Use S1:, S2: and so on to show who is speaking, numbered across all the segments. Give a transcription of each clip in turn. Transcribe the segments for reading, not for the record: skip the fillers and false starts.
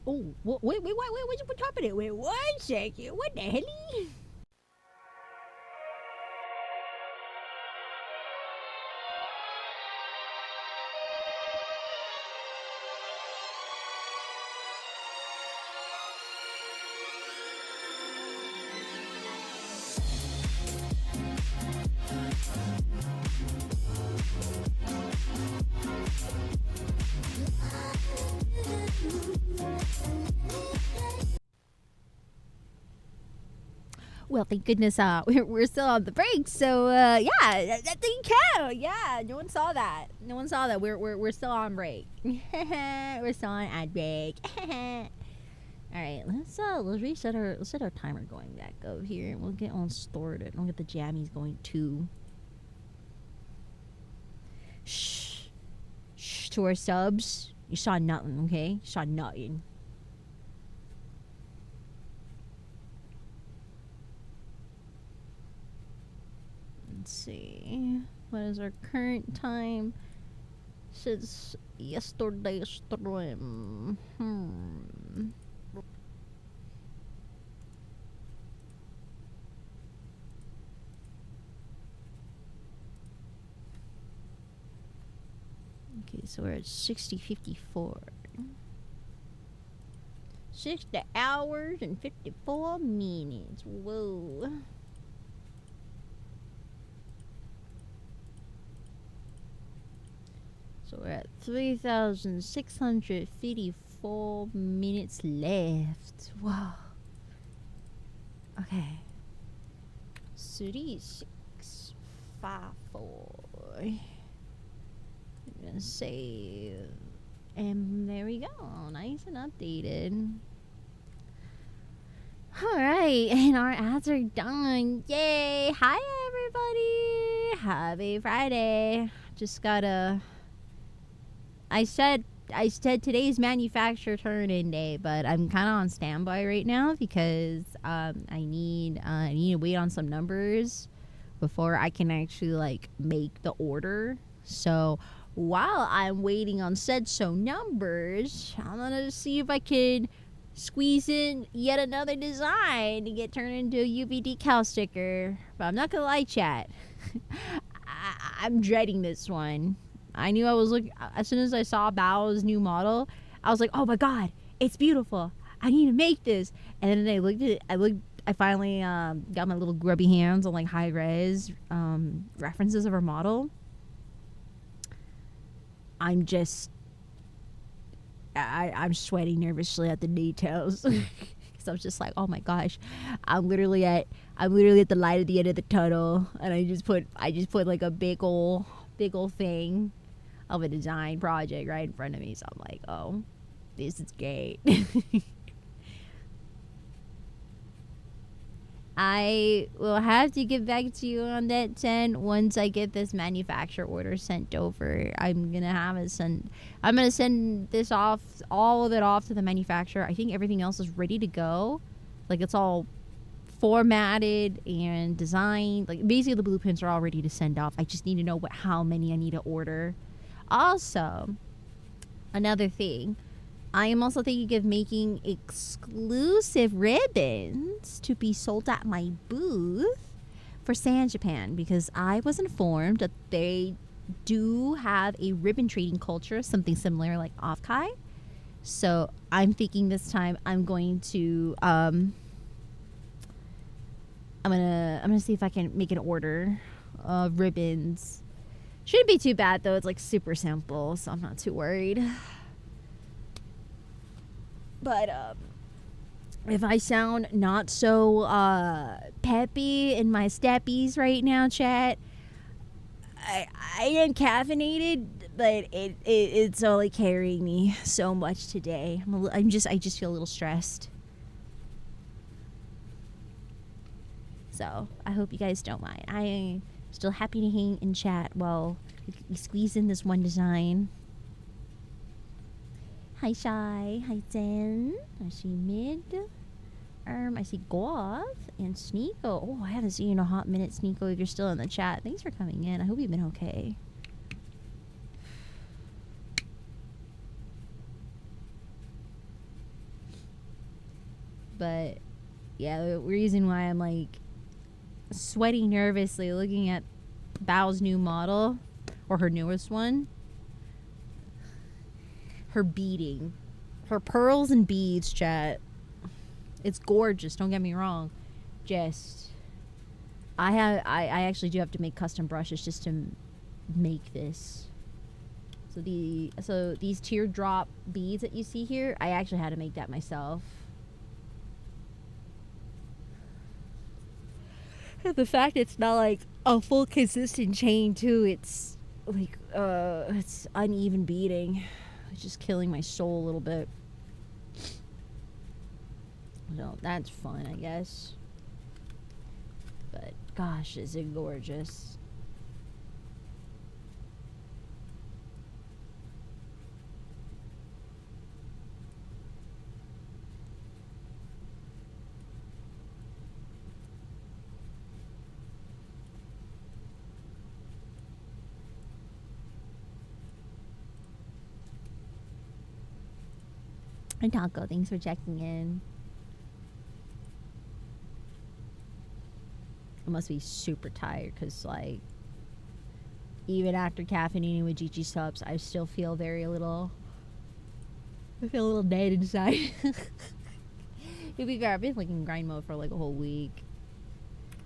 S1: Oh, wait, what's happening? Wait, 1 second. What the hell? Well, thank goodness we're still on the break. So yeah, that didn't count. Yeah, no one saw that. No one saw that. We're still on break. We're still on ad break. All right, let's set our timer going back over here, and we'll get on started. We'll get the jammies going too. Shh, to our subs. You saw nothing, okay? You saw nothing. Let's see. What is our current time since yesterday's stream? Okay, so we're at 60:54. 60 hours and 54 minutes. Whoa. So we're at 3,654 minutes left. Wow. Okay. 3654. I'm gonna save. And there we go. Nice and updated. Alright, and our ads are done. Yay! Hi everybody! Happy Friday. Just gotta... I said today's manufacturer turn-in day, but I'm kind of on standby right now because I need to wait on some numbers before I can actually like make the order. So while I'm waiting on said numbers, I'm gonna see if I could squeeze in yet another design to get turned into a UV decal sticker. But I'm not gonna lie, chat. I'm dreading this one. I knew I was looking, as soon as I saw Bao's new model, I was like, oh my god, it's beautiful. I need to make this. And then I looked at it, I finally got my little grubby hands on like high res references of her model. I'm sweating nervously at the details. because I was just like, oh my gosh, I'm literally at the light at the end of the tunnel, and I just put like a big ol' thing of a design project right in front of me. So I'm like, oh, this is great. I will have to get back to you on that 10 once I get this manufacturer order sent over. I'm gonna send this off, all of it off to the manufacturer. I think everything else is ready to go. Like, it's all formatted and designed. Like, basically the blueprints are all ready to send off. I just need to know how many I need to order. Also, another thing, I am also thinking of making exclusive ribbons to be sold at my booth for San Japan, because I was informed that they do have a ribbon trading culture, something similar like Offkai. So I'm thinking this time I'm going to I'm gonna see if I can make an order of ribbons. Shouldn't be too bad though. It's like super simple, so I'm not too worried. But if I sound not so peppy in my steppies right now, chat, I am caffeinated, but it's only carrying me so much today. I just feel a little stressed. So I hope you guys don't mind. I am still happy to hang and chat while we squeeze in this one design. Hi Shy, hi Zen, I see Mid, I see Goth and Sneeko. Oh, I haven't seen you in a hot minute, Sneeko, if you're still in the chat. Thanks for coming in. I hope you've been okay. But yeah, the reason why I'm like sweating nervously looking at Bao's new model, or her newest one, her beading, her pearls and beads, chat. It's gorgeous, don't get me wrong. Just I actually do have to make custom brushes just to make this. So these teardrop beads that you see here, I actually had to make that myself. And the fact it's not like a full consistent chain too, it's like it's uneven beading. It's just killing my soul a little bit. So that's fun, I guess. But gosh, is it gorgeous. And Taco, thanks for checking in. I must be super tired because, like, even after caffeinating with Gigi subs, I still feel I feel a little dead inside. To be fair, I've been like in grind mode for like a whole week.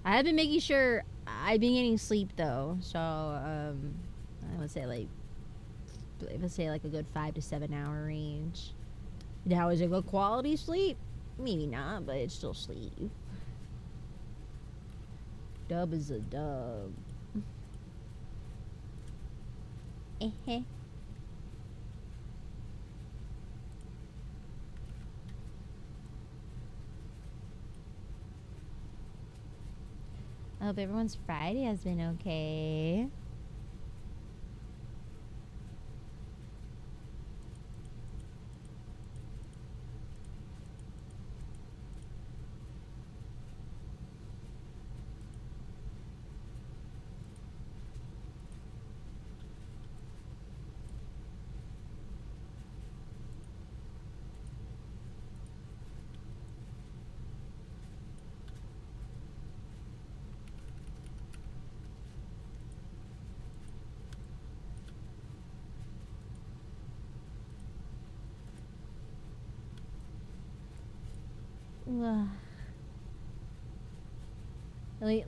S1: I have been making sure I've been getting sleep though, so I would say like a good 5 to 7 hour range. Now, is it good quality sleep? Maybe not, but it's still sleep. Dub is a dub. I hope everyone's Friday has been okay.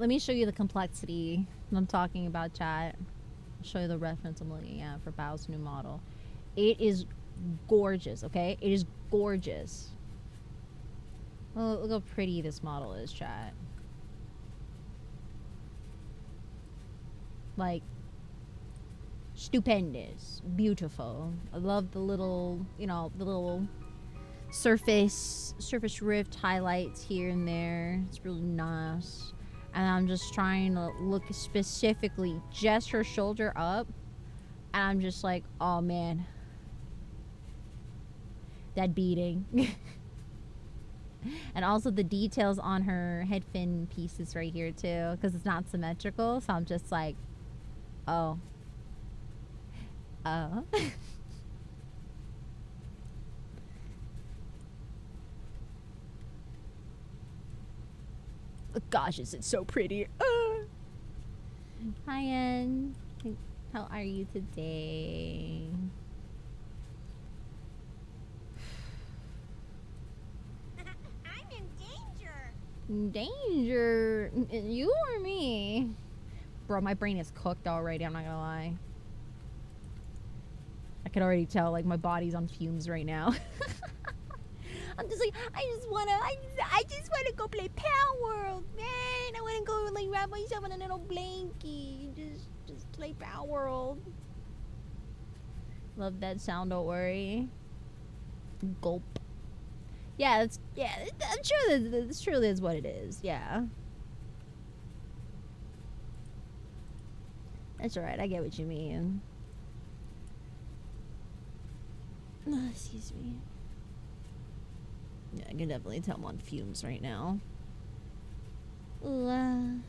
S1: Let me show you the complexity I'm talking about, chat. I'll show you the reference I'm looking at for Bao's new model. It is gorgeous, okay? It is gorgeous. Look how pretty this model is, chat. Like, stupendous, beautiful. I love the little, you know, the little surface rift highlights here and there. It's really nice. And I'm just trying to look specifically just her shoulder up, and I'm just like, oh man, that beating. And also the details on her head fin pieces right here too, because it's not symmetrical. So I'm just like, oh. Gosh, is it so pretty. Hi, Ann. How are you today?
S2: I'm in danger.
S1: Danger? You or me? Bro, my brain is cooked already, I'm not gonna lie. I could already tell, like, my body's on fumes right now. I'm just like, I just wanna go play Power World, man. I wanna go, like, wrap myself in a little blankie. Just play Power World. Love that sound, don't worry. Gulp. Yeah, I'm sure that's truly is what it is, yeah. That's alright, I get what you mean. Excuse me. Yeah, I can definitely tell I'm on fumes right now. Ooh,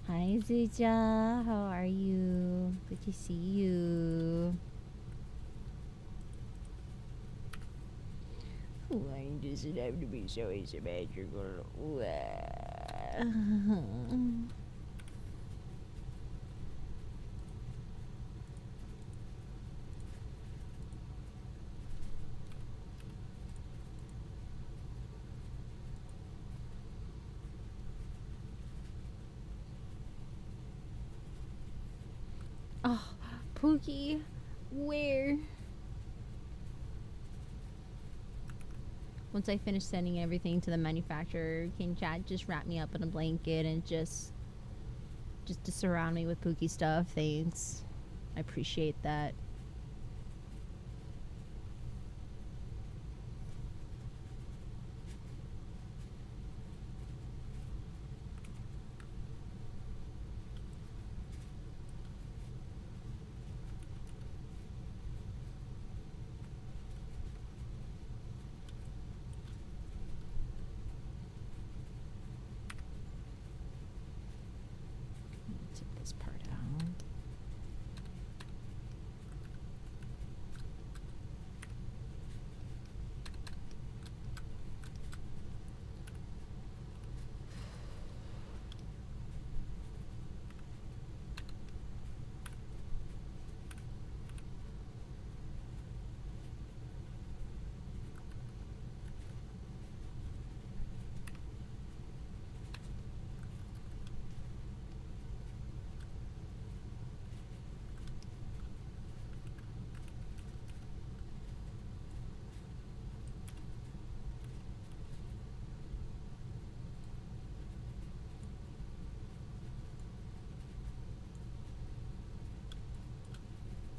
S1: Hi, Zuja. How are you? Good to see you. Why does it have to be so asymmetrical? Oh, Pookie, where? Once I finish sending everything to the manufacturer, can chat just wrap me up in a blanket and just to surround me with Pookie stuff? Thanks. I appreciate that. Take this part out.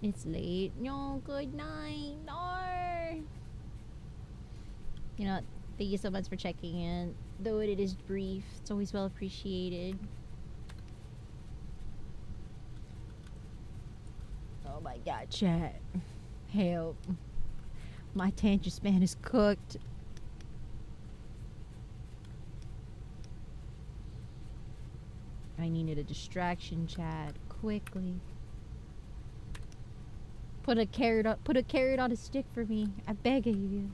S1: It's late. No, good night. No. You know, thank you so much for checking in. Though it is brief, it's always well appreciated. Oh my god, chat. Help. My attention span is cooked. I needed a distraction, Chad. Quickly. Put a carrot on a stick for me. I beg of you.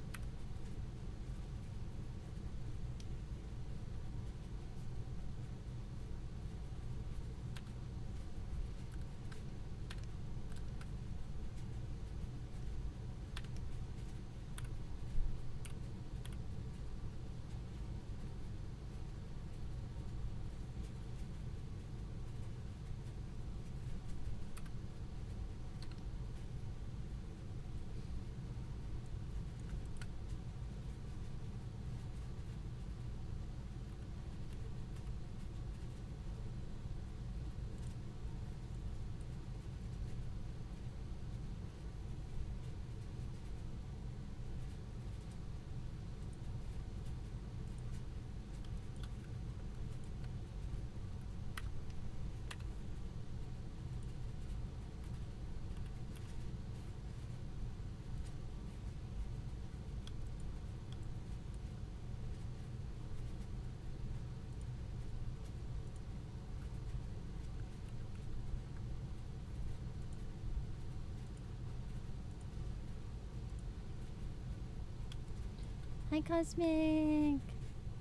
S1: Hi, Cosmic.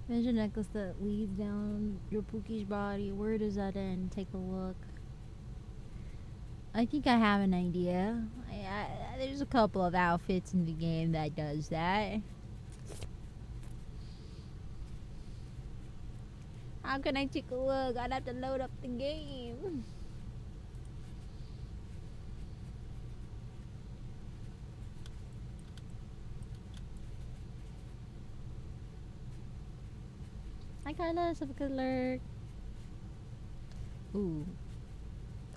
S1: There's a necklace that leads down your Pookie's body. Where does that end? Take a look. I think I have an idea. There's a couple of outfits in the game that does that. How can I take a look? I'd have to load up the game. Hi, Carlos. Have a good lurk. Ooh.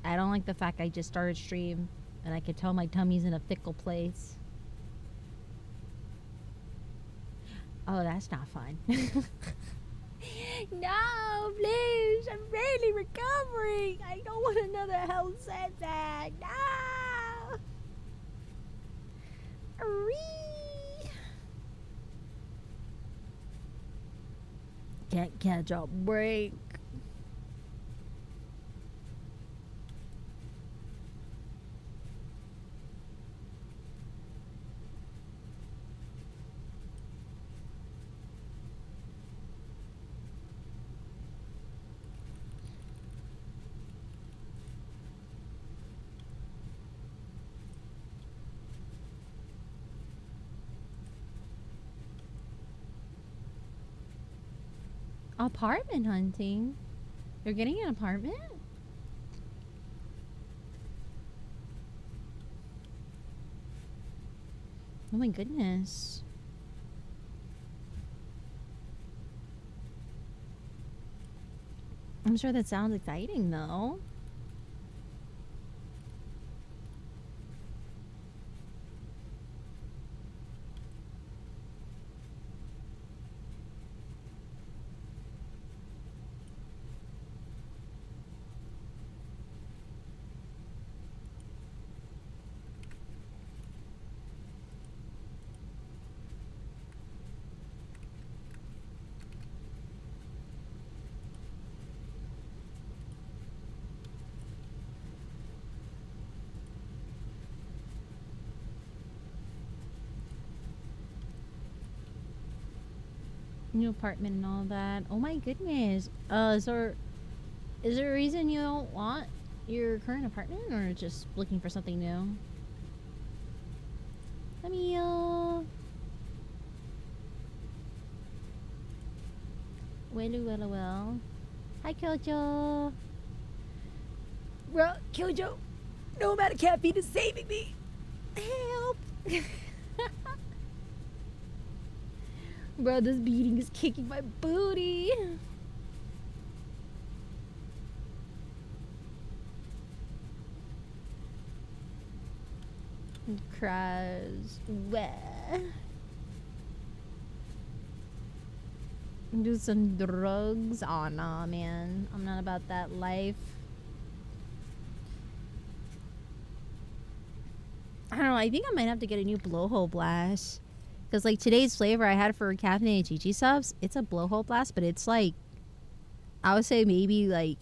S1: I don't like the fact I just started stream and I can tell my tummy's in a fickle place. Oh, that's not fun. No, please. I'm barely recovering. I don't want another health setback. No. Arree. Can't catch a break. Apartment hunting? You're getting an apartment? Oh my goodness. I'm sure that sounds exciting though. New apartment and all that. Oh my goodness. Is there a reason you don't want your current apartment or just looking for something new? Emil. Well. Hi, Kyojo. Bro, Kyojo. No amount of caffeine is saving me. Help. Bro, this beating is kicking my booty. Cries. Do some drugs? Aw, nah, man. I'm not about that life. I don't know. I think I might have to get a new blowhole blast. Because, like, today's flavor I had for caffeinated Chi Chi subs, it's a blowhole blast, but it's like, I would say maybe, like,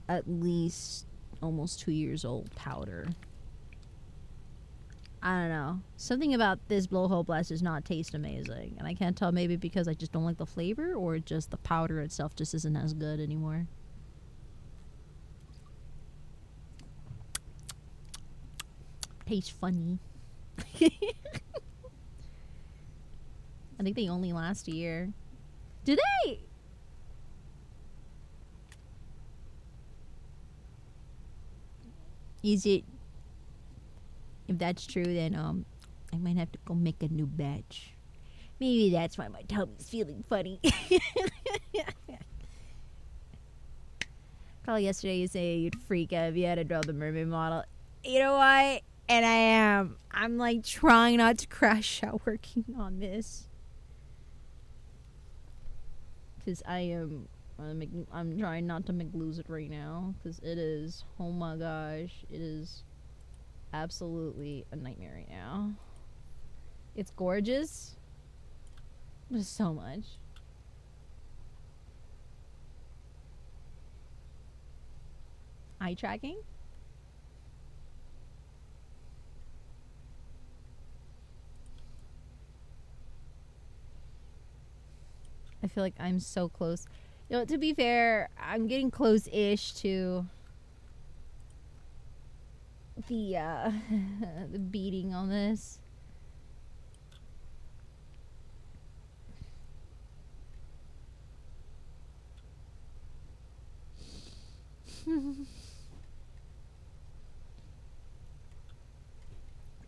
S1: at least almost 2 years old powder. I don't know. Something about this blowhole blast does not taste amazing. And I can't tell, maybe because I just don't like the flavor, or just the powder itself just isn't as good anymore. Tastes funny. I think they only last a year. Do they? Is it? If that's true, then I might have to go make a new batch. Maybe that's why my tummy's feeling funny. Probably yesterday you say you'd freak out if you had to draw the mermaid model. You know what? And I am. I'm like trying not to crash out working on this. Because I'm trying not to lose it right now. Because it is, oh my gosh, it is absolutely a nightmare right now. It's gorgeous. There's so much. Eye tracking? I feel like I'm so close. You know, to be fair, I'm getting close-ish to the the beating on this.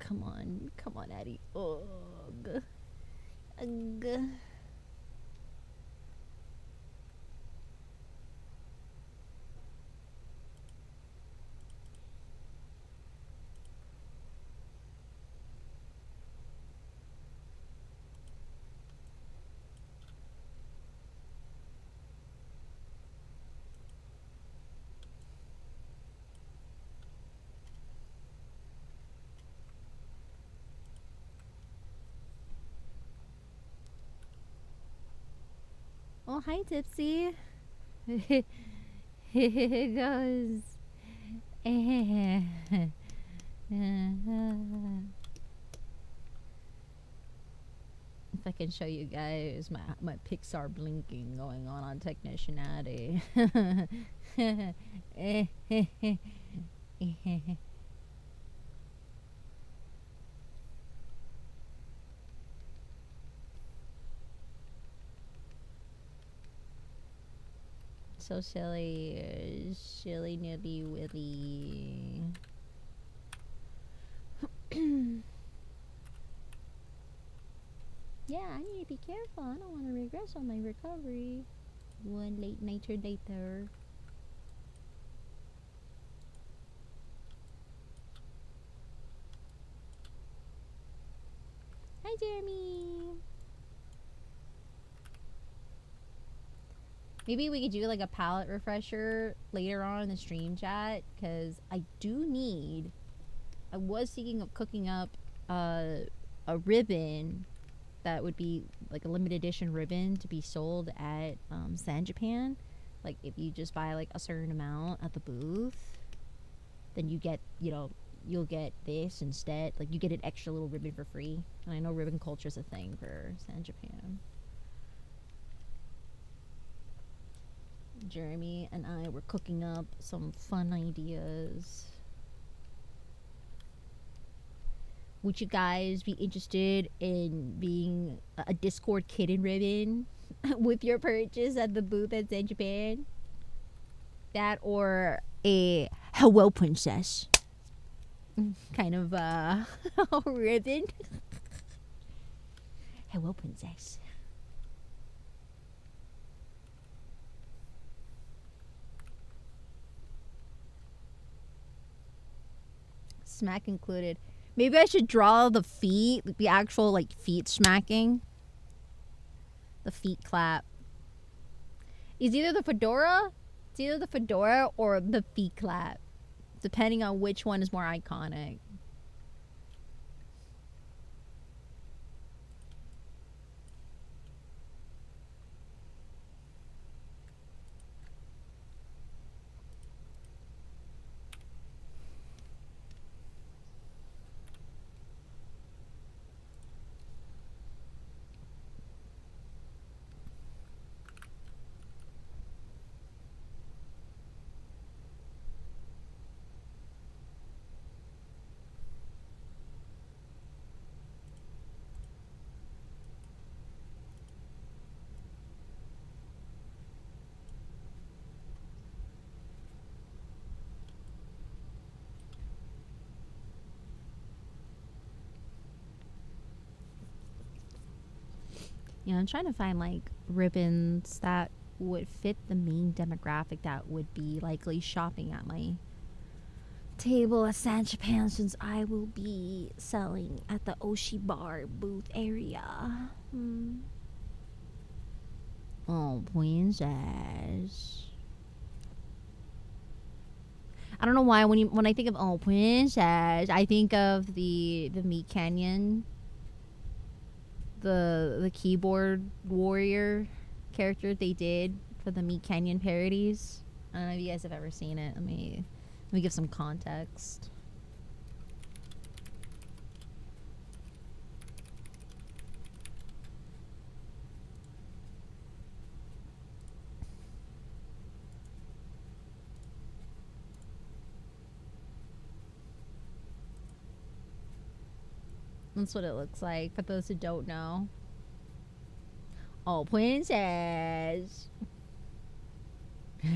S1: Come on, Addie. Ugh. Ugh. Oh, hi, Tipsy. Here goes. If I can show you guys my Pixar blinking going on Technician Addy. So silly, silly nilly willy. Yeah, I need to be careful. I don't want to regress on my recovery. One late nighter later. Hi, Jeremy. Maybe we could do like a palette refresher later on in the stream chat, because I was thinking of cooking up a ribbon that would be like a limited edition ribbon to be sold at San Japan. Like if you just buy like a certain amount at the booth, then you get, you'll get this instead. Like you get an extra little ribbon for free. And I know ribbon culture is a thing for San Japan. Jeremy and I were cooking up some fun ideas. Would you guys be interested in being a Discord kitten ribbon with your purchase at the booth at San Japan? That or a hello princess kind of ribbon. Hello princess. Smack included. Maybe I should draw the feet, the actual like feet smacking. The feet clap. It's either the fedora or the feet clap, depending on which one is more iconic. I'm trying to find like ribbons that would fit the main demographic that would be likely shopping at my table at San Japan, since I will be selling at the Oshi Bar booth area. Oh, princess. I don't know why when I think of oh princess, I think of the Meat Canyon, the keyboard warrior character they did for the Meat Canyon parodies. I don't know if you guys have ever seen it. Let me give some context. That's what it looks like for those who don't know. Oh, princess. Is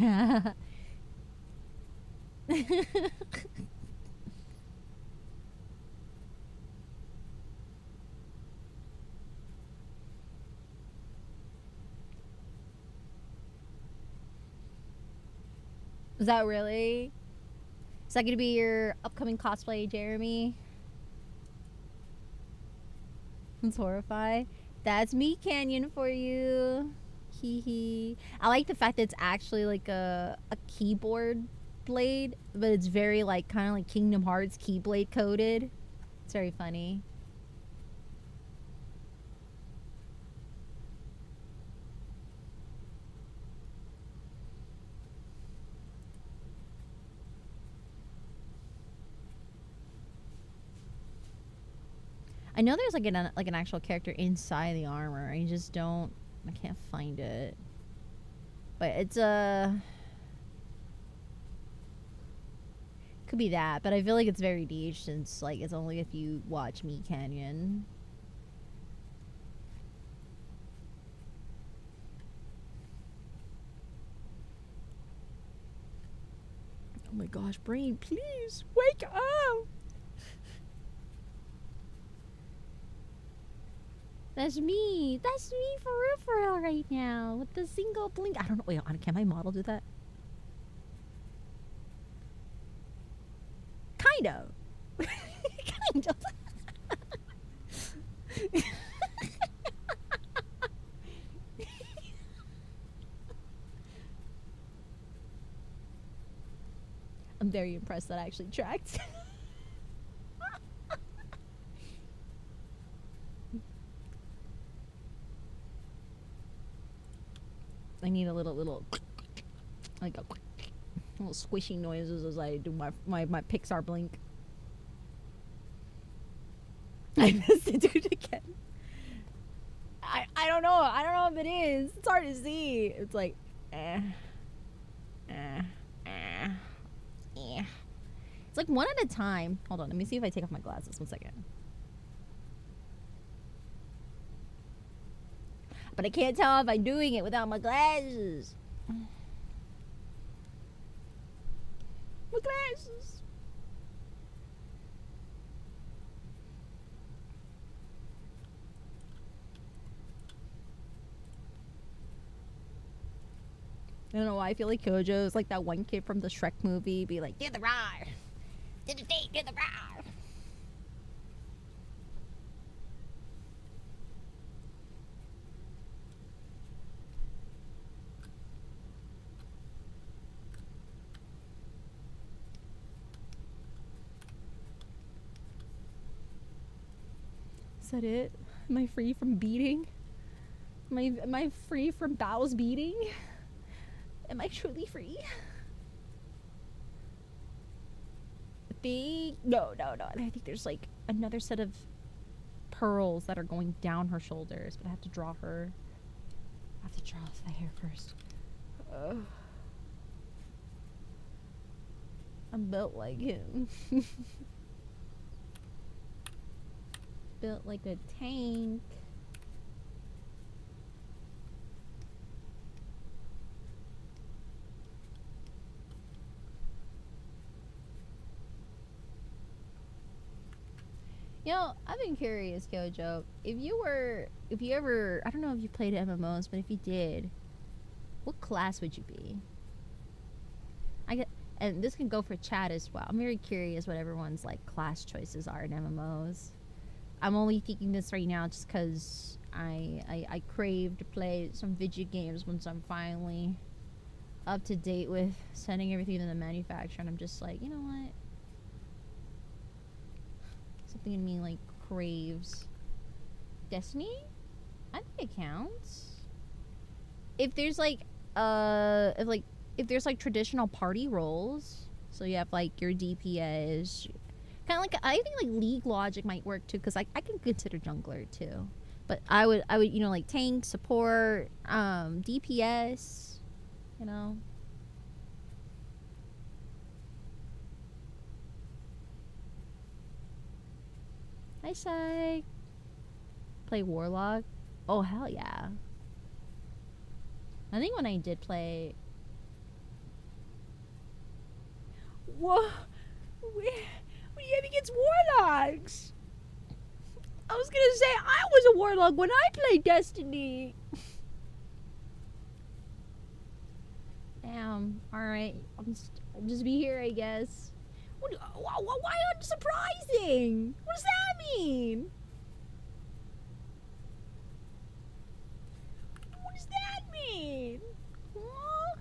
S1: that really? Is that going to be your upcoming cosplay, Jeremy? That's horrifying. That's Meat Canyon for you. Hee hee. I like the fact that it's actually like a keyboard blade, but it's very like kind of like Kingdom Hearts keyblade coded. It's very funny. I know there's like an actual character inside the armor. I just don't. I can't find it. But it's could be that. But I feel like it's very niche since like it's only if you watch Meat Canyon. Oh my gosh, brain, please wake up. That's me. That's me for real right now. With the single blink. I don't know. Wait, can my model do that? Kind of. Kind of. I'm very impressed that I actually tracked. I need a little like a little squishy noises as I do my Pixar blink. I missed it, dude, again. I don't know. I don't know if it is. It's hard to see. It's like It's like one at a time. Hold on, let me see if I take off my glasses. 1 second. But I can't tell if I'm doing it without my glasses. My glasses. I don't know why I feel like Kojo is like that one kid from the Shrek movie. Be like, do the roar. Do the date, do the roar. Is that it? Am I free from beating? Am I free from Bao's beating? Am I truly free? No. I think there's like another set of pearls that are going down her shoulders, but I have to draw her. I have to draw the hair first. I'm built like him. Built like a tank. You know, I've been curious, Kojo. If you ever, I don't know if you played MMOs, but if you did, what class would you be? I get, and this can go for chat as well. I'm very curious what everyone's like class choices are in MMOs. I'm only thinking this right now just because I crave to play some video games once I'm finally up to date with sending everything to the manufacturer, and I'm just like, you know what? Something in me like craves Destiny. I think it counts. If there's like if there's like traditional party roles, so you have like your DPS, kind of like I think like League logic might work too, because I can consider jungler too. But I would you know like tank support, DPS, you know. Hi, Psych. Play Warlock. Oh hell yeah! I think when I did play. What? What do you have against warlocks? I was gonna say I was a warlock when I played Destiny. Damn. All right. I'll just be here, I guess. Why unsurprising? What does that mean? What does that mean? Huh?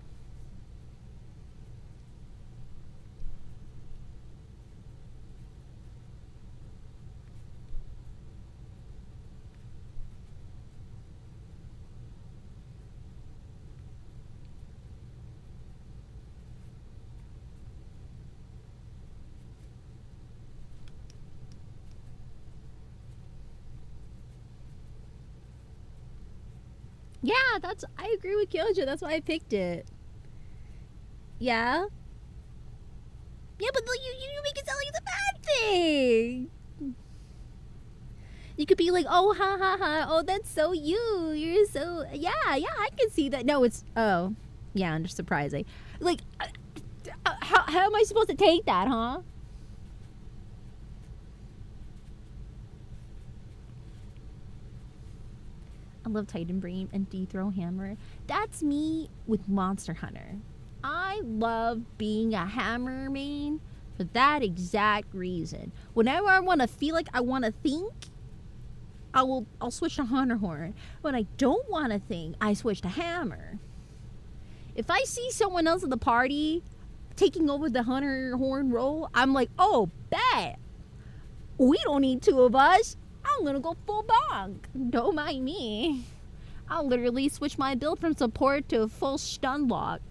S1: Yeah, I agree with Kyojo. That's why I picked it. Yeah. Yeah, but you make it sound like it's a bad thing. You could be like, oh, ha ha ha, oh, that's so you. You're so, yeah, I can see that. No, it's, oh, yeah, surprising. Like, how am I supposed to take that, huh? I love Titan Bream and Dethrone Hammer. That's me with Monster Hunter. I love being a hammer main for that exact reason. Whenever I want to feel like I want to think, I'll switch to Hunter Horn. When I don't want to think, I switch to Hammer. If I see someone else in the party taking over the Hunter Horn role, I'm like, oh, bet. We don't need two of us. I'm gonna go full bonk. Don't mind me. I'll literally switch my build from support to full stun lock.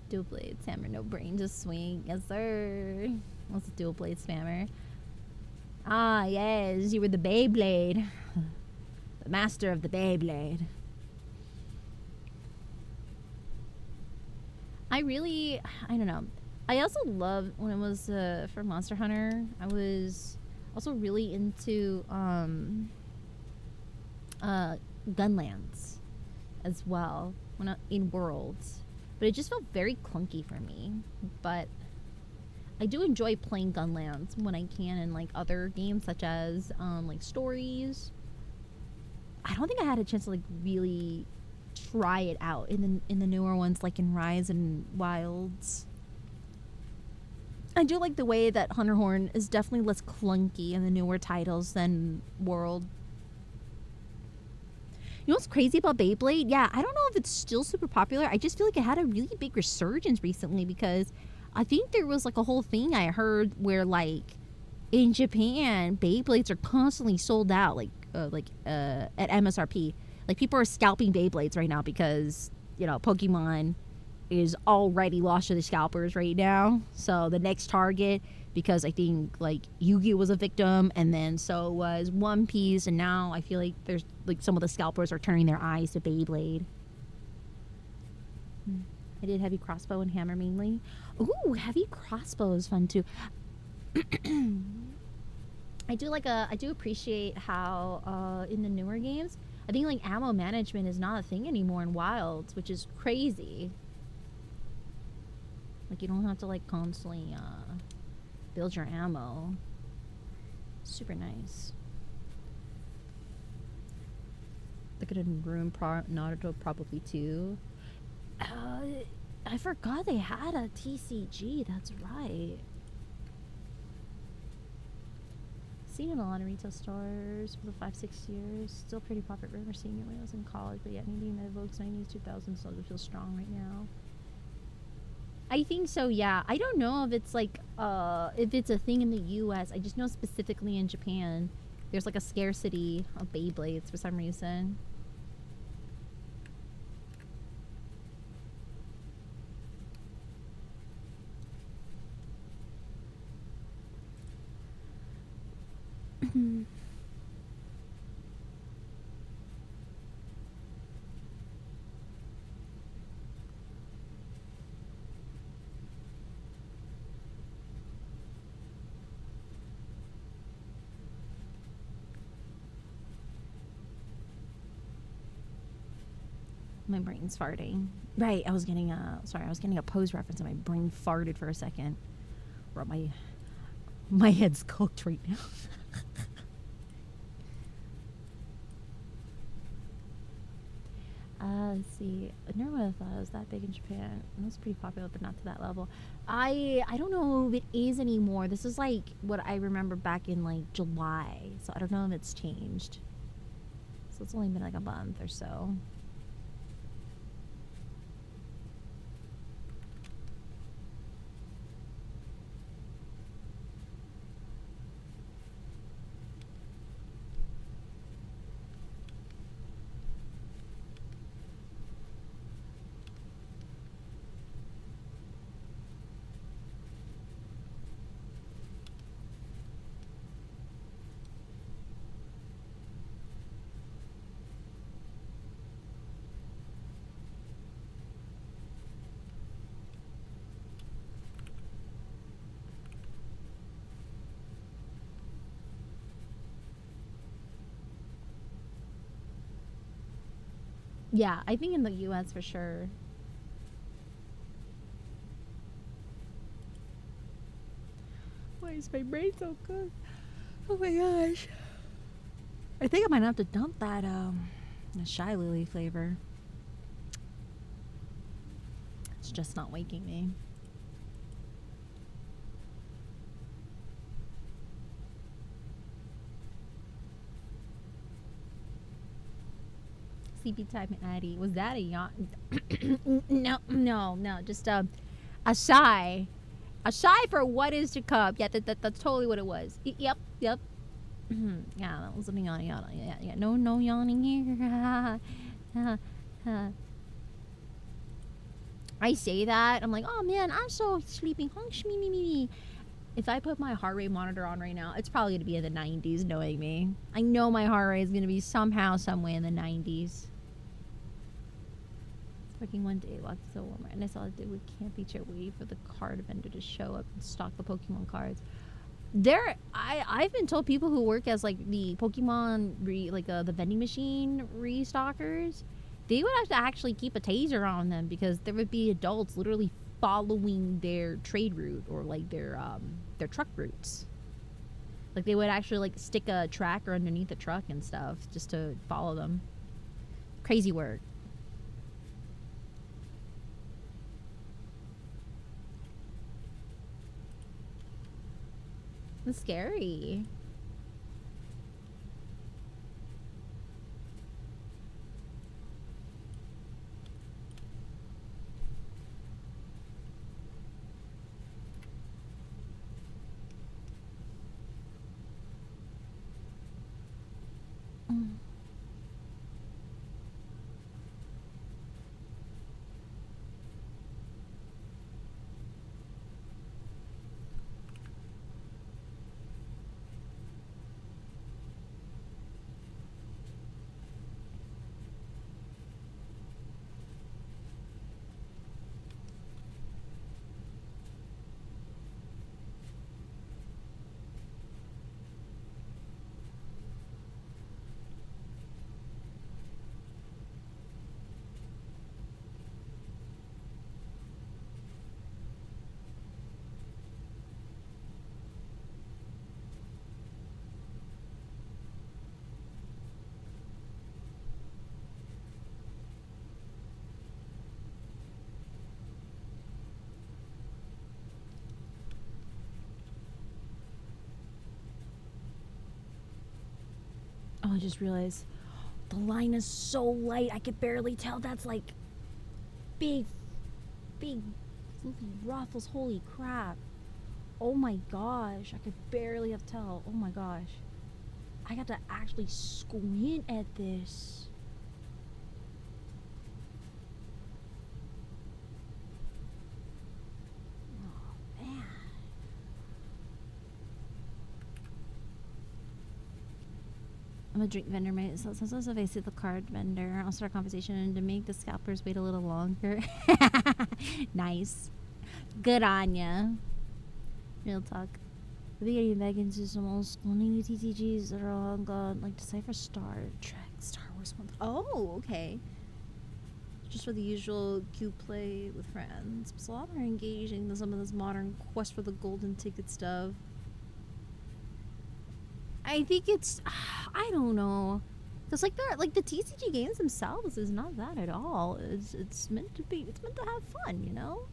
S1: Dual blade spammer, no brain, just swing. Yes, sir. What's a dual blade spammer? Ah, yes, you were the Beyblade. The master of the Beyblade. I don't know. I also love when it was for Monster Hunter. I was also really into Gunlands as well when in Worlds, but it just felt very clunky for me. But I do enjoy playing Gunlands when I can in like other games such as like Stories. I don't think I had a chance to like really try it out in the newer ones like in Rise and Wilds. I do like the way that Hunter Horn is definitely less clunky in the newer titles than World. You know what's crazy about Beyblade? Yeah, I don't know if it's still super popular. I just feel like it had a really big resurgence recently because I think there was like a whole thing I heard where like in Japan, Beyblades are constantly sold out at MSRP. Like people are scalping Beyblades right now because, you know, Pokemon is already lost to the scalpers right now. So the next target, because I think like Yu-Gi-Oh was a victim, and then so was One Piece, and now I feel like there's like some of the scalpers are turning their eyes to Beyblade. I did heavy crossbow and hammer mainly. Ooh, heavy crossbow is fun too. I do appreciate how in the newer games I think like ammo management is not a thing anymore in wilds, which is crazy. Like you don't have to like constantly build your ammo. Super nice. Look at a room Naruto probably too. I forgot they had a TCG. That's right. Seen it in a lot of retail stores for the 5-6 years. Still pretty popular. I remember seeing it when I was in college, but yet needing that evokes 90s 2000s, so it feels strong right now. I think so, yeah. I don't know if it's like if it's a thing in the US. I just know specifically in Japan there's like a scarcity of Beyblades for some reason. My brain's farting. Right, I was getting a Pose reference and my brain farted for a second. Bro, my head's cooked right now. Let's see. I never would have thought it was that big in Japan. It was pretty popular, but not to that level. I don't know if it is anymore. This is like what I remember back in like July, so I don't know if it's changed. So it's only been like a month or so. Yeah, I think in the US for sure. Why is my brain so good? Oh my gosh. I think I might have to dump that the Shy Lily flavor. It's just not waking me. CP time Addy. Was that a yawn? No. Just a shy. A shy for what is to come. Yeah, that's totally what it was. Yep. Yeah, that was a yawn. Yeah. No yawning here. I say that. I'm like, oh man, I'm so sleeping. Me. If I put my heart rate monitor on right now, it's probably going to be in the 90s, knowing me. I know my heart rate is going to be somehow, some way in the 90s. Working one day, walked so warmer, and I saw that we can't be chair waiting for the card vendor to show up and stock the Pokemon cards. I've been told people who work as like the Pokemon the vending machine restockers, they would have to actually keep a taser on them because there would be adults literally following their trade route or like their truck routes. Like they would actually like stick a tracker underneath the truck and stuff just to follow them. Crazy work. It's scary. Oh, I just realized the line is so light. I could barely tell. That's like big ruffles. Holy crap. Oh my gosh. I could barely have tell. Oh my gosh. I got to actually squint at this. Oh man. I'm a drink vendor, mate. So sometimes if I see the card vendor, I'll start a conversation and to make the scalpers wait a little longer. Nice. Good on ya. Real talk. I've been getting back into some old school new TCGs that are all gone, like Decipher Star Trek, Star Wars ones. Oh, okay. Just for the usual cube play with friends. It's a lot more engaging than some of this modern quest for the golden ticket stuff. I think it's, I don't know, because like the TCG games themselves is not that at all. It's meant to be. It's meant to have fun, you know.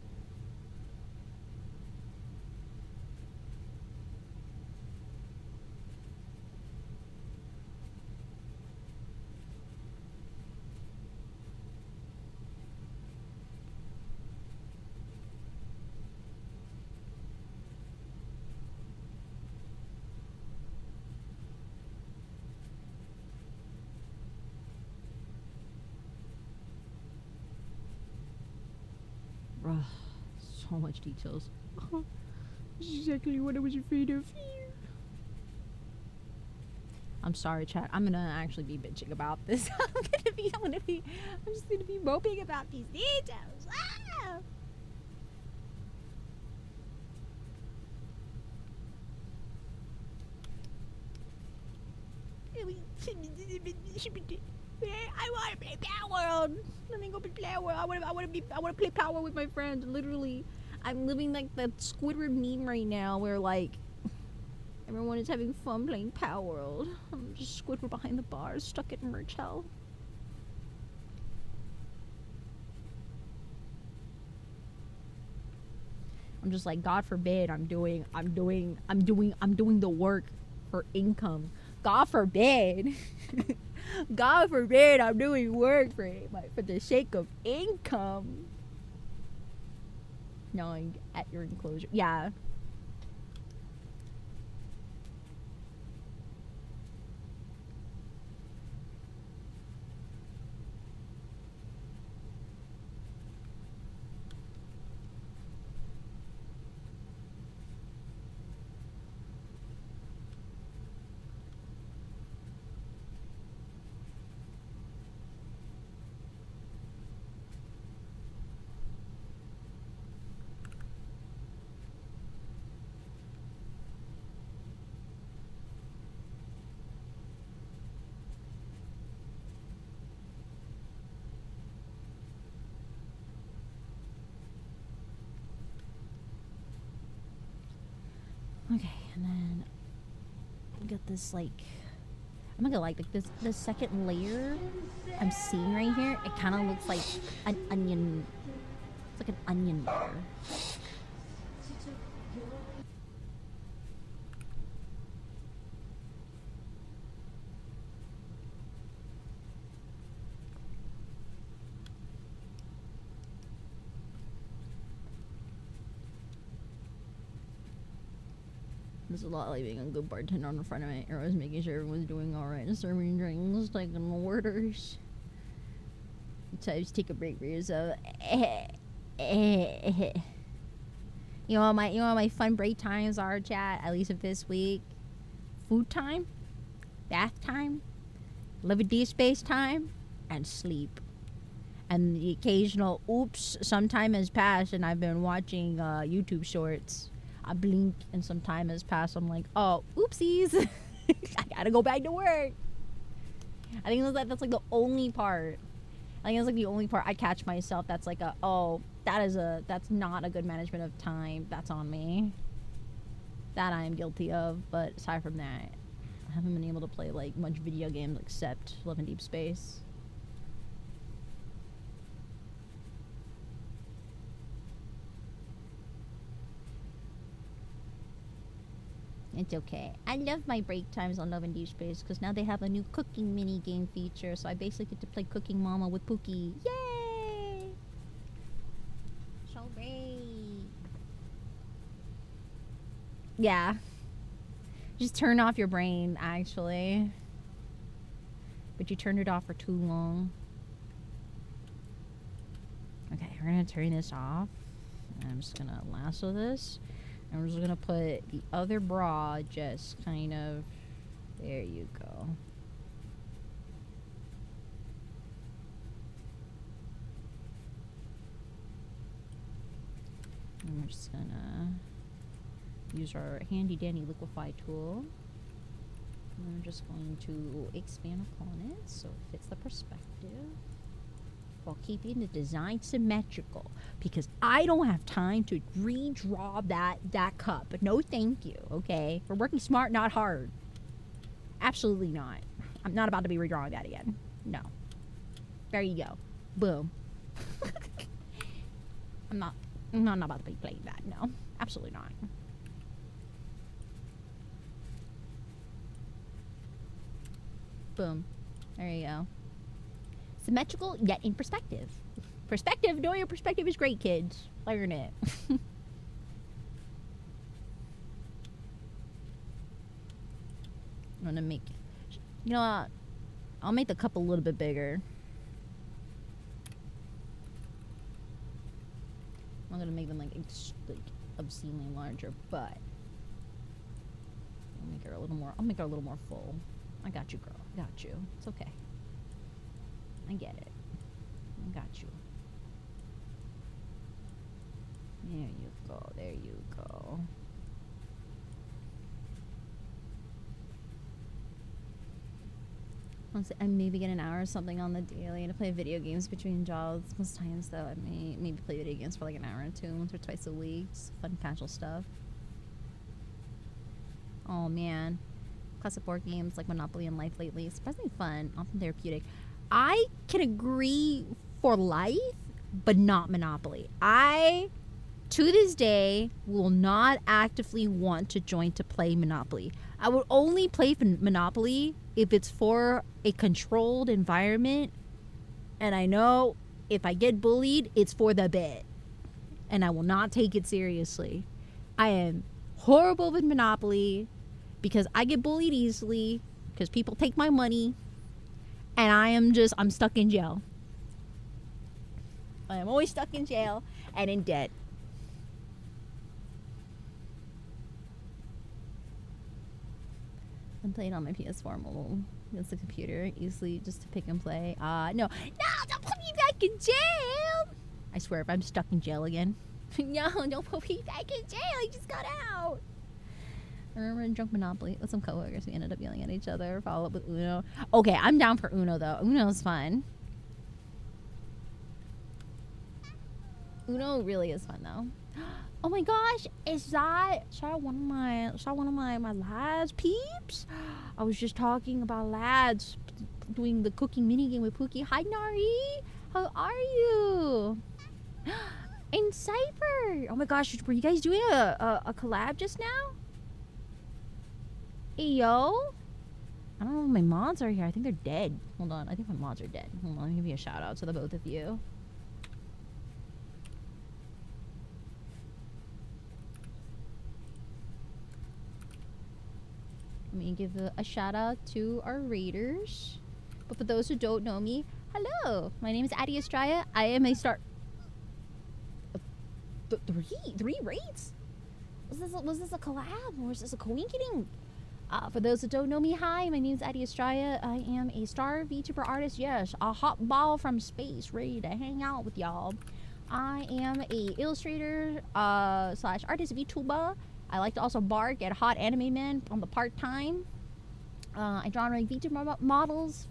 S1: Ugh, so much details. This is exactly what I was afraid of. I'm sorry, chat. I'm gonna actually be bitching about this. I'm just gonna be moping about these details. Ah! I want to play Power World. Let me go play Power World. I want to play Power with my friends. Literally, I'm living like the Squidward meme right now, where like everyone is having fun playing Power World. I'm just Squidward behind the bars, stuck at merch hell. I'm just like, God forbid I'm doing the work for income. God forbid. God forbid I'm doing work for the sake of income. Gnawing at your enclosure. Yeah. Okay, and then we got this like, I'm not gonna like this second layer I'm seeing right here. It kind of looks like an onion. It's like an onion layer. There's a lot like being a good bartender on the front of it. I was making sure everyone's doing alright, serving drinks, taking orders. Sometimes take a break for yourself. You know what my fun break times are, chat? At least of this week. Food time, bath time, live a D space time, and sleep. And the occasional oops, some time has passed and I've been watching YouTube shorts. I blink and some time has passed. I'm like, oh, oopsies. I gotta go back to work. I think that's like the only part. I think that's like the only part I catch myself that's like that's not a good management of time. That's on me. That I am guilty of. But aside from that, I haven't been able to play like much video games except Love in Deep Space. It's okay. I love my break times on Love and Deep Space because now they have a new cooking mini game feature. So I basically get to play Cooking Mama with Pookie. Yay! So great. Yeah. Just turn off your brain, actually. But you turned it off for too long. Okay, we're gonna turn this off. I'm just gonna lasso this. And we're just gonna put the other bra just kind of, there you go. And we're just gonna use our handy dandy liquefy tool. And we're just going to expand upon it so it fits the perspective, while keeping the design symmetrical, because I don't have time to redraw that cup. No thank you, okay? We're working smart, not hard. Absolutely not. I'm not about to be redrawing that again. No. There you go. Boom. I'm not about to be playing that. No. Absolutely not. Boom. There you go. Symmetrical, yet in perspective. Perspective, knowing your perspective is great, kids. Learn it. I'm gonna make, you know what? I'll make the cup a little bit bigger. I'm gonna make them like obscenely larger, but I'll make her a little more. I'll make her a little more full. I got you, girl. I got you. It's okay. I get it. I got you. There you go. There you go. I maybe get an hour or something on the daily to play video games between jobs. Most times, though, I may maybe play video games for like an hour or two, once or twice a week. Just fun, casual stuff. Oh man, classic board games like Monopoly and Life lately, surprisingly fun, often therapeutic. I can agree for Life, but not Monopoly. I, to this day, will not actively want to join to play Monopoly. I would only play Monopoly if it's for a controlled environment, and I know if I get bullied, it's for the bit, and I will not take it seriously. I am horrible with Monopoly because I get bullied easily because people take my money, and I'm stuck in jail. I am always stuck in jail and in debt. I'm playing on my PS4 mobile against the computer easily just to pick and play. No, don't put me back in jail. I swear, if I'm stuck in jail again, no, don't put me back in jail. I just got out. I remember in Drunk Monopoly with some coworkers, we ended up yelling at each other. Follow up with Uno. Okay, I'm down for Uno though. Uno's fun. Uno really is fun though. Oh my gosh, is that one of my lads peeps? I was just talking about lads doing the cooking mini game with Pookie. Hi Nari, how are you? In Cypher. Oh my gosh, were you guys doing a collab just now? Hey yo, I don't know if my mods are here. I think they're dead. Hold on, I think my mods are dead. Hold on, let me give you a shout out to the both of you. Let me give a shout out to our raiders. But for those who don't know me, hello, my name is AdiAstraya. I am a star. Three raids? Was this a collab or was this a coinking? For those that don't know me, hi, my name is AdiAstraya. I am a star VTuber artist. Yes, a hot ball from space, ready to hang out with y'all. I am a illustrator slash artist VTuber. I like to also bark at hot anime men on the part-time. I draw and rate VTuber models.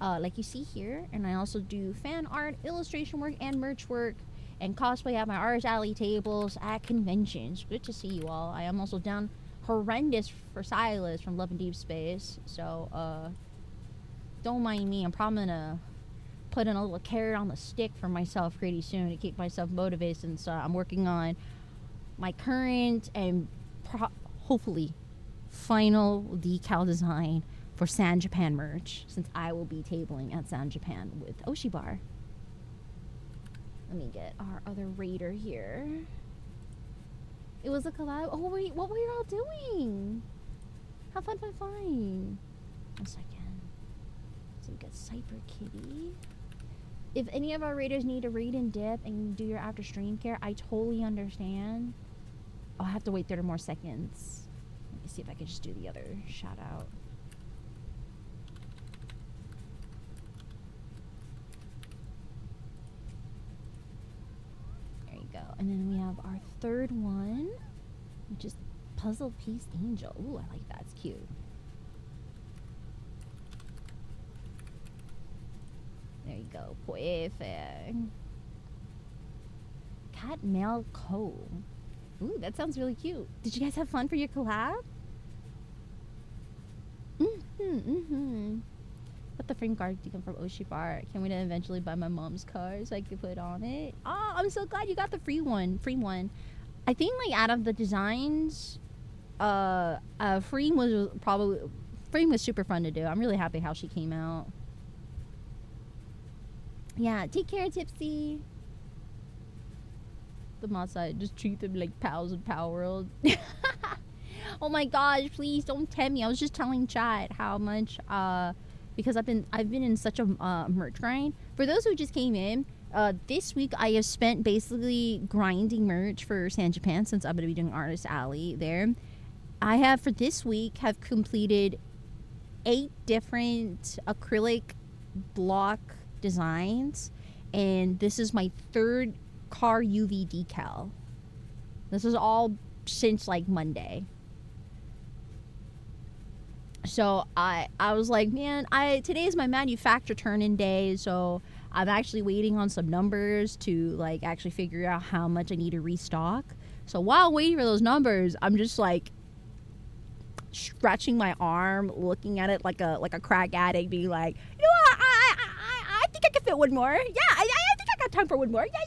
S1: Like you see here. And I also do fan art, illustration work, and merch work. And cosplay at my Artist Alley tables at conventions. Good to see you all. I am also down horrendous for Silas from Love and Deep Space. So, don't mind me. I'm probably gonna put in a little carrot on the stick for myself pretty soon to keep myself motivated, since I'm working on my current and hopefully final decal design for San Japan merch, since I will be tabling at San Japan with Oshibar. Let me get our other raider here. It was a collab. Oh wait, what were you all doing? Have fun, fun, fun. 1 second. So we got Cypher Kitty. If any of our raiders need to raid and dip and do your after stream care, I totally understand. I'll have to wait 30 more seconds. Let me see if I can just do the other shout out. There you go. And then we have our third one, which is Puzzle Piece Angel. Ooh, I like that. It's cute. There you go. Perfect. Cat Mail Co. Ooh, that sounds really cute. Did you guys have fun for your collab? Got the frame card to come from Oshibar. Can't wait to eventually buy my mom's car so I can put on it. Oh, I'm so glad you got the free one. I think like out of the designs, Free was super fun to do. I'm really happy how she came out. Yeah, take care, Tipsy. The mod side, just treat them like pals in Power World. Oh my gosh, please don't tempt me. I was just telling chat how much because I've been in such a merch grind. For those who just came in, this week I have spent basically grinding merch for San Japan, since I'm gonna be doing Artist Alley there. I have for this week have completed 8 different acrylic block designs, and this is my 3rd car UV decal. This is all since like Monday. So I was like, man, today is my manufacturer turn-in day, so I'm actually waiting on some numbers to like actually figure out how much I need to restock. So while waiting for those numbers, I'm just like scratching my arm, looking at it like a crack addict, being like, you know what, I think I can fit one more. Yeah, I think I got time for one more. Yeah.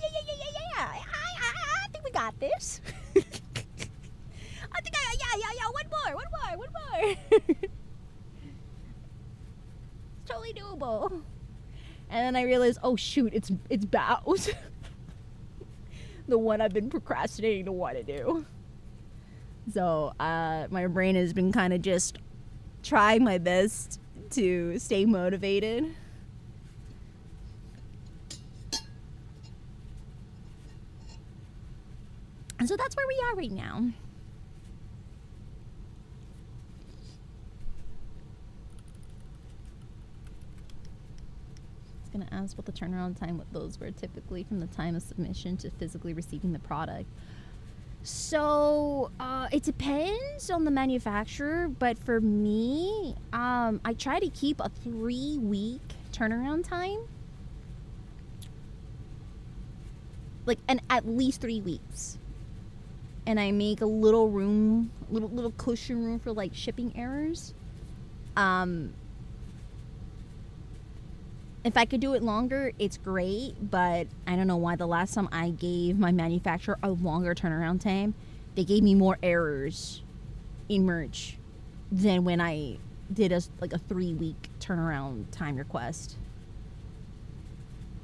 S1: I think we got this. I think one more. It's totally doable. And then I realized, oh shoot, it's Bows. The one I've been procrastinating to want to do. So my brain has been kind of just trying my best to stay motivated. And so that's where we are right now. I was going to ask what the turnaround time with those were typically from the time of submission to physically receiving the product. So it depends on the manufacturer, but for me, I try to keep a 3-week turnaround time. Like, and at least 3 weeks. And I make a little room, little cushion room for like shipping errors. If I could do it longer, it's great, but I don't know why the last time I gave my manufacturer a longer turnaround time, they gave me more errors in merch than when I did a 3-week turnaround time request.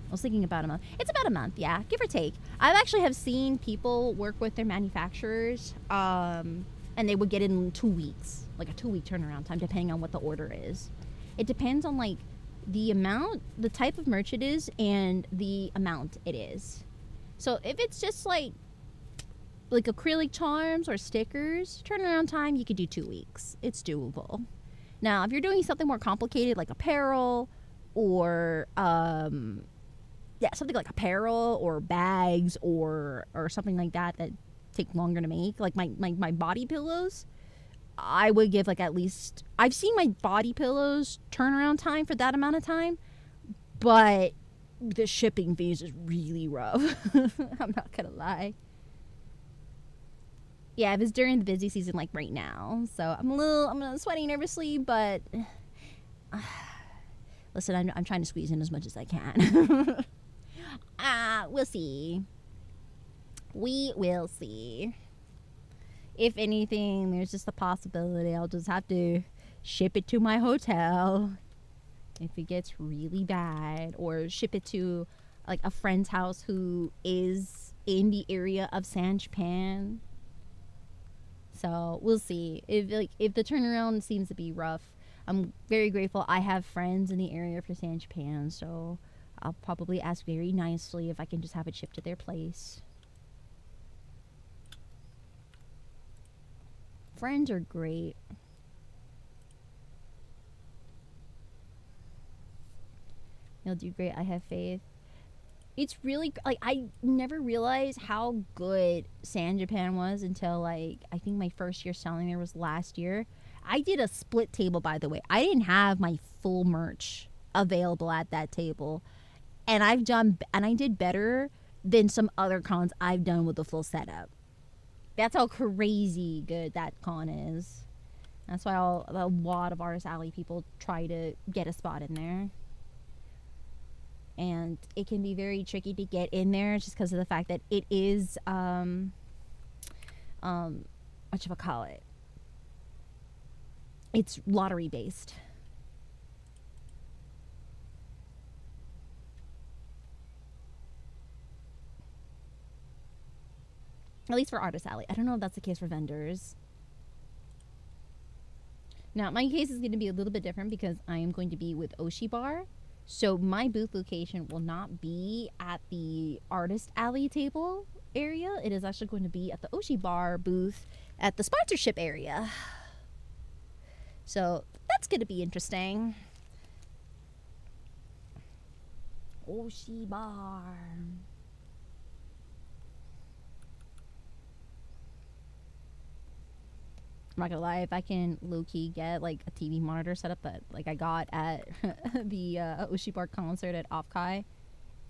S1: I was thinking about a month. It's about a month, yeah, give or take. I actually have seen people work with their manufacturers, and they would get it in 2 weeks, like a 2-week turnaround time, depending on what the order is. It depends on like the amount, the type of merch it is, and the amount it is. So if it's just like acrylic charms or stickers, turnaround time, you could do 2 weeks. It's doable. Now, if you're doing something more complicated like apparel or something like apparel or bags or something like that take longer to make, like my body pillows, I would give like at least, I've seen my body pillows turnaround time for that amount of time, but the shipping fees is really rough. I'm not gonna lie. Yeah, it was during the busy season like right now, so I'm sweating nervously, but listen, I'm trying to squeeze in as much as I can. We'll see. We will see. if anything, there's just a possibility I'll just have to ship it to my hotel if it gets really bad, or ship it to like a friend's house who is in the area of San Japan. So we'll see. If the turnaround seems to be rough, I'm very grateful. I have friends in the area for San Japan, so I'll probably ask very nicely if I can just have it shipped to their place. Friends are great. You'll do great. I have faith. It's really like I never realized how good San Japan was until like I think my first year selling there was last year. I did a split table, by the way. I didn't have my full merch available at that table, and I did better than some other cons I've done with the full setup. That's how crazy good that con is. That's why a lot of Artist Alley people try to get a spot in there. And it can be very tricky to get in there just because of the fact that it is whatchamacallit, it's lottery based. At least for Artist Alley. I don't know if that's the case for vendors. Now, my case is going to be a little bit different because I am going to be with Oshi Bar. So my booth location will not be at the Artist Alley table area. It is actually going to be at the Oshi Bar booth at the sponsorship area. So that's going to be interesting. Oshi Bar. I'm not gonna lie, if I can low-key get like a TV monitor setup that like I got at the Oshi Bar concert at Offkai,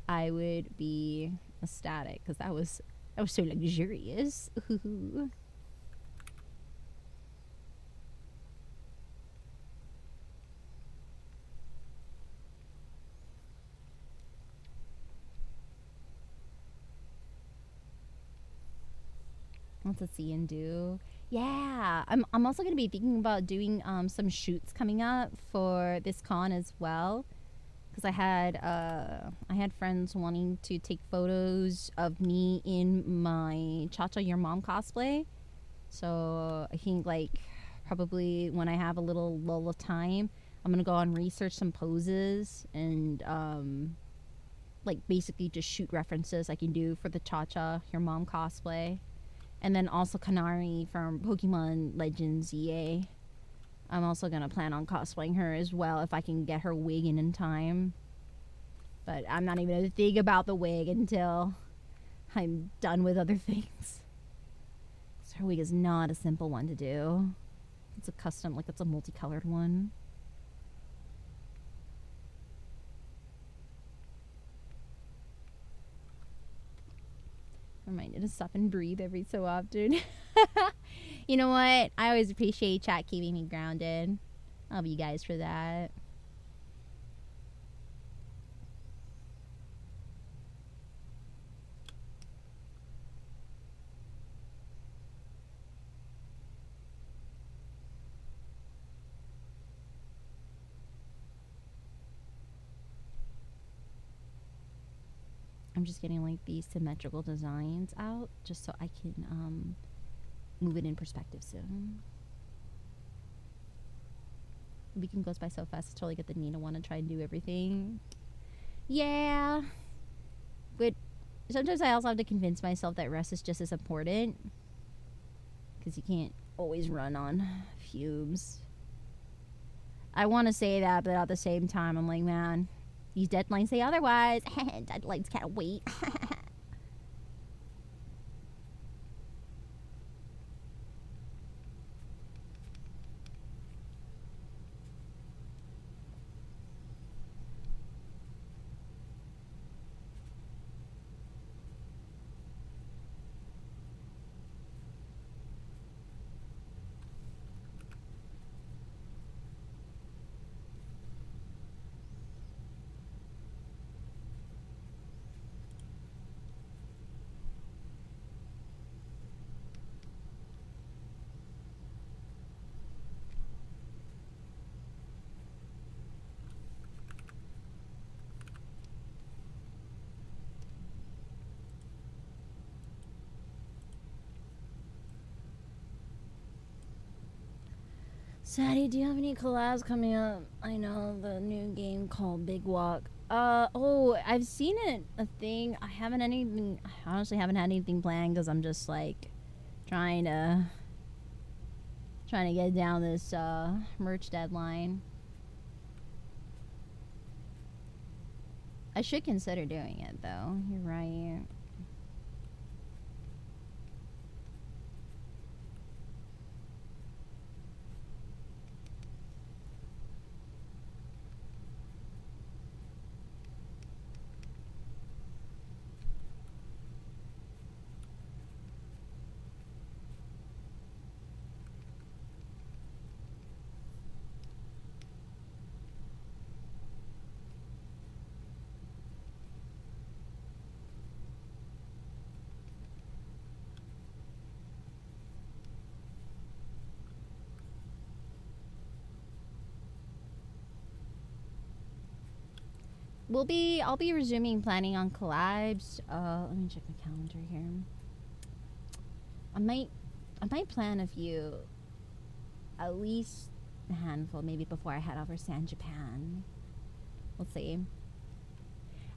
S1: I would be ecstatic because that was so luxurious. What's a see and do? Yeah, I'm also gonna be thinking about doing some shoots coming up for this con as well, because I had friends wanting to take photos of me in my Cha Cha Your Mom cosplay. So I think like probably when I have a little lull of time, I'm gonna go and research some poses and like basically just shoot references I can do for the Cha Cha Your Mom cosplay. And then also Kanari from Pokemon Legends EA. I'm also gonna plan on cosplaying her as well if I can get her wig in time. But I'm not even gonna think about the wig until I'm done with other things. So her wig is not a simple one to do. It's a custom, like it's a multicolored one. Reminded to stop and breathe every so often. You know what? I always appreciate chat keeping me grounded. I love you guys for that. I'm just getting like these symmetrical designs out just so I can move it in perspective soon. The weekend goes by so fast. I totally get the need to want to try and do everything. Yeah, but sometimes I also have to convince myself that rest is just as important, because you can't always run on fumes. I want to say that, but at the same time, I'm like, man, these deadlines say otherwise. Deadlines can't wait. Sadie, do you have any collabs coming up? I know the new game called Big Walk. I've seen it, a thing. I honestly haven't had anything planned because I'm just like trying to get down this merch deadline. I should consider doing it though. You're right. I'll be resuming planning on collabs. Let me check my calendar here. I might plan a few, at least a handful, maybe before I head over to Japan. We'll see.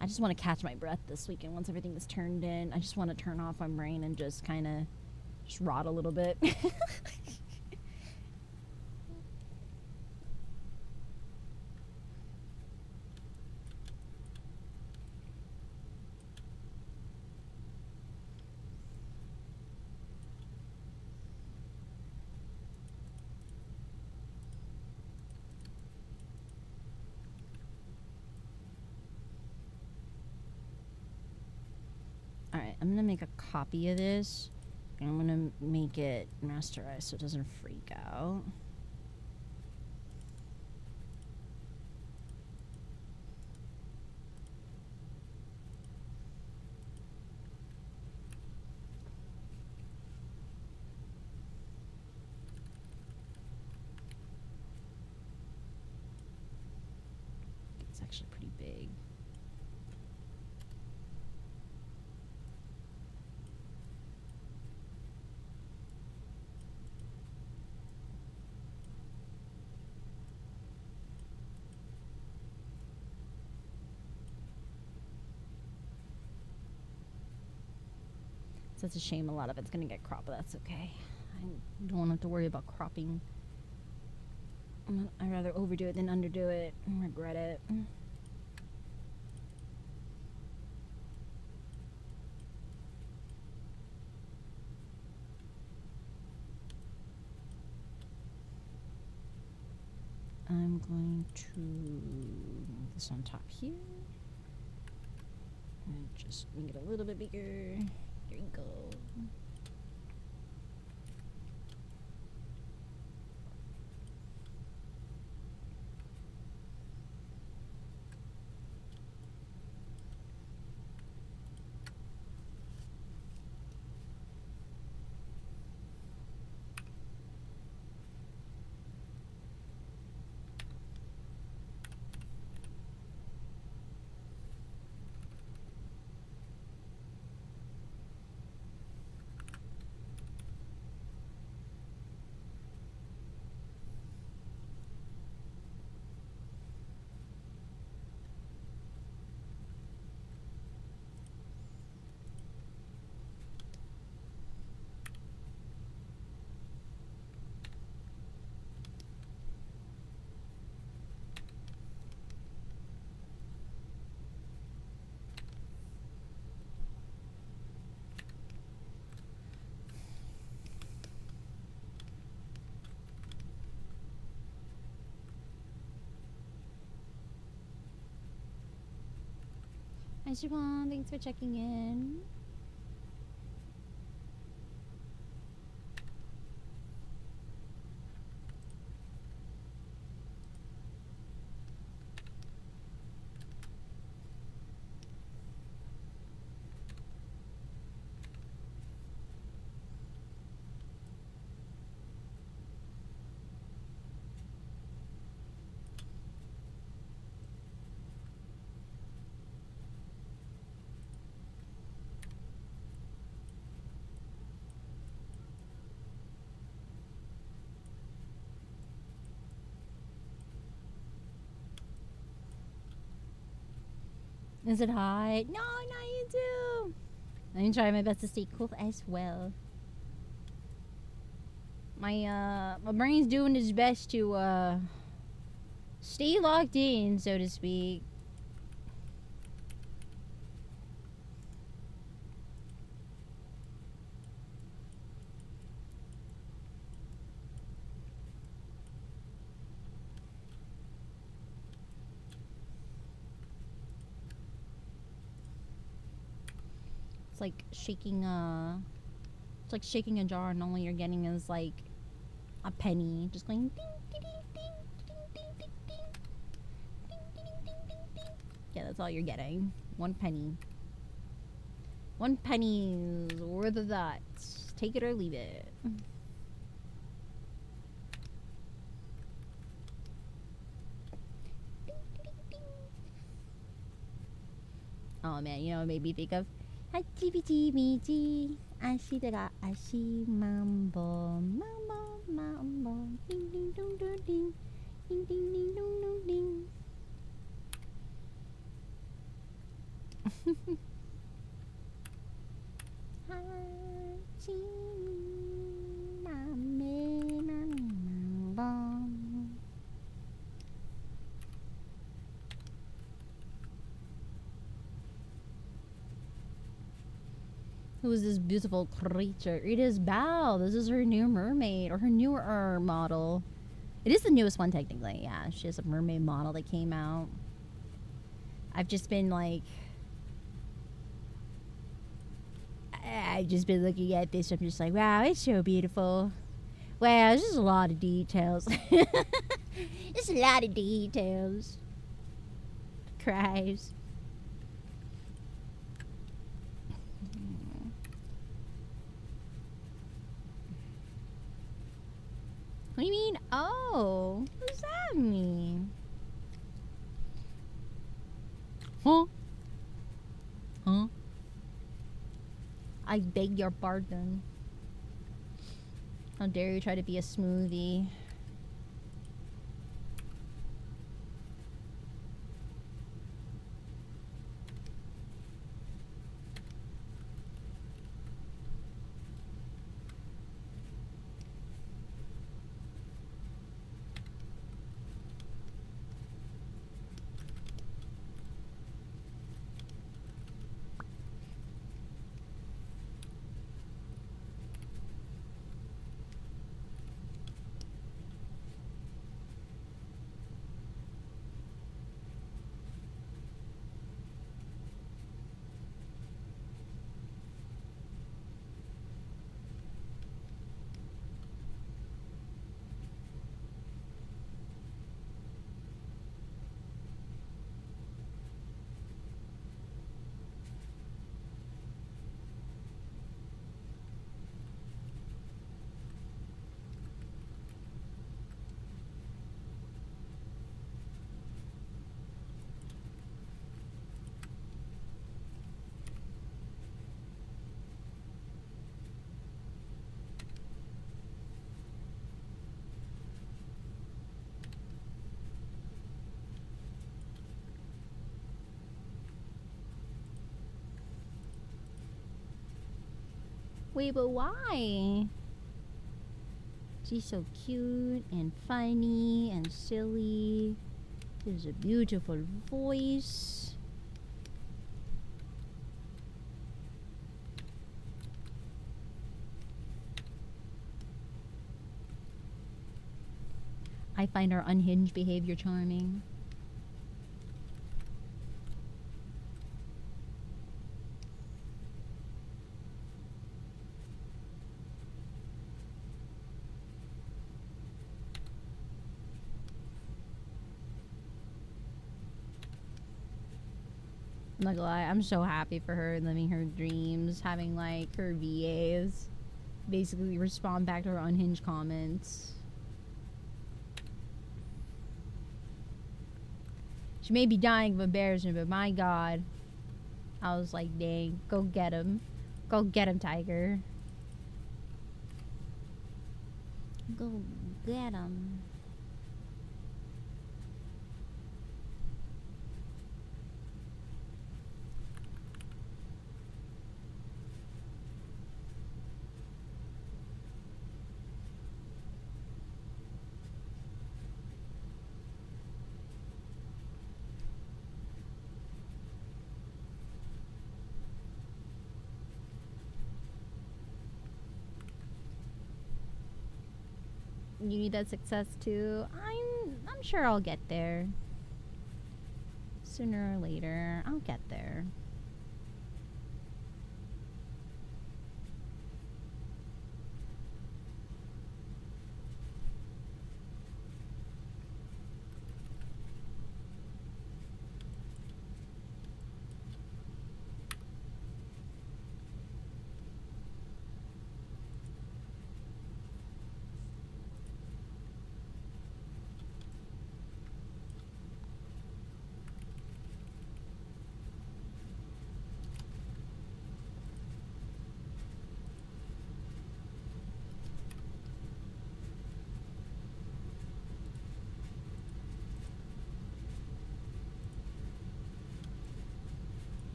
S1: I just want to catch my breath this weekend once everything is turned in. I just want to turn off my brain and just kind of just rot a little bit. Alright, I'm gonna make a copy of this. And I'm gonna make it masterized so it doesn't freak out. It's actually pretty big. So it's a shame a lot of it's gonna get cropped, but that's okay. I don't have to worry about cropping. I'd rather overdo it than underdo it and regret it. I'm going to move this on top here. And just make it a little bit bigger. There you go. Hi, Siobhan. Thanks for checking in. Is it hot? No, not you too. I'm trying my best to stay cool as well. My brain's doing its best to stay locked in, so to speak. It's like shaking it's like shaking a jar and all you're getting is like a penny just going ding ding ding ding ding ding ding ding ding ding ding ding ding. Yeah, that's all you're getting. 1 penny. 1 penny's worth of that. Take it or leave it. Oh man, you know what made me think of Hachibiji Ashidara Ashi Mambo Mambo Mambo Ding ding dong dong ding Ding ding ding dong dong ding. Hachi Mame Mambo. Who is this beautiful creature? It is Bao. This is her new mermaid, or her newer model. It is the newest one, technically. Yeah, she has a mermaid model that came out. I've just been like, I've just been looking at this. I'm just like, wow, it's so beautiful. Wow, there's just a lot of details. There's a lot of details. Cries. What do you mean? Oh, what does that mean? Huh? Huh? I beg your pardon. How dare you try to be a smoothie? Wait, but why? She's so cute and funny and silly. She has a beautiful voice. I find her unhinged behavior charming. I'm not gonna lie, I'm so happy for her living her dreams, having like her VAs basically respond back to her unhinged comments. She may be dying of embarrassment, but my god. I was like, dang, go get him. Go get him, Tiger. Go get him. You need that success too. I'm sure I'll get there. Sooner or later, I'll get there.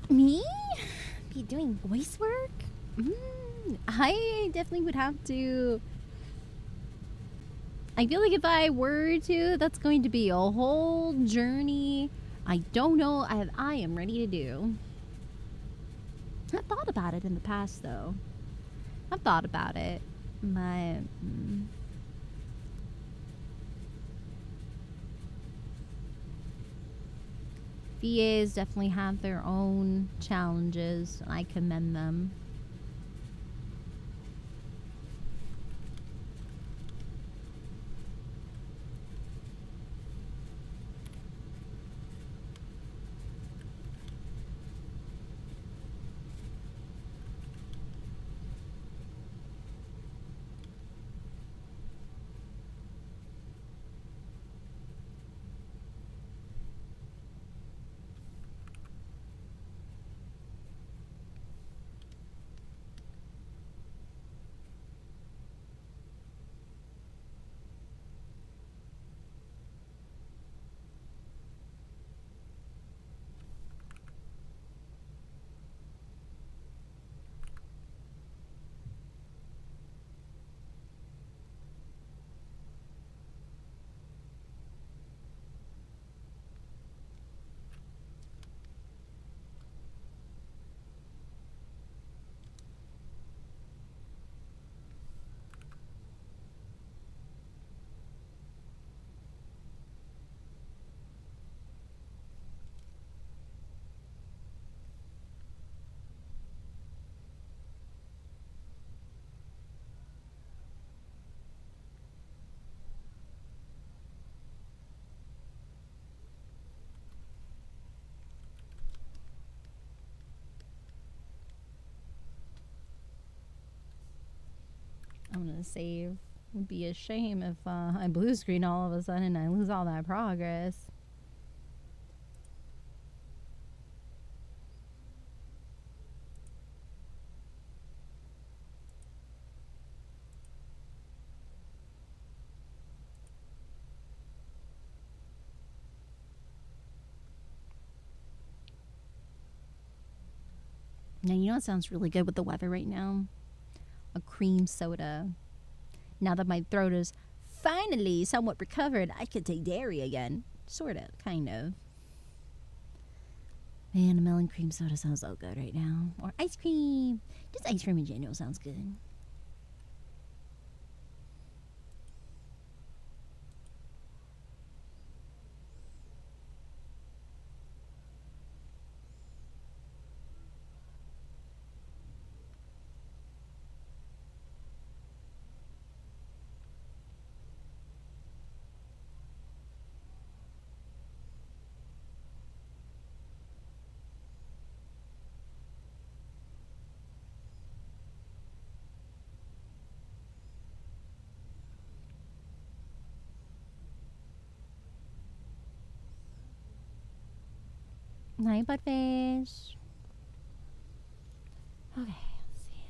S1: Me? Be doing voice work? I definitely would have to. I feel like if I were to, that's going to be a whole journey. I don't know if I am ready to do. I've thought about it in the past, though. I've thought about it, but VAs definitely have their own challenges. I commend them. I'm gonna save. It would be a shame if I blue screen all of a sudden and I lose all that progress. Now, you know what sounds really good with the weather right now? A cream soda. Now that my throat is finally somewhat recovered, I can take dairy again. Sort of, kind of. Man, a melon cream soda sounds so good right now. Or ice cream. Just ice cream in general sounds good. Night, Budfish. Okay, let's see.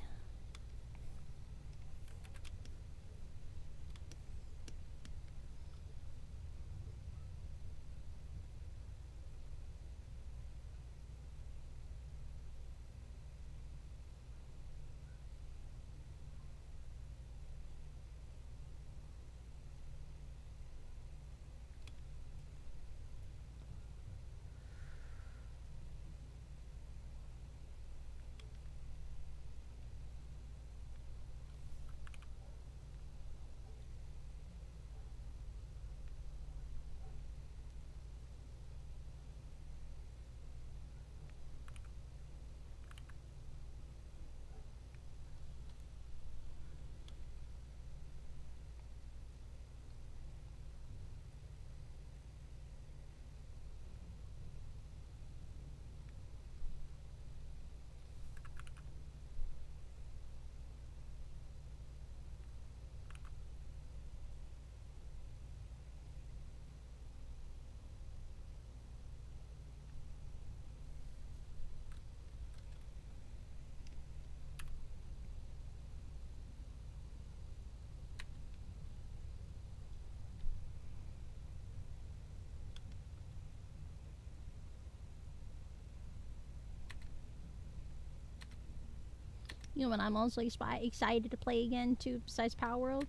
S1: You know what I'm also excited to play again too, besides Power World?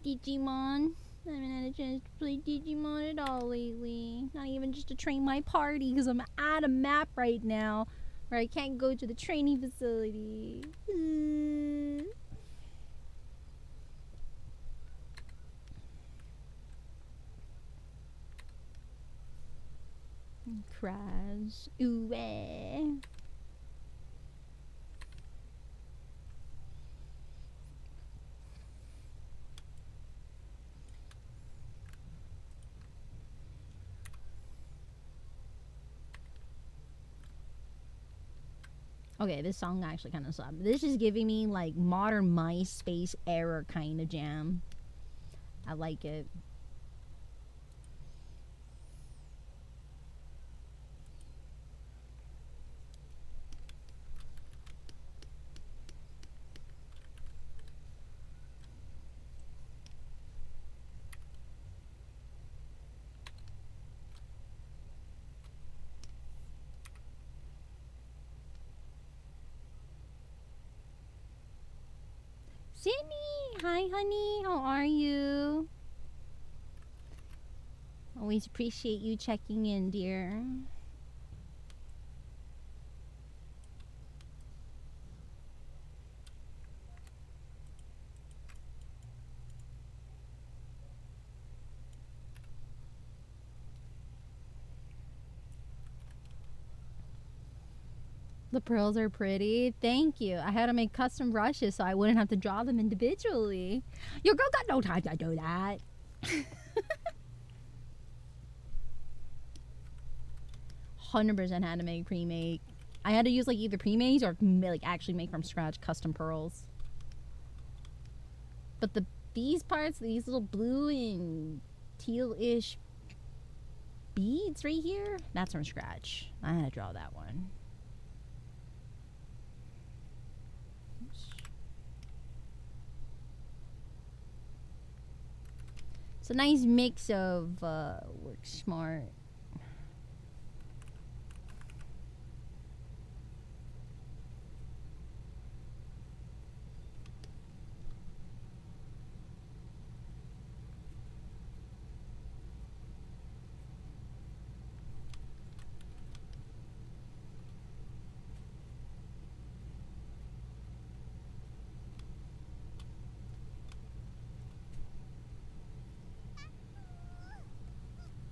S1: Digimon. I haven't had a chance to play Digimon at all lately. Not even just to train my party, because I'm at a map right now where I can't go to the training facility. Crash. Ooh, eh. Okay, this song actually kind of sucks. This is giving me like modern MySpace era kind of jam. I like it. Sydney! Hi, honey. How are you? Always appreciate you checking in, dear. The pearls are pretty. Thank you. I had to make custom brushes so I wouldn't have to draw them individually. Your girl got no time to do that. 100% had to make pre-make. I had to use like either pre-makes or like actually make from scratch custom pearls. But these parts, these little blue and teal-ish beads right here, that's from scratch. I had to draw that one. It's a nice mix of work smart.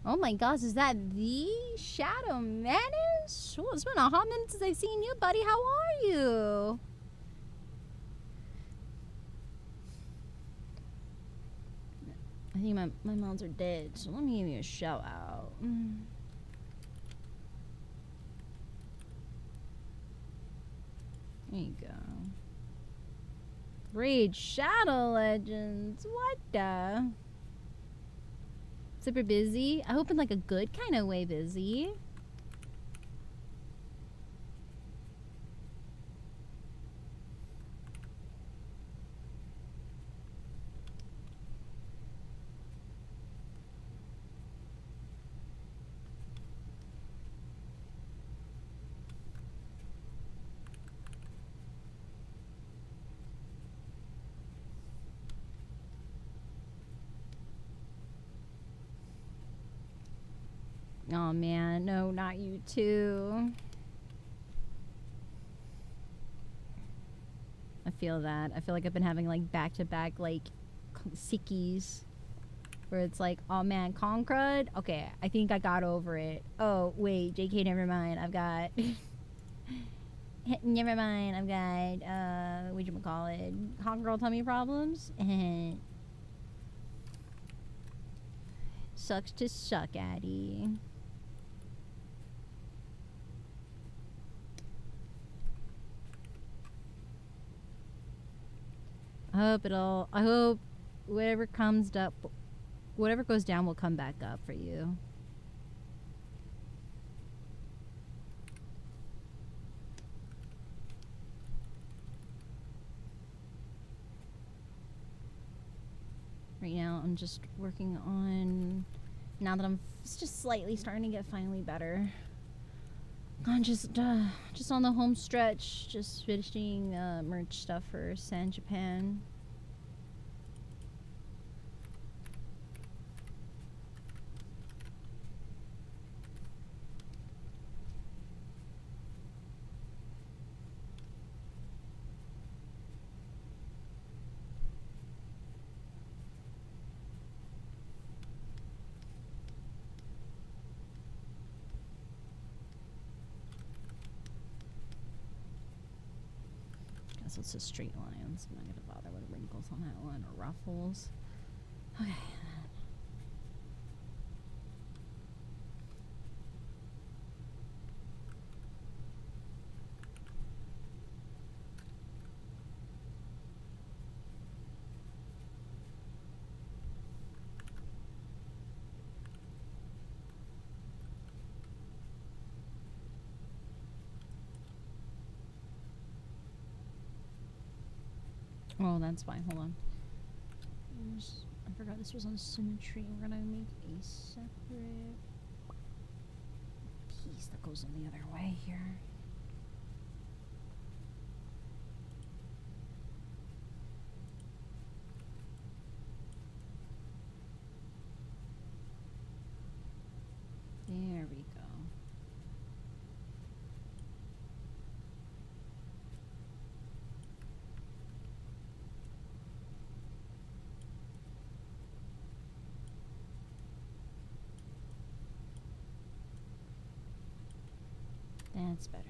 S1: Oh my gosh, is that the Shadow Menace? Oh, it's been a hot minute since I've seen you, buddy. How are you? I think my mounts are dead, so let me give you a shout out. There you go. Raid Shadow Legends. What the? Super busy? I hope in like a good kind of way busy. Oh man, no, not you too. I feel that. I feel like I've been having like back-to-back like sickies where it's like, oh man, Concrud? Okay, I think I got over it. Oh, wait, JK, never mind. I've got... never mind, I've got, whatchamacallit? Hot girl tummy problems? Sucks to suck, Addy. I hope whatever comes up, whatever goes down will come back up for you. Right now, I'm just working on, now that I'm just slightly starting to get finally better, I'm just on the home stretch, just finishing merch stuff for San Japan. Guess it's just straight lines. I'm not gonna bother with wrinkles on that one or ruffles. Okay. Oh, that's fine. Hold on. I forgot this was on symmetry. We're gonna make a separate piece that goes in the other way here. There we go. That's better.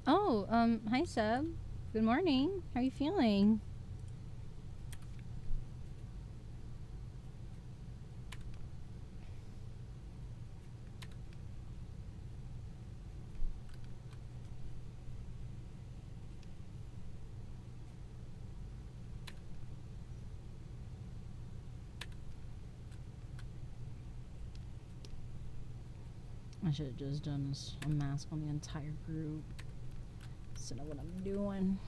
S1: Oh, hi Seb. Good morning. How are you feeling? I should have just done a mask on the entire group instead of what I'm doing.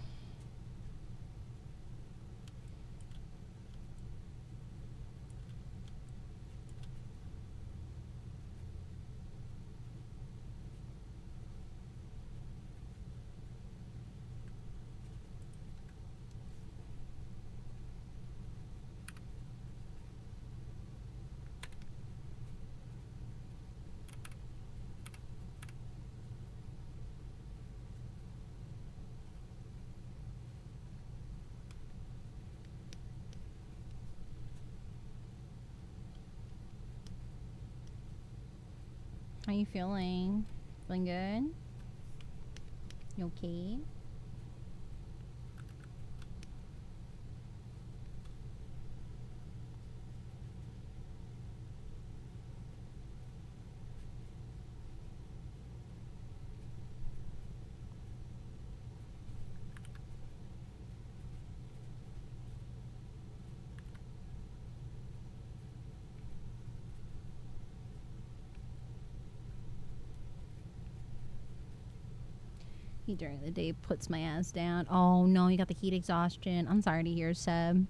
S1: How you feeling? Feeling good? You okay? He during the day puts my ass down. Oh no, you got the heat exhaustion. I'm sorry to hear, Seb.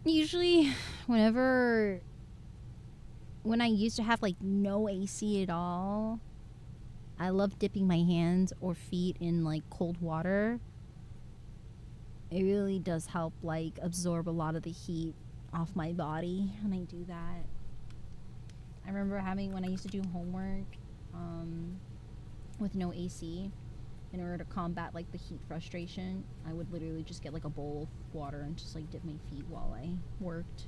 S1: Usually, when I used to have like no AC at all, I love dipping my hands or feet in like cold water. It really does help like absorb a lot of the heat off my body when I do that. I remember having when I used to do homework with no AC. in order to combat like the heat frustration. I would literally just get like a bowl of water and just like dip my feet while I worked.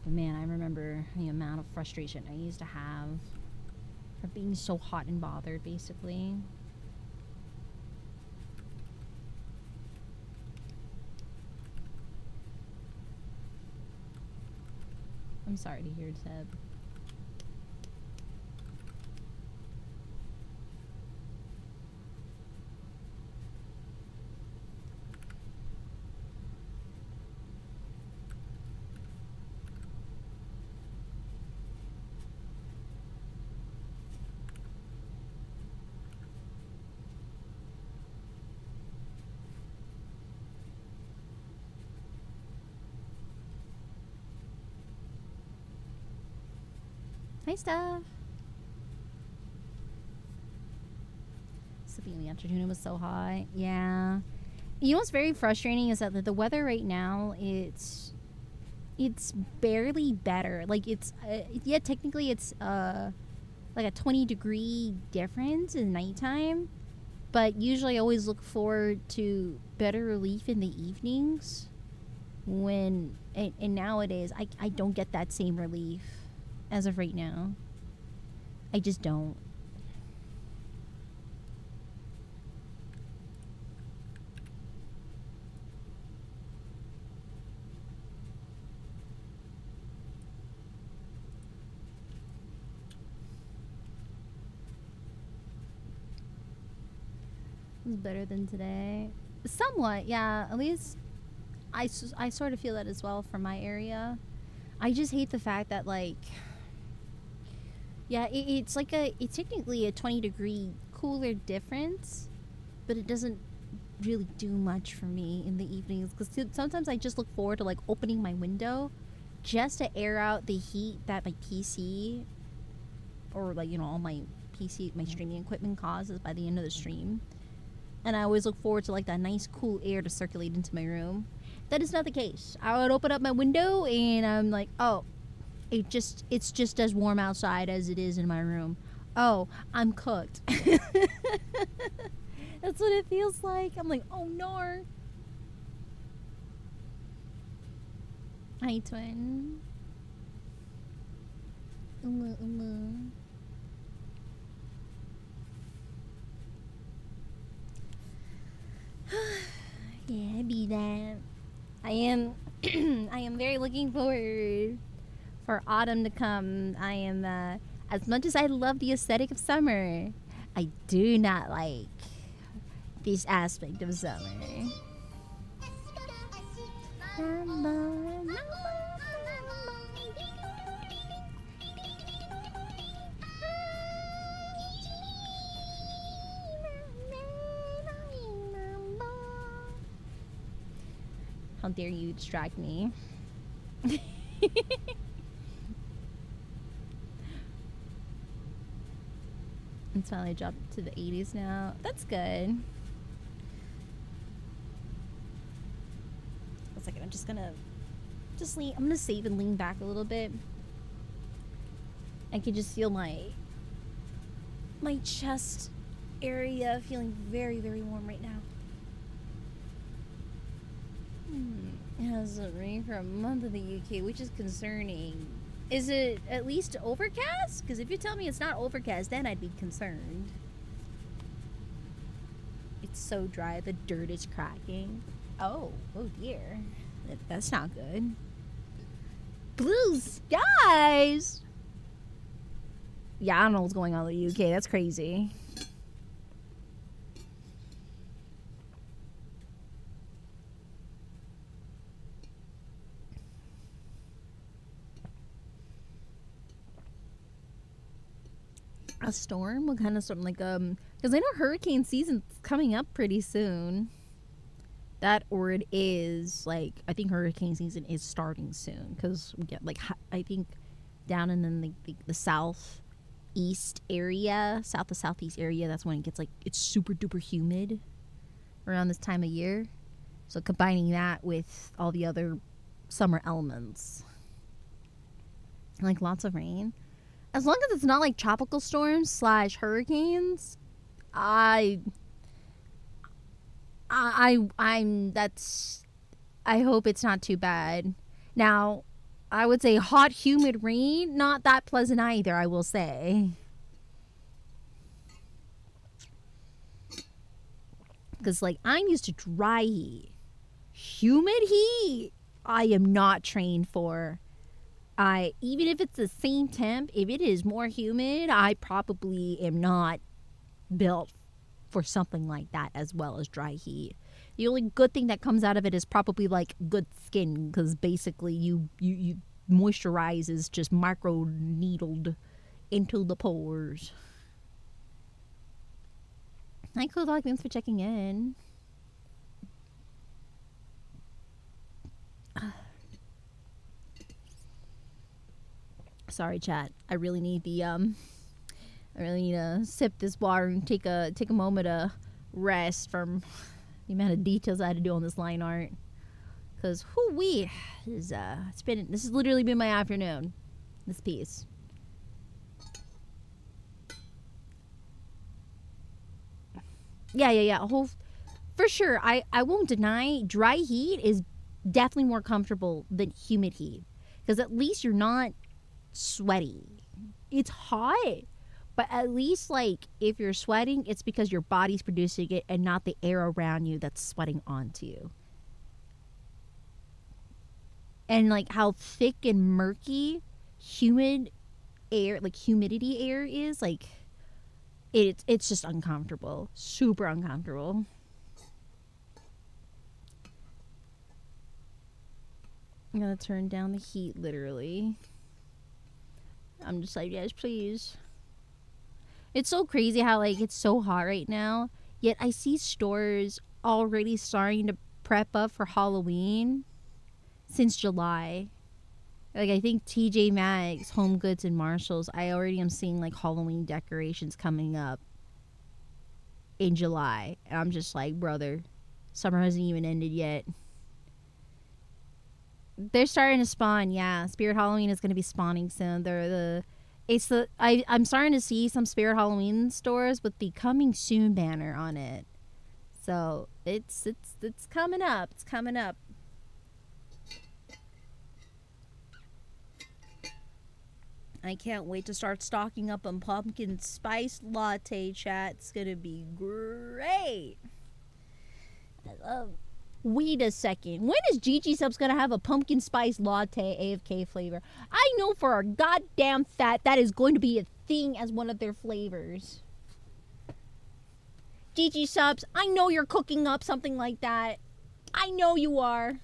S1: But man, I remember the amount of frustration I used to have for being so hot and bothered, basically. I'm sorry to hear, Seb. Hi, Steph. Sleeping in the afternoon, it was so hot. Yeah. You know what's very frustrating is that the weather right now, it's barely better. Like it's yeah, technically it's like a 20-degree difference in nighttime, but usually I always look forward to better relief in the evenings when and nowadays I don't get that same relief as of right now. I just don't. It was better than today. Somewhat, yeah. At least I sort of feel that as well from my area. I just hate the fact that, like, yeah, it's like it's technically a 20-degree cooler difference, but it doesn't really do much for me in the evenings because sometimes I just look forward to, like, opening my window just to air out the heat that my PC or, like, you know, all my streaming equipment causes by the end of the stream. And I always look forward to, like, that nice cool air to circulate into my room. That is not the case. I would open up my window and I'm like, oh, it's just as warm outside as it is in my room. Oh, I'm cooked. That's what it feels like. I'm like, oh no. Hi, twin. Yeah, be that. I am I am very looking forward for autumn to come. I am as much as I love the aesthetic of summer, I do not like this aspect of summer. How dare you distract me? It's finally dropped to the 80s now. That's good. A second, I'm just gonna lean. I'm gonna save and lean back a little bit. I can just feel my chest area feeling very, very warm right now. It hasn't rained for a month in the UK, which is concerning. Is it at least overcast? Because if you tell me it's not overcast, then I'd be concerned. It's so dry, the dirt is cracking. Oh dear. That's not good. Blue skies! Yeah, I don't know what's going on in the UK. That's crazy. A storm? What kind of storm? Like, because I know hurricane season's coming up pretty soon. That, or it is, like, I think hurricane season is starting soon. Because we get, like, I think down in the southeast area, south to southeast area, that's when it gets, like, it's super duper humid around this time of year. So combining that with all the other summer elements. Like, lots of rain. As long as it's not like tropical storms / hurricanes, I That's, I hope it's not too bad. Now, I would say hot, humid rain, not that pleasant either, I will say. Because, like, I'm used to dry heat. Humid heat, I am not trained for. Even if it's the same temp, if it is more humid, I probably am not built for something like that as well as dry heat. The only good thing that comes out of it is probably like good skin, because basically you moisturize is just micro needled into the pores. Hi, cool dog. Thanks for checking in. Sorry, chat. I really need to sip this water and take a moment of rest from the amount of details I had to do on this line art. Cause this has literally been my afternoon. This piece. Yeah. For sure. I won't deny dry heat is definitely more comfortable than humid heat. Because at least you're not sweaty. It's hot. But at least, like, if you're sweating, it's because your body's producing it and not the air around you that's sweating onto you. And, like, how thick and murky humid air, like, humidity air is, like, it's just uncomfortable. Super uncomfortable. I'm gonna turn down the heat, literally. I'm just like, yes, please. It's so crazy how, like, it's so hot right now, yet I see stores already starting to prep up for Halloween since July. Like, I think TJ Maxx, Home Goods, and Marshalls, I already am seeing, like, Halloween decorations coming up in July. And I'm just like, brother, summer hasn't even ended yet. They're starting to spawn, yeah. Spirit Halloween is going to be spawning soon. I'm starting to see some Spirit Halloween stores with the coming soon banner on it. So it's coming up. It's coming up. I can't wait to start stocking up on pumpkin spice latte, chat. It's gonna be great. I love. Wait a second. When is Gigi Subs gonna have a pumpkin spice latte AFK flavor? I know for a goddamn fact that is going to be a thing as one of their flavors. Gigi Subs, I know you're cooking up something like that. I know you are.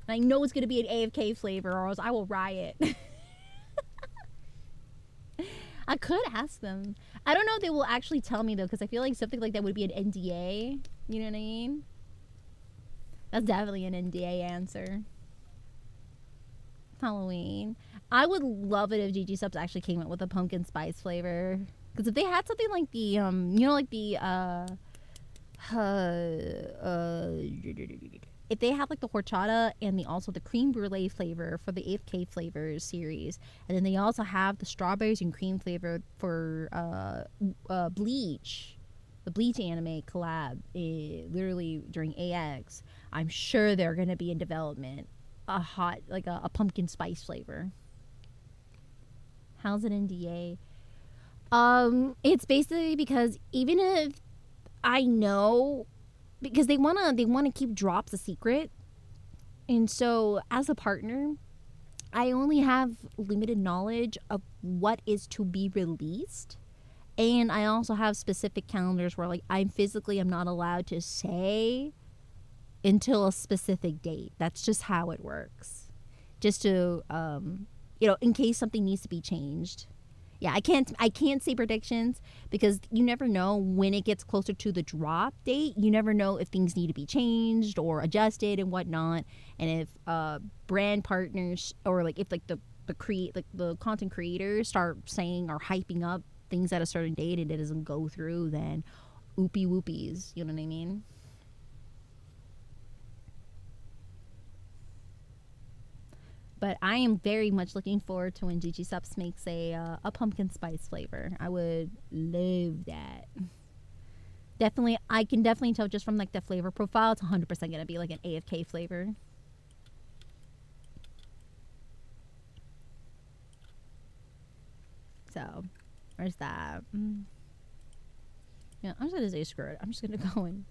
S1: I know it's gonna be an AFK flavor, or else I will riot. I could ask them. I don't know if they will actually tell me though, because I feel like something like that would be an NDA. You know what I mean? That's definitely an NDA answer. Halloween. I would love it if Gigi Subs actually came out with a pumpkin spice flavor. Because if they had something like the, like the, if they have like the horchata and also the cream brulee flavor for the AFK flavors series, and then they also have the strawberries and cream flavor for Bleach, the Bleach anime collab, literally during AX, I'm sure they're gonna be in development. A hot, like a pumpkin spice flavor. How's it NDA? It's basically because even if I know, because they wanna keep drops a secret, and so as a partner, I only have limited knowledge of what is to be released, and I also have specific calendars where like I'm not allowed to say until a specific date. That's just how it works. Just to in case something needs to be changed. Yeah, I can't say predictions because you never know when it gets closer to the drop date. You never know if things need to be changed or adjusted and whatnot. And if brand partners or like if like the content creators start saying or hyping up things at a certain date and it doesn't go through, then oopie whoopies. You know what I mean? But I am very much looking forward to when Gigi Subs makes a pumpkin spice flavor. I would love that. Definitely, I can definitely tell just from like the flavor profile, it's 100% gonna be like an AFK flavor. So, where's that? Yeah, I'm just gonna say screw it. I'm just gonna go and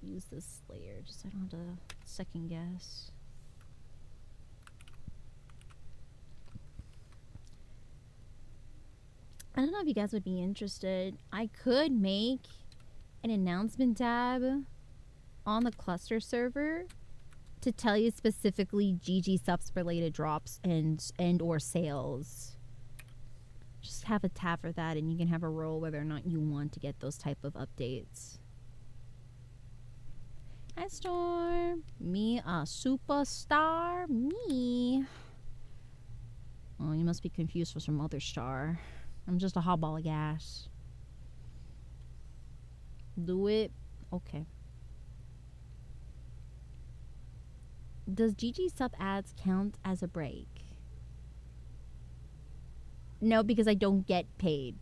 S1: use this layer just so I don't have to second guess. I don't know if you guys would be interested. I could make an announcement tab on the cluster server to tell you specifically GG subs related drops and or sales. Just have a tab for that, and you can have a role whether or not you want to get those type of updates. Hi Storm, me a superstar, me. Oh, you must be confused for some other star. I'm just a hot ball of gas. Do it. Okay. Does GG sub ads count as a break? No, because I don't get paid.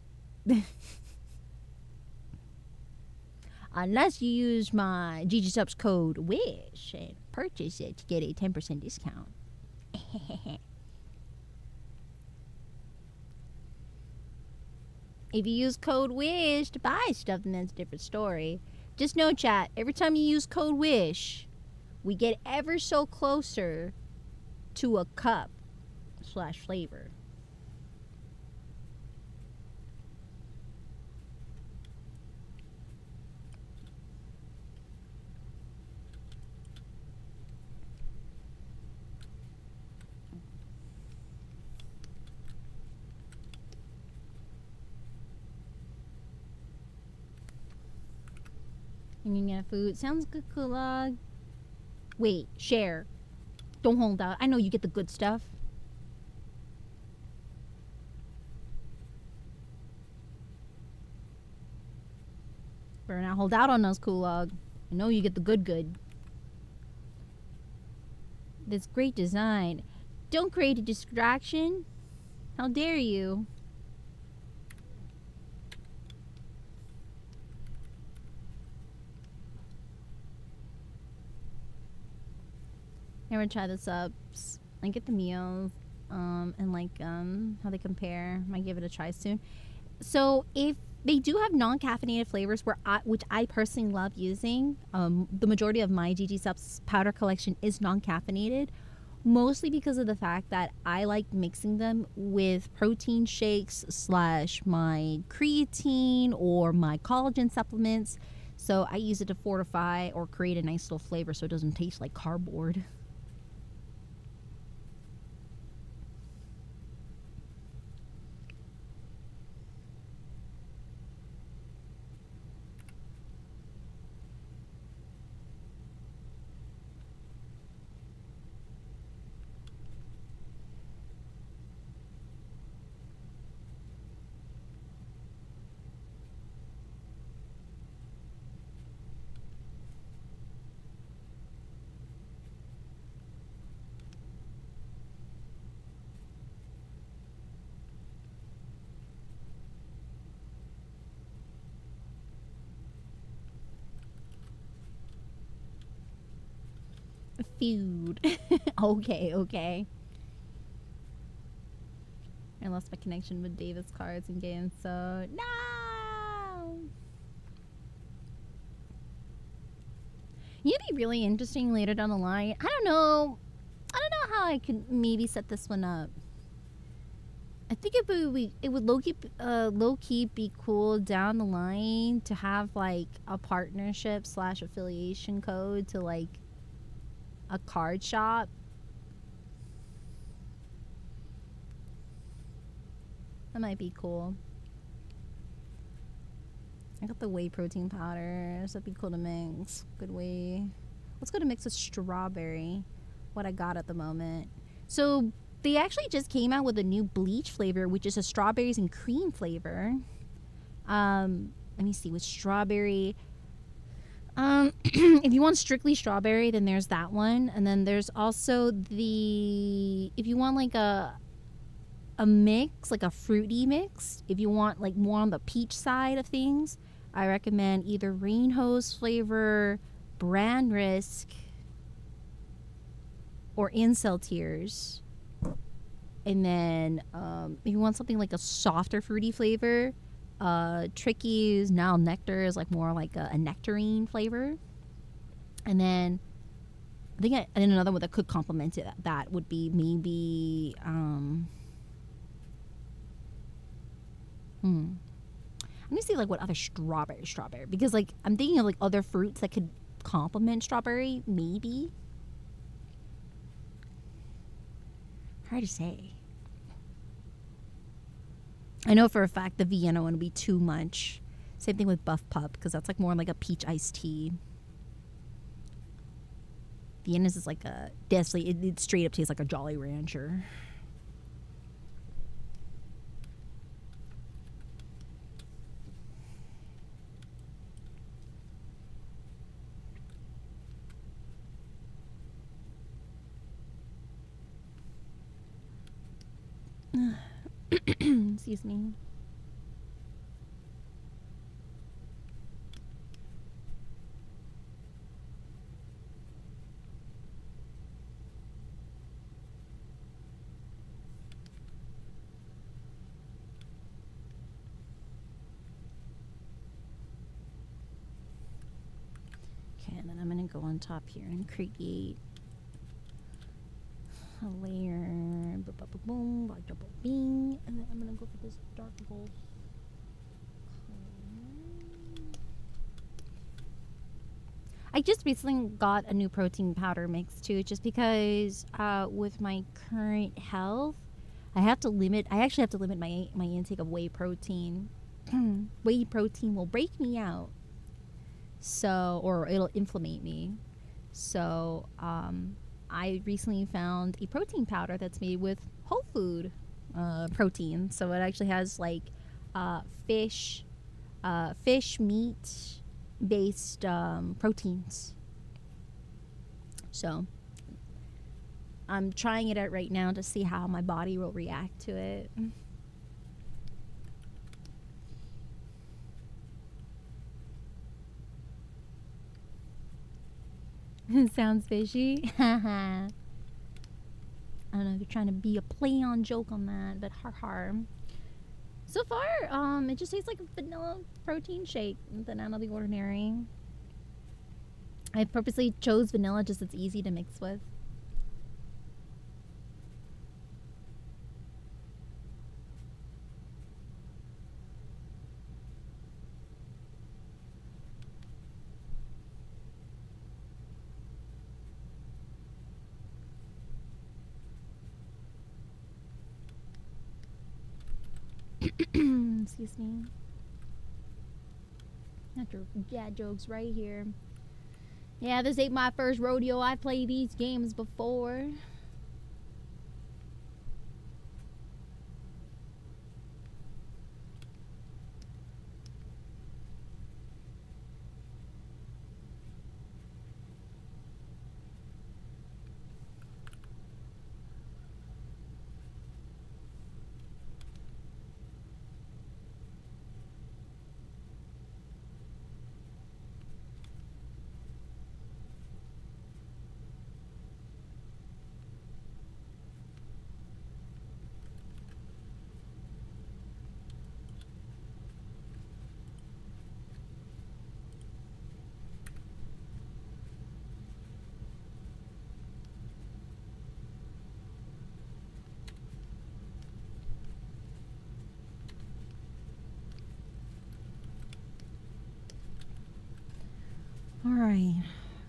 S1: Unless you use my GG subs code WISH and purchase it to get a 10% discount. If you use code WISH to buy stuff, then that's a different story. Just know, chat, every time you use code WISH, we get ever so closer to a cup / flavor. You can get food. Sounds good, Kulog. Wait, share. Don't hold out. I know you get the good stuff. Better not hold out on us, Kulog. I know you get the good. This great design. Don't create a distraction. How dare you? Never try the subs. I get the meals, and like how they compare. Might give it a try soon. So if they do have non-caffeinated flavors, which I personally love using. The majority of my GG subs powder collection is non-caffeinated, mostly because of the fact that I like mixing them with protein shakes / my creatine or my collagen supplements. So I use it to fortify or create a nice little flavor so it doesn't taste like cardboard. Food. Okay. I lost my connection with David's cards and games, so no. It'd be really interesting later down the line. I don't know how I could maybe set this one up. I think it would low key be cool down the line to have like a partnership / affiliation code to like a card shop. That might be cool. I got the whey protein powders. That'd be cool to mix. Good whey. Let's go to mix with strawberry. What I got at the moment. So they actually just came out with a new bleach flavor, which is a strawberries and cream flavor. Let me see, with strawberry. If you want strictly strawberry, then there's that one, and then there's also if you want like a mix, like a fruity mix, if you want like more on the peach side of things, I recommend either Rain Hose flavor, Brand Risk, or Incel Tears. And then if you want something like a softer fruity flavor, Tricky's Nile Nectar is like more like a nectarine flavor. And then I think and then another one that could complement it, that would be maybe I'm gonna see like what other strawberry because like I'm thinking of like other fruits that could complement strawberry, maybe. Hard to say. I know for a fact the Vienna one would be too much. Same thing with Buff Pup, because that's like more like a peach iced tea. Vienna's is like a definitely it straight up tastes like a Jolly Rancher. Excuse me. Okay, and then I'm gonna go on top here and create a layer. Boom, double bing, and then I'm gonna go for this dark gold. I just recently got a new protein powder mix too, just because with my current health, I actually have to limit my intake of whey protein. Whey protein will break me out, so, or it'll inflammate me. So I recently found a protein powder that's made with whole food protein. So it actually has like fish meat based proteins. So I'm trying it out right now to see how my body will react to it. Sounds fishy. I don't know if you're trying to be a play on joke on that, but har. So far, it just tastes like a vanilla protein shake. Nothing out of the ordinary. I purposely chose vanilla just it's easy to mix with. Excuse me. Not your dad jokes right here. Yeah, this ain't my first rodeo. I've played these games before.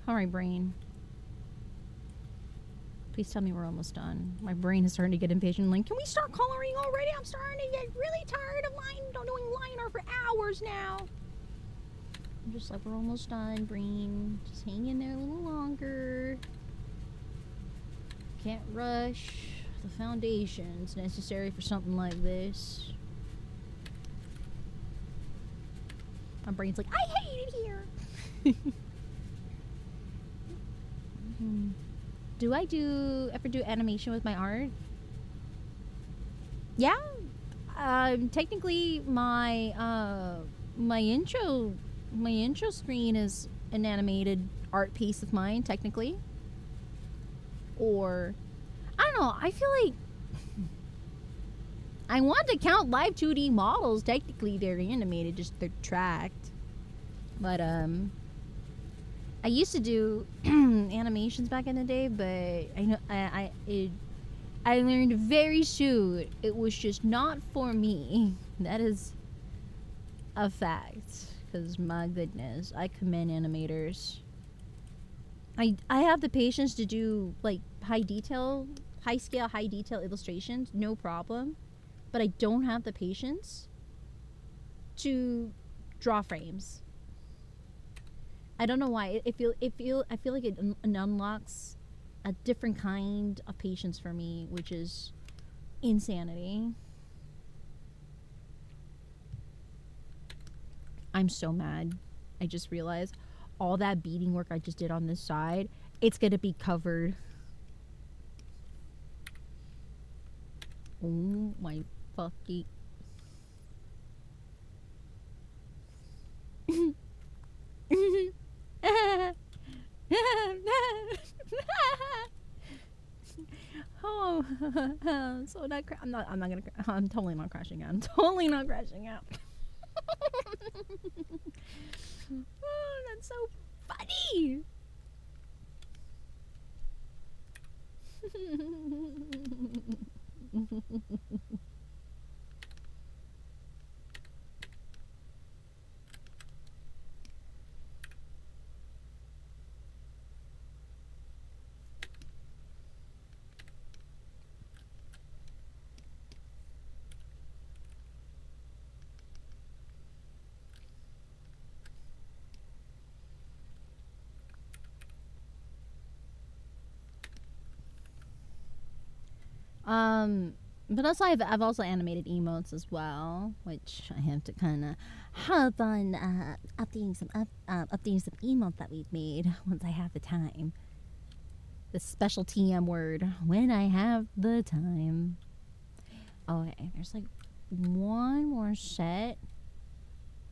S1: Alright, brain. Please tell me we're almost done. My brain is starting to get impatient. Like, can we start coloring already? I'm starting to get really tired of doing line art for hours now. I'm just like, we're almost done, brain. Just hang in there a little longer. Can't rush the foundations necessary for something like this. My brain's like, I hate it here. Do I ever do animation with my art? Yeah. Technically my my intro screen is an animated art piece of mine, technically. Or I don't know, I feel like I want to count live 2D models. Technically they're animated, just they're tracked. But I used to do animations back in the day, but I know I learned very soon it was just not for me. That is a fact. Because my goodness, I commend animators. I have the patience to do like high scale, high detail illustrations, no problem. But I don't have the patience to draw frames. I don't know why. I feel like it unlocks a different kind of patience for me, which is insanity. I'm so mad. I just realized all that beading work I just did on this side, it's gonna be covered. Oh my fucking. Oh, so not. I'm not. I'm not gonna. I'm totally not crashing out. I'm totally not crashing out. Oh, that's so funny. But also I've also animated emotes as well, which I have to kind of hop on updating some emotes that we've made once I have the time. The special TM word, when I have the time. Okay, there's like one more set.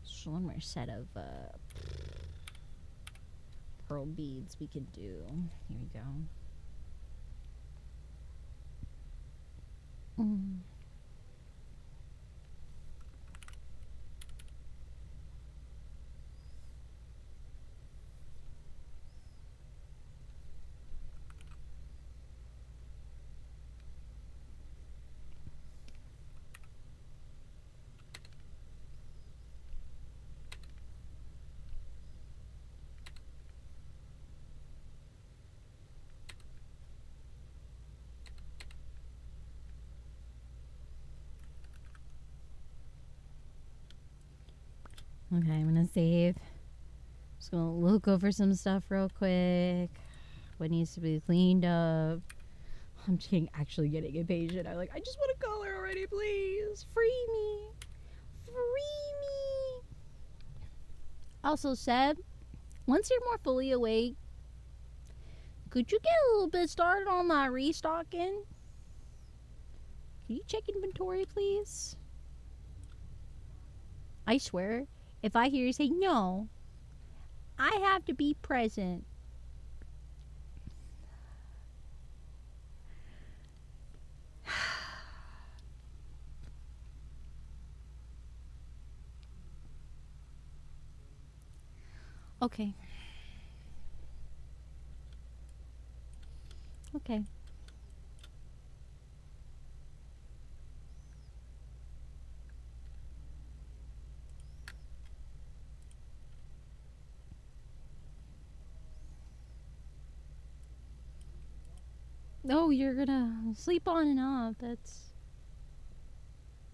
S1: Just one more set of pearl beads we can do. Here we go. Okay, I'm gonna save. Just gonna look over some stuff real quick. What needs to be cleaned up. I'm actually getting impatient. I just want to color already, please. Free me. Free me. Also, Seb, once you're more fully awake, could you get a little bit started on that restocking? Can you check inventory, please? I swear, if I hear you say no, I have to be present. Okay. Okay. Oh, you're gonna sleep on and off.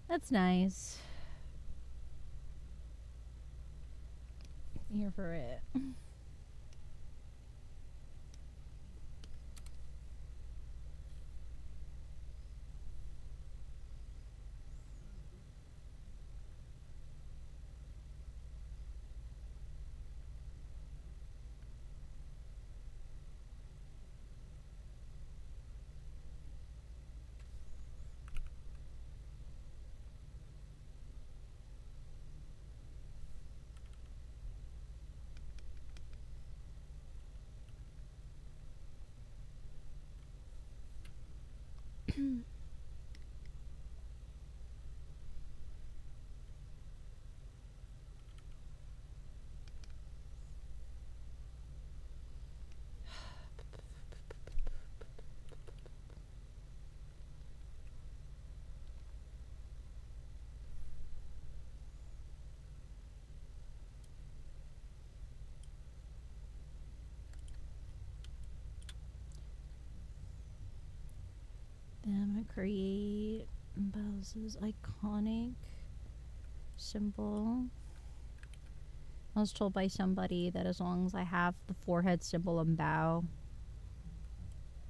S1: That's nice. Here for it. Then I'm gonna create Bowser's iconic symbol. I was told by somebody that as long as I have the forehead symbol and bow,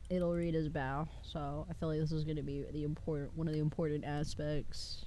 S1: it'll read as bow. So I feel like this is gonna be one of the important aspects.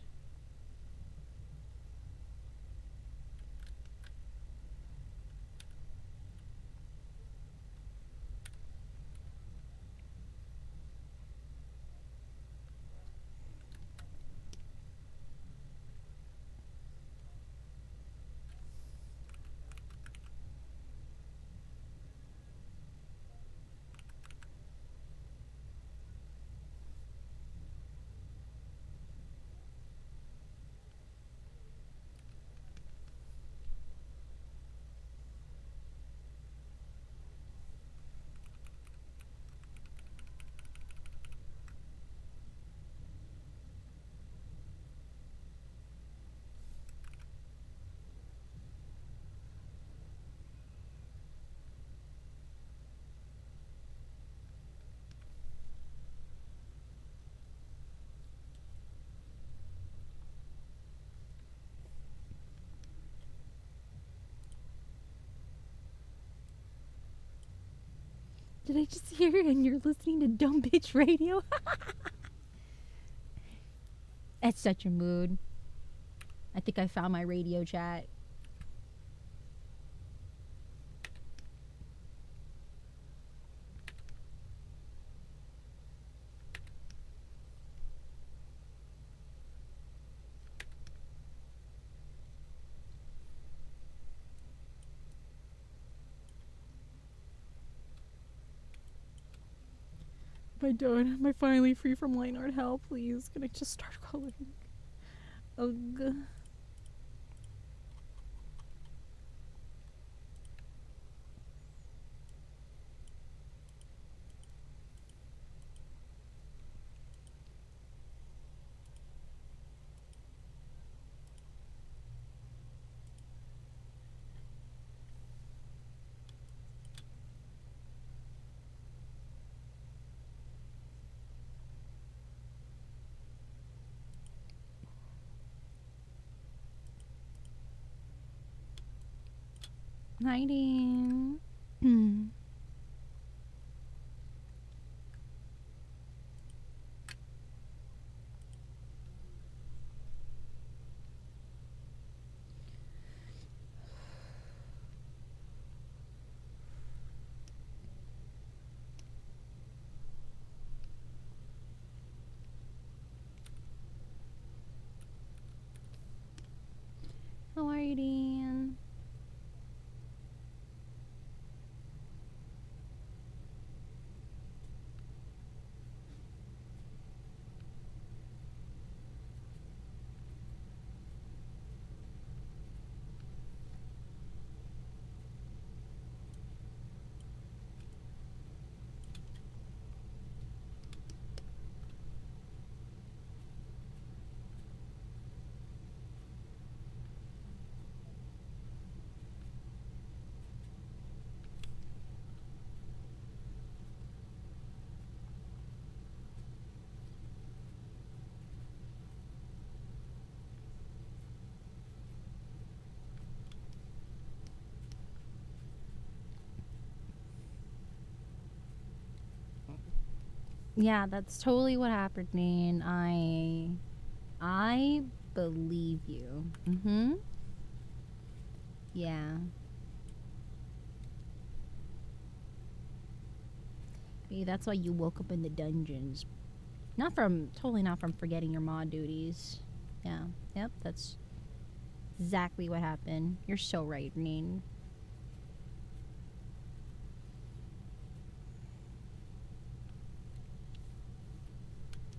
S1: Did I just hear and you're listening to dumb bitch radio? That's such a mood. I think I found my radio chat. Am I done? Am I finally free from line art? Help, please. Can I just start coloring? Ugh. Hiding. How are you, Dan? Yeah, that's totally what happened, Dan. I believe you. Mm-hmm. Yeah. Maybe that's why you woke up in the dungeons. Totally not from forgetting your mod duties. Yeah. Yep, that's exactly what happened. You're so right, Neen.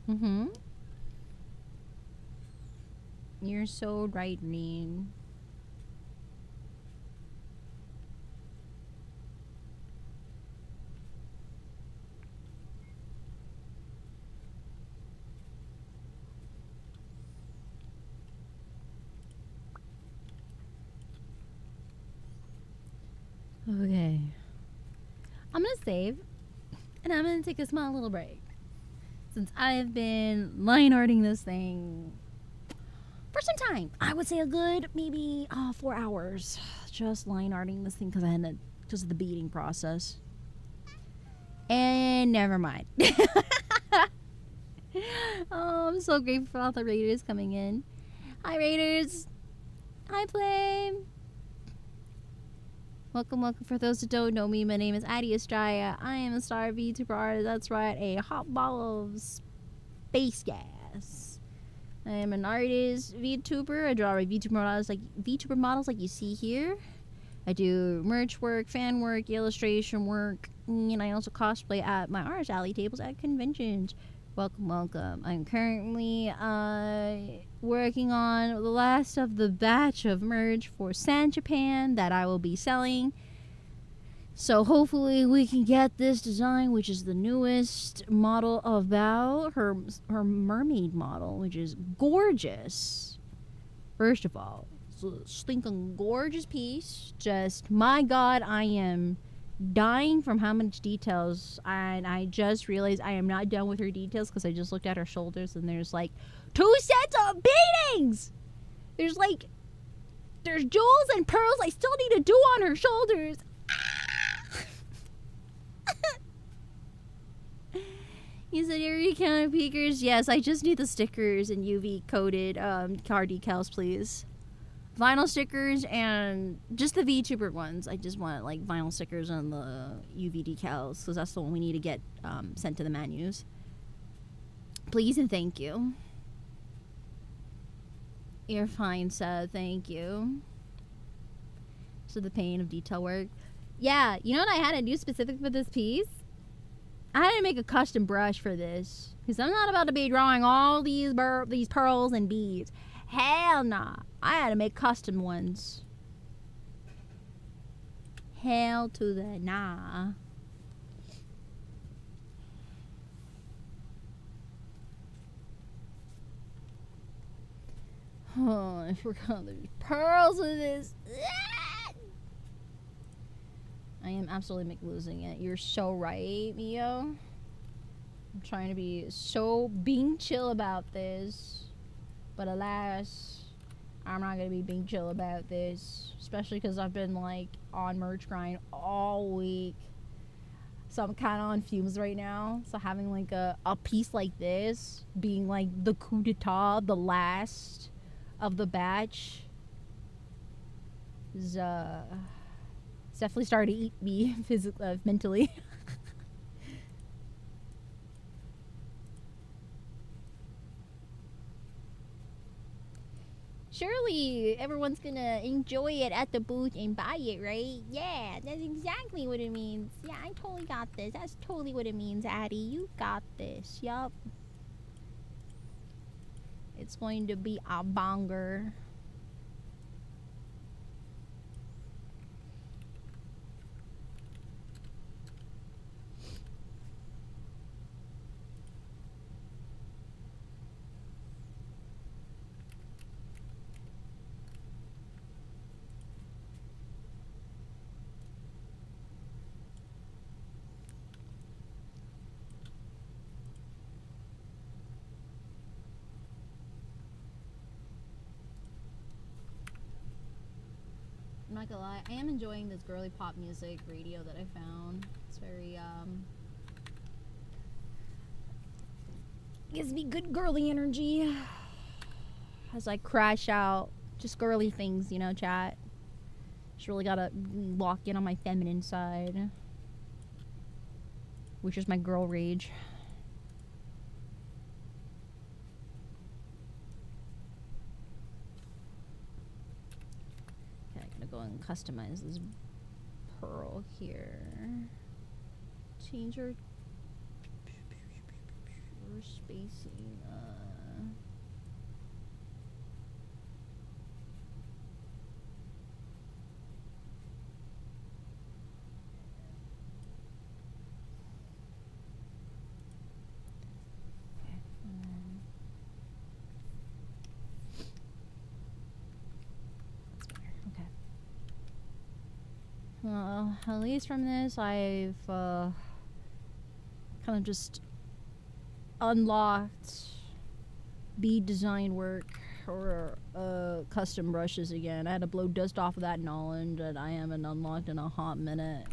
S1: Mm-hmm. You're so right, Reen. Okay. I'm gonna save, and I'm gonna take a small little break. Since I've been line arting this thing for some time. I would say a good maybe 4 hours. Just line arting this thing because of the beating process. And never mind. Oh, I'm so grateful for all the raiders coming in. Hi, raiders. Hi, Flame. Welcome, welcome. For those who don't know me, my name is AdiAstraya. I am a star VTuber artist. That's right, a hot ball of space gas. I am an artist VTuber. I draw VTuber models like you see here. I do merch work, fan work, illustration work, and I also cosplay at my artist alley tables at conventions. Welcome, welcome. I'm currently working on the last of the batch of merch for San Japan that I will be selling. So hopefully we can get this design, which is the newest model of Bao, her mermaid model, which is gorgeous. First of all, it's a stinking gorgeous piece. Just, my God, I am dying from how much details. And I just realized I am not done with her details because I just looked at her shoulders and there's like 2 sets of beadings. There's jewels and pearls I still need to do on her shoulders. You said you already counted peekers? Yes, I just need the stickers and UV coated car decals, please. Vinyl stickers and just the VTuber ones. I just want like vinyl stickers on the UV decals because that's the one we need to get sent to the menus. Please and thank you. You're fine, sir. Thank you. So the pain of detail work. Yeah, you know what I had to do specific for this piece? I had to make a custom brush for this because I'm not about to be drawing all these pearls and beads. Hell nah. I had to make custom ones. Hell to the nah. Oh, I forgot there's pearls in this. I am absolutely losing it. You're so right, Mio. I'm trying to be so being chill about this. But alas, I'm not going to be being chill about this. Especially because I've been like on merch grind all week. So I'm kind of on fumes right now. So having like a piece like this being like the coup d'etat, the last of the batch is it's definitely starting to eat me physically, mentally. Surely everyone's gonna enjoy it at the booth and buy it, right? Yeah, that's exactly what it means. Yeah, I totally got this. That's totally what it means, Addie. You got this. Yup. It's going to be a banger. I'm not gonna lie, I am enjoying this girly pop music radio that I found. It's very gives me good girly energy as I crash out just girly things, you know, chat. Just really gotta lock in on my feminine side, which is my girl rage. Okay, I'm gonna go and customize this pearl here. Change her for spacing. Okay, and then that's better. Okay. Well, at least from this, I've kind of just unlocked bead design work or custom brushes again. I had to blow dust off of that knowledge that I haven't unlocked in a hot minute.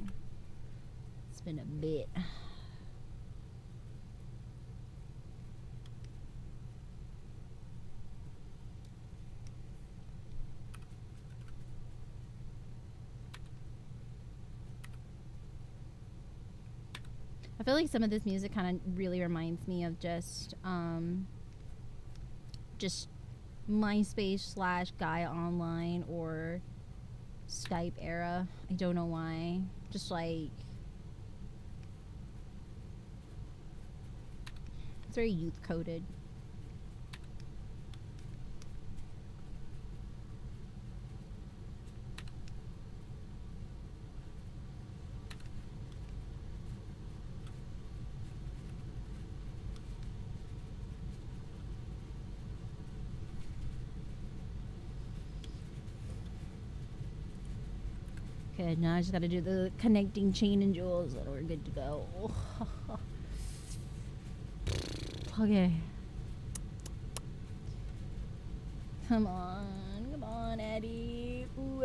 S1: It's been a bit. I feel like some of this music kind of really reminds me of just MySpace / Gaia Online or Skype era. I don't know why. Just like it's very youth coded. Okay, now I just gotta do the connecting chain and jewels and we're good to go. Okay. Come on, Eddie. Ooh,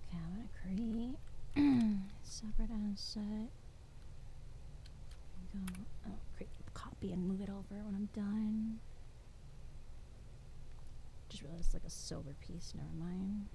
S1: okay, I'm gonna create separate asset. Create copy and move it over when I'm done. Just realized it's like a silver piece. Never mind.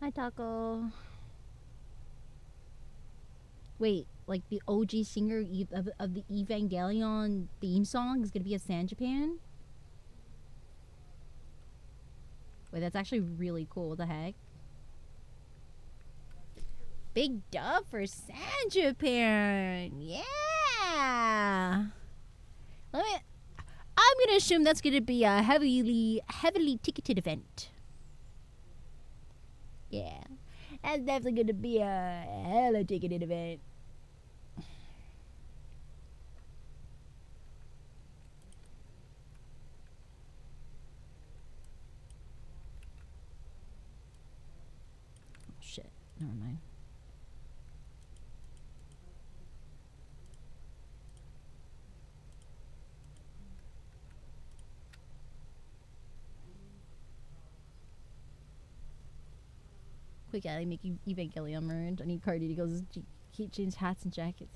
S1: Hi, Taco. Wait, like the OG singer of the Evangelion theme song is gonna be a San Japan? Wait, that's actually really cool. What the heck? Big dub for San Japan. Yeah. Let me. I'm gonna assume that's gonna be a heavily ticketed event. Yeah, that's definitely gonna be a hella ticketed event. Shit. Never mind. Quick, Addy, make Evangelion merge. I need Cardi to go change hats and jackets.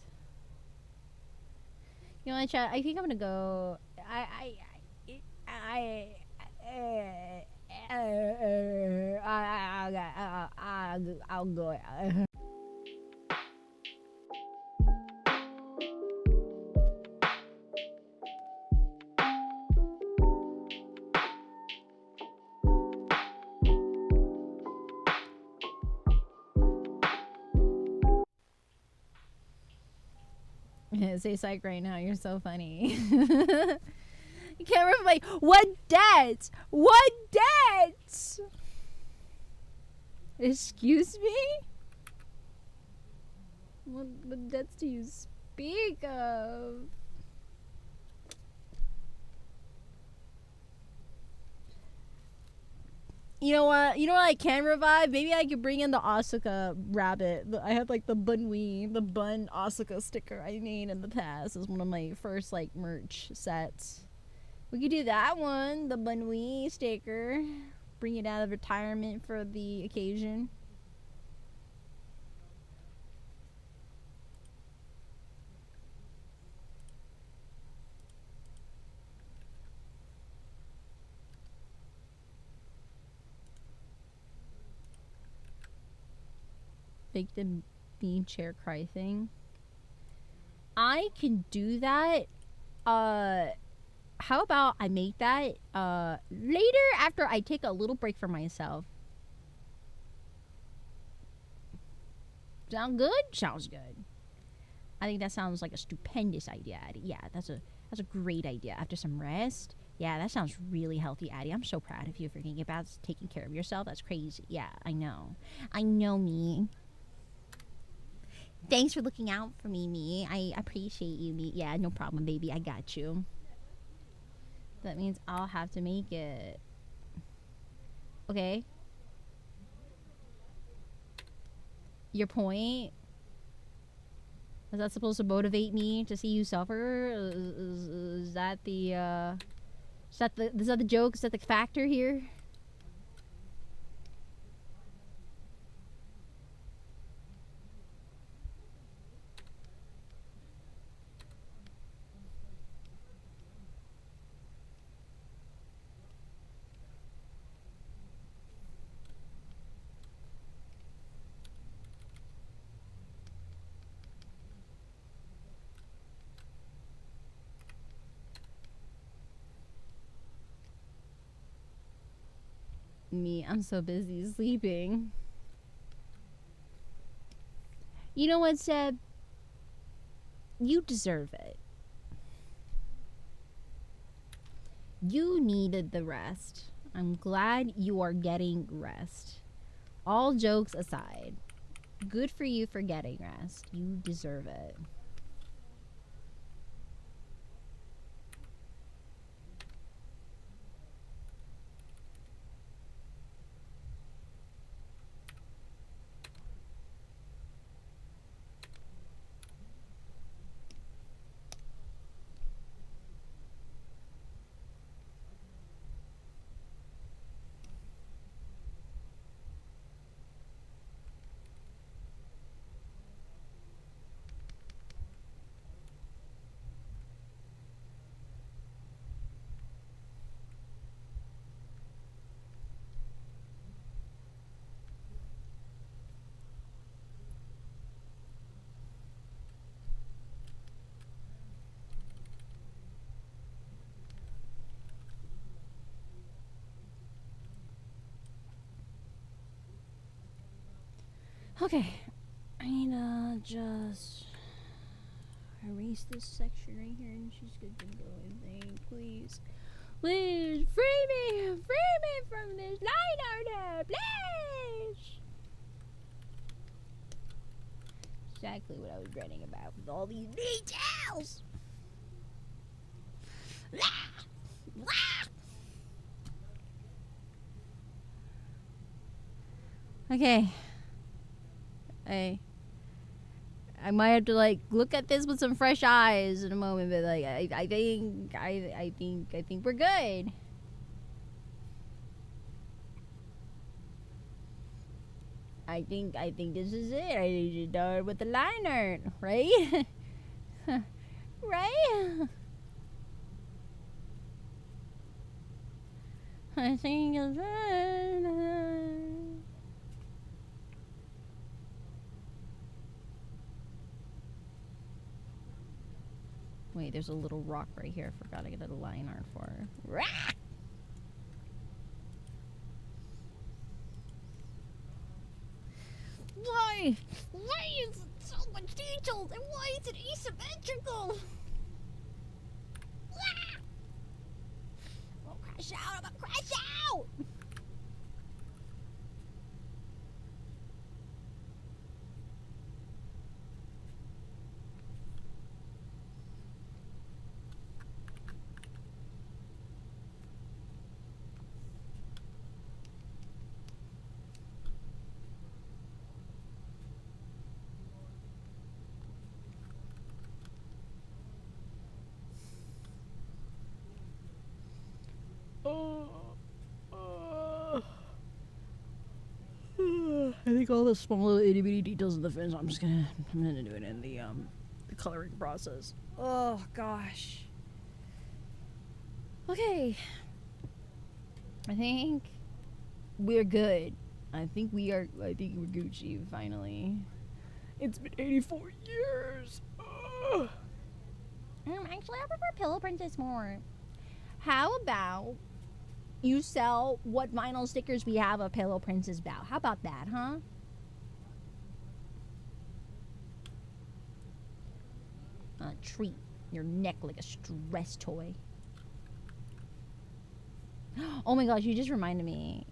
S1: You know what, chat? I think I'm gonna go. I'll go. Say psych right now. You're so funny. You can't remember like what debts? What debts? Excuse me? What debts do you speak of? You know what? You know what I can revive? Maybe I could bring in the Asuka rabbit. I had like the the bun Asuka sticker I made in the past as one of my first like merch sets. We could do that one, the Bunwee sticker. Bring it out of retirement for the occasion. Make the bean chair cry thing. I can do that. How about I make that later after I take a little break for myself. Sound good? Sounds good. I think that sounds like a stupendous idea, Addie. Yeah, that's a great idea. After some rest. Yeah, that sounds really healthy, Addie. I'm so proud of you for thinking about taking care of yourself. That's crazy. Yeah, I know. I know, me. Thanks for looking out for me, me. I appreciate you, me. Yeah, no problem, baby. I got you. That means I'll have to make it. Okay. Your point? Is that supposed to motivate me to see you suffer? Is that the is that the joke? Is that the factor here? Me, I'm so busy sleeping. You know what, Seb? You deserve it. You needed the rest. I'm glad you are getting rest. All jokes aside, good for you for getting rest. You deserve it. Okay. I need to just erase this section right here and she's good to go, I think. Please. Please, free me! Free me from this line order! Please! Exactly what I was dreading about with all these details! Okay. I might have to like look at this with some fresh eyes in a moment, but like I think we're good. I think this is it. I need to start with the line art, right? Right? I think it's right. Wait, there's a little rock right here. I forgot to get a line art for. Rock! Why? Why is it so much detail? And why is it asymmetrical? I'm gonna crash out! I'm gonna crash out! I think all the small little itty bitty details of the fence. I'm gonna do it in the coloring process. Oh gosh. Okay. I think we're good. I think we're Gucci finally. It's been 84 years. Actually, I prefer Pillow Princess more. How about you sell what vinyl stickers we have of Pillow Princess Bow? How about that, huh? Treat your neck like a stress toy. Oh my gosh, you just reminded me.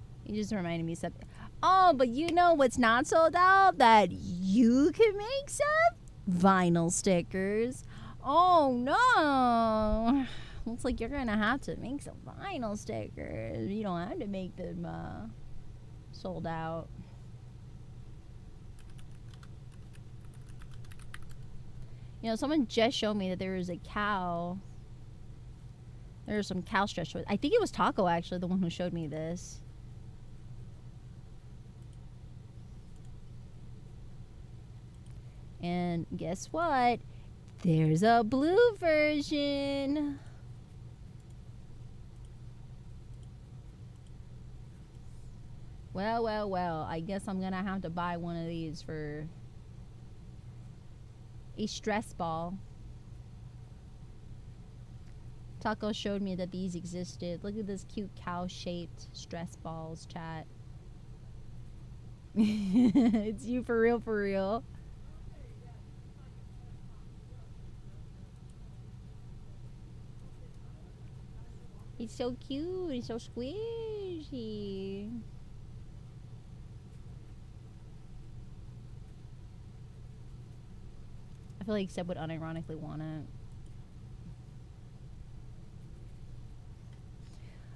S1: Something. Oh, but you know what's not sold out? That you can make some vinyl stickers. Oh no. Looks like you're gonna have to make some vinyl stickers. You don't have to make them sold out. You know, someone just showed me that there was a cow. There's some cow stretch. I think it was Taco, actually, the one who showed me this. And guess what? There's a blue version. Well. I guess I'm gonna have to buy one of these for a stress ball. Taco showed me that these existed. Look at this cute cow-shaped stress balls, chat. It's you for real, for real. He's so cute. He's so squishy. I feel like Seb would unironically want it.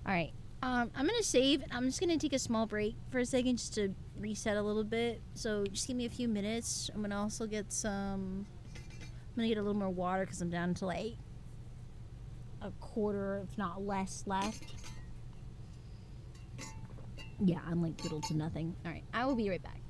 S1: Alright. I'm gonna save. I'm just gonna take a small break for a second just to reset a little bit. So just give me a few minutes. I'm gonna also get some. I'm gonna get a little more water because I'm down to like a quarter, if not less, left. Yeah, I'm like little to nothing. Alright, I will be right back.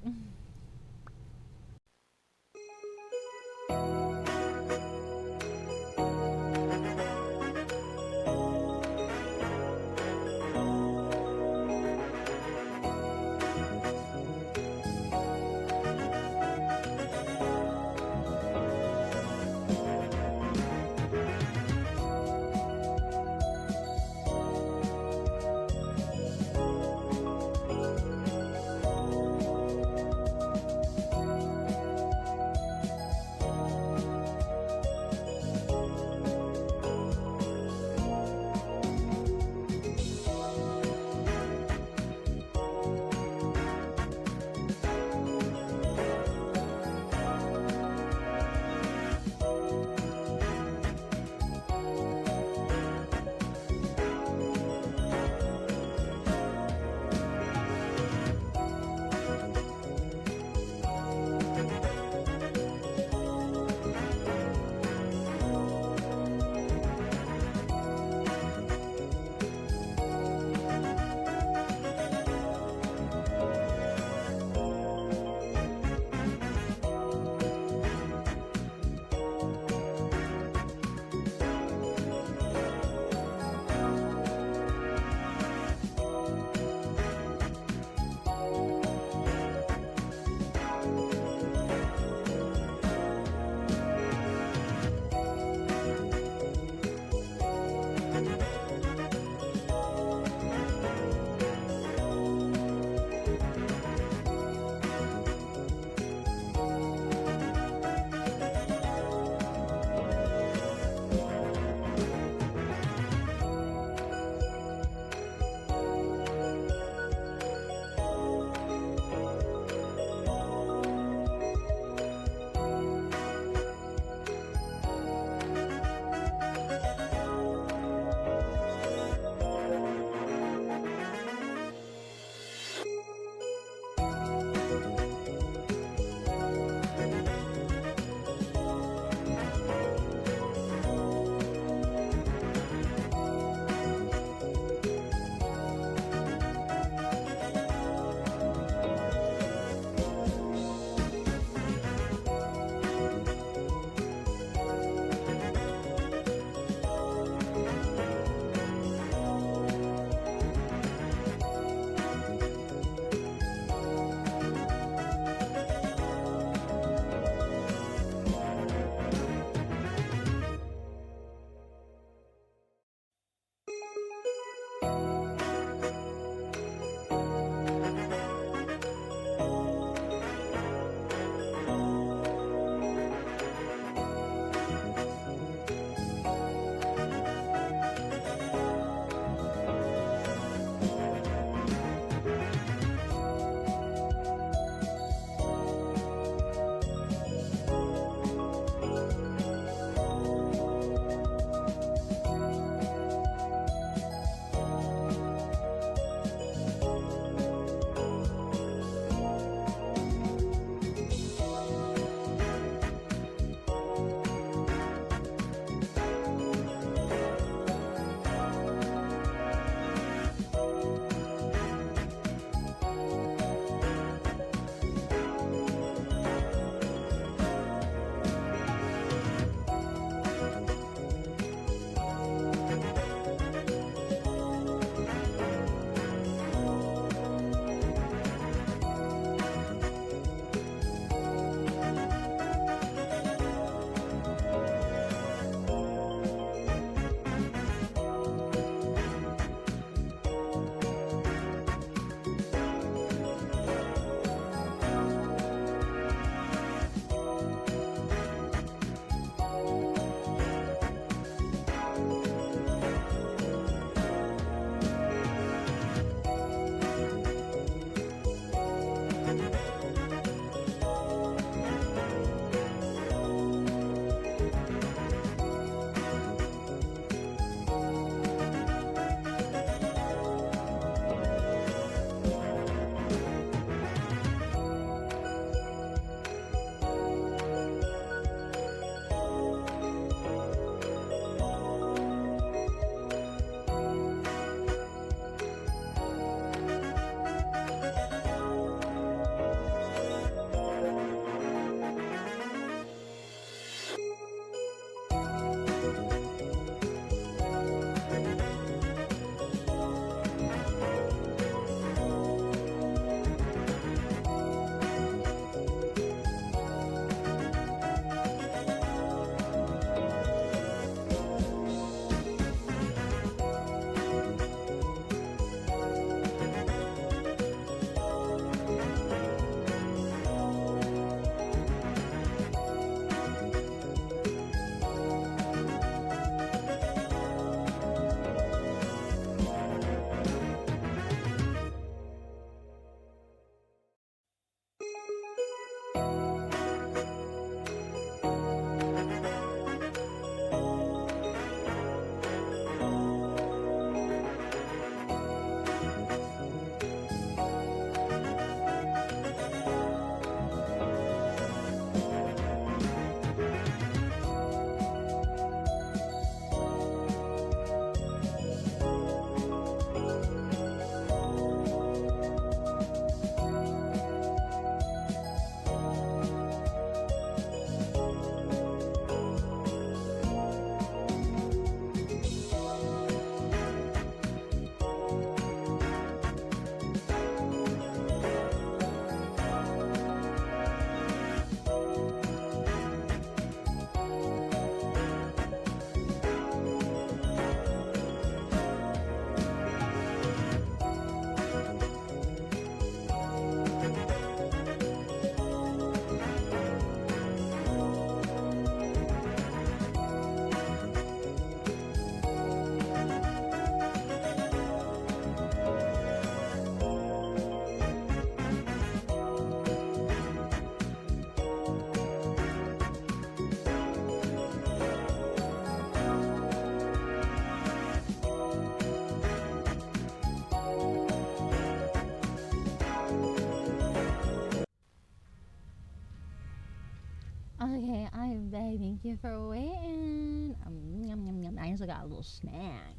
S1: I'm back. Thank you for waiting. Yum, yum, yum. I also got a little snack.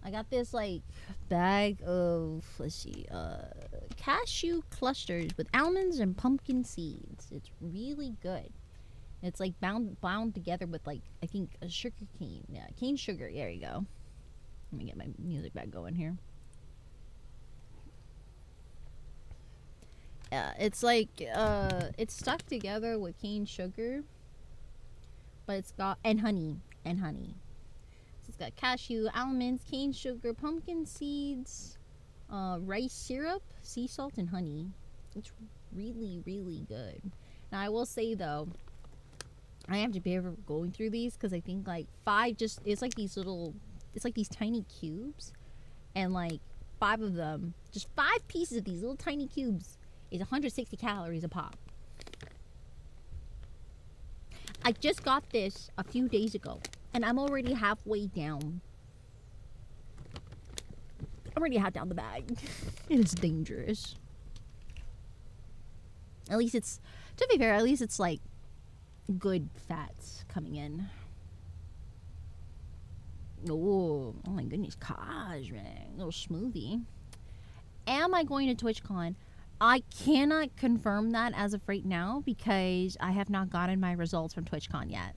S1: I got this like bag of cashew clusters with almonds and pumpkin seeds. It's really good. It's like bound together with like I think a sugar cane. Yeah, cane sugar. There you go. Let me get my music back going here. It's like it's stuck together with cane sugar, but it's got and honey. So it's got cashew, almonds, cane sugar, pumpkin seeds, rice syrup, sea salt, and honey. It's really good. Now I will say though, I have to be ever going through these because I think like it's like these tiny cubes, and like 5 of them, just 5 pieces of these little tiny cubes is 160 calories a pop. I just got this a few days ago and I'm already halfway down. I'm already half down the bag. It is dangerous. At least it's, to be fair, at least it's like good fats coming in. Oh my goodness, gosh, man. A little smoothie. Am I going to TwitchCon? I cannot confirm that as of right now because I have not gotten my results from TwitchCon yet.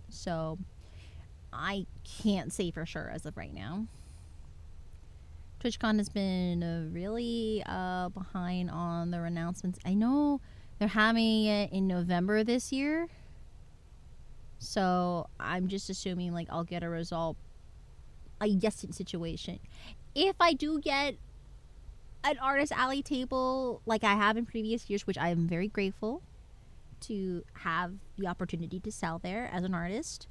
S1: So I can't say for sure as of right now. TwitchCon has been really behind on their announcements. I know they're having it in November this year. So I'm just assuming like I'll get a result, a guessing situation. If I do get an Artist Alley table like I have in previous years, which I am very grateful to have the opportunity to sell there as an artist,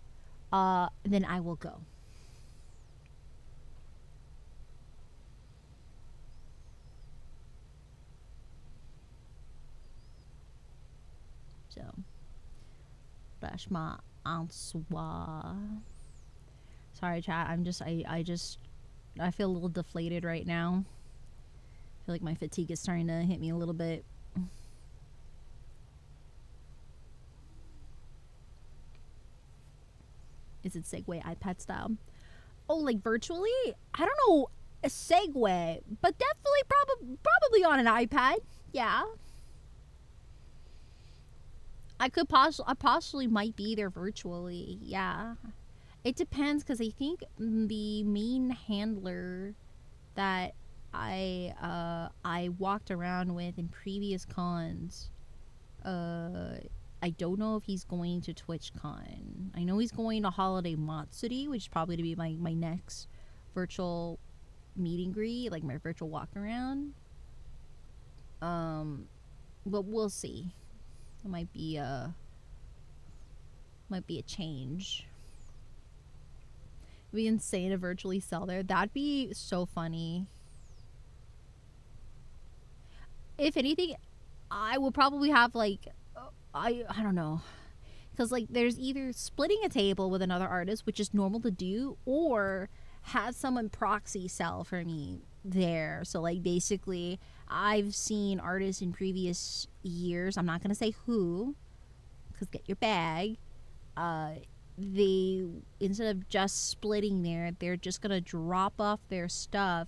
S1: then I will go. So, that's my answer. Sorry, chat. I feel a little deflated right now. I feel like my fatigue is starting to hit me a little bit. Is it Segway iPad style? Oh, like virtually? I don't know a Segway, but definitely probably on an iPad. Yeah. I possibly might be there virtually. Yeah. It depends because I think the main handler that I walked around with in previous cons, I don't know if he's going to TwitchCon. I know he's going to Holiday Matsuri, which is probably to be my next virtual meet and greet, like my virtual walk around. But we'll see. It might be a change. It'd be insane to virtually sell there. That'd be so funny. If anything, I will probably have like I don't know, because like there's either splitting a table with another artist, which is normal to do, or have someone proxy sell for me there. So like basically I've seen artists in previous years, I'm not gonna say who, because get your bag, they, instead of just splitting there, they're just gonna drop off their stuff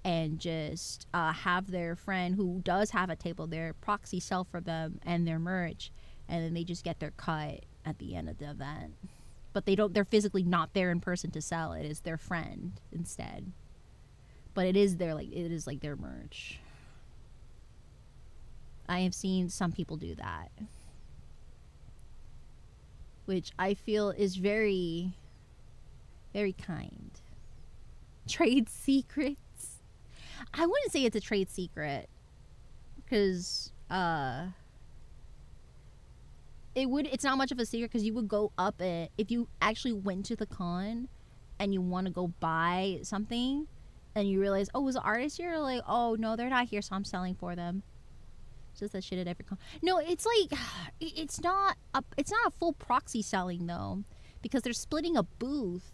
S1: and just have their friend who does have a table there proxy sell for them and their merch, and then they just get their cut at the end of the event. But they're physically not there in person to sell it. It's their friend instead. But it is their merch. I have seen some people do that, which I feel is very, very kind. Trade secrets. I wouldn't say it's a trade secret, because it's not much of a secret, because you would go up it if you actually went to the con and you want to go buy something and you realize, oh, was the artist here? Like, oh no, they're not here, so I'm selling for them. It's just that shit at every con. No, it's like it's not a full proxy selling though, because they're splitting a booth.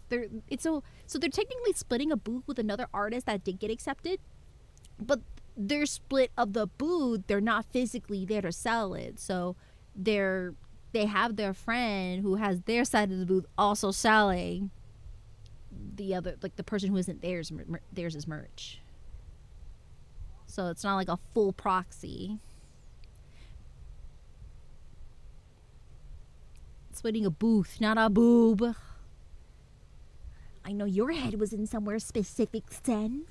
S1: So they're technically splitting a booth with another artist that did get accepted, but they're split of the booth. They're not physically there to sell it. So they have their friend who has their side of the booth also selling the other, like the person who isn't theirs is merch. So it's not like a full proxy. Splitting a booth, not a boob. I know your head was in somewhere specific, Sen.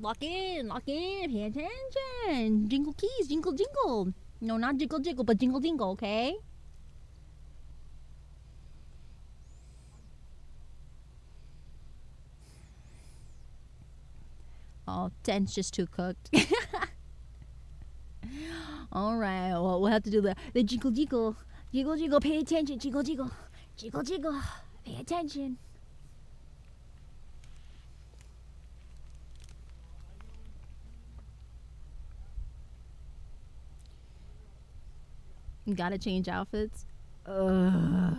S1: Lock in, pay attention. Jingle keys, jingle jingle. No, not jiggle jiggle, but jingle jingle, okay? Oh, 10's just too cooked. All right, well, we'll have to do the jiggle jiggle. Jiggle jiggle, pay attention. Jiggle jiggle. Jiggle jiggle, pay attention. Gotta change outfits. Ugh.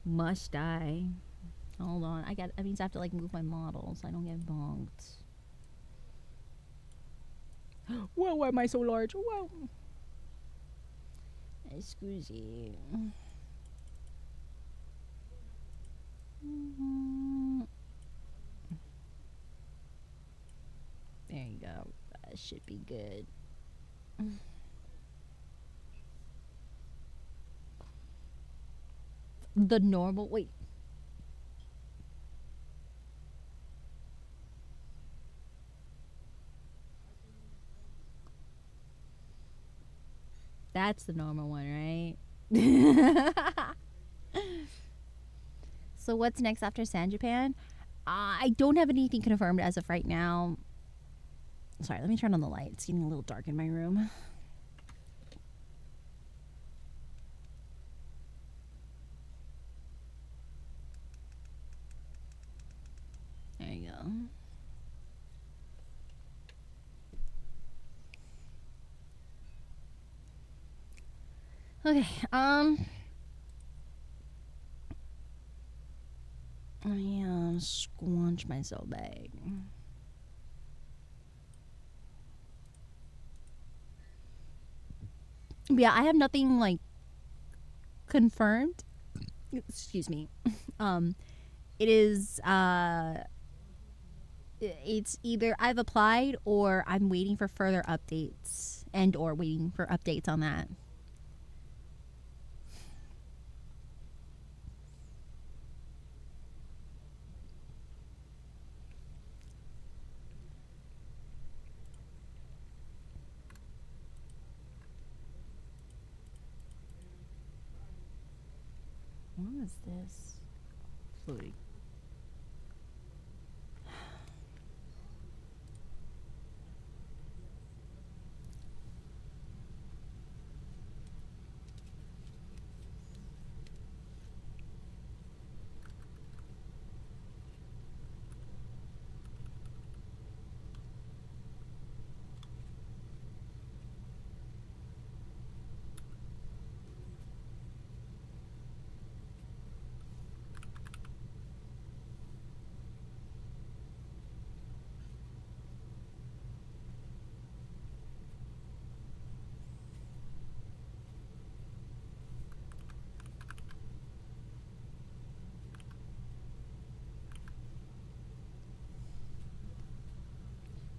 S1: Must I? Hold on. That means I have to like move my model so I don't get bonked. Whoa, why am I so large? Whoa. Excuse you. There you go. That should be good. The normal. Wait. That's the normal one, right? So what's next after San Japan? I don't have anything confirmed as of right now. Sorry, let me turn on the light. It's getting a little dark in my room. There you go. Okay, I squanch myself back. But yeah, I have nothing like confirmed. Excuse me. It is it's either I've applied or I'm waiting for further updates and or waiting for updates on that. What is this? Floating.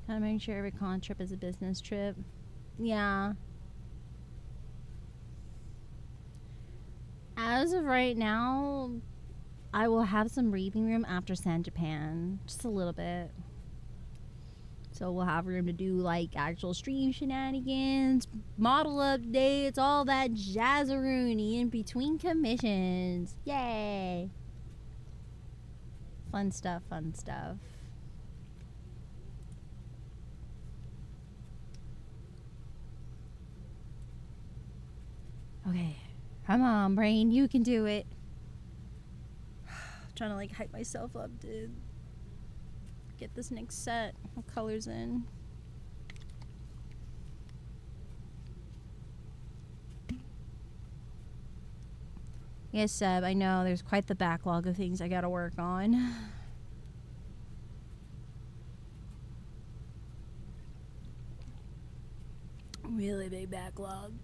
S1: Gotta make sure every con trip is a business trip. Yeah. As of right now, I will have some breathing room after San Japan. Just a little bit. So we'll have room to do like actual stream shenanigans, model updates, all that jazzaroony in between commissions. Yay! Fun stuff, fun stuff. Okay. Come on, brain. You can do it. Trying to like hype myself up to get this next set of colors in. Yes, Seb, I know there's quite the backlog of things I gotta work on. Really big backlog.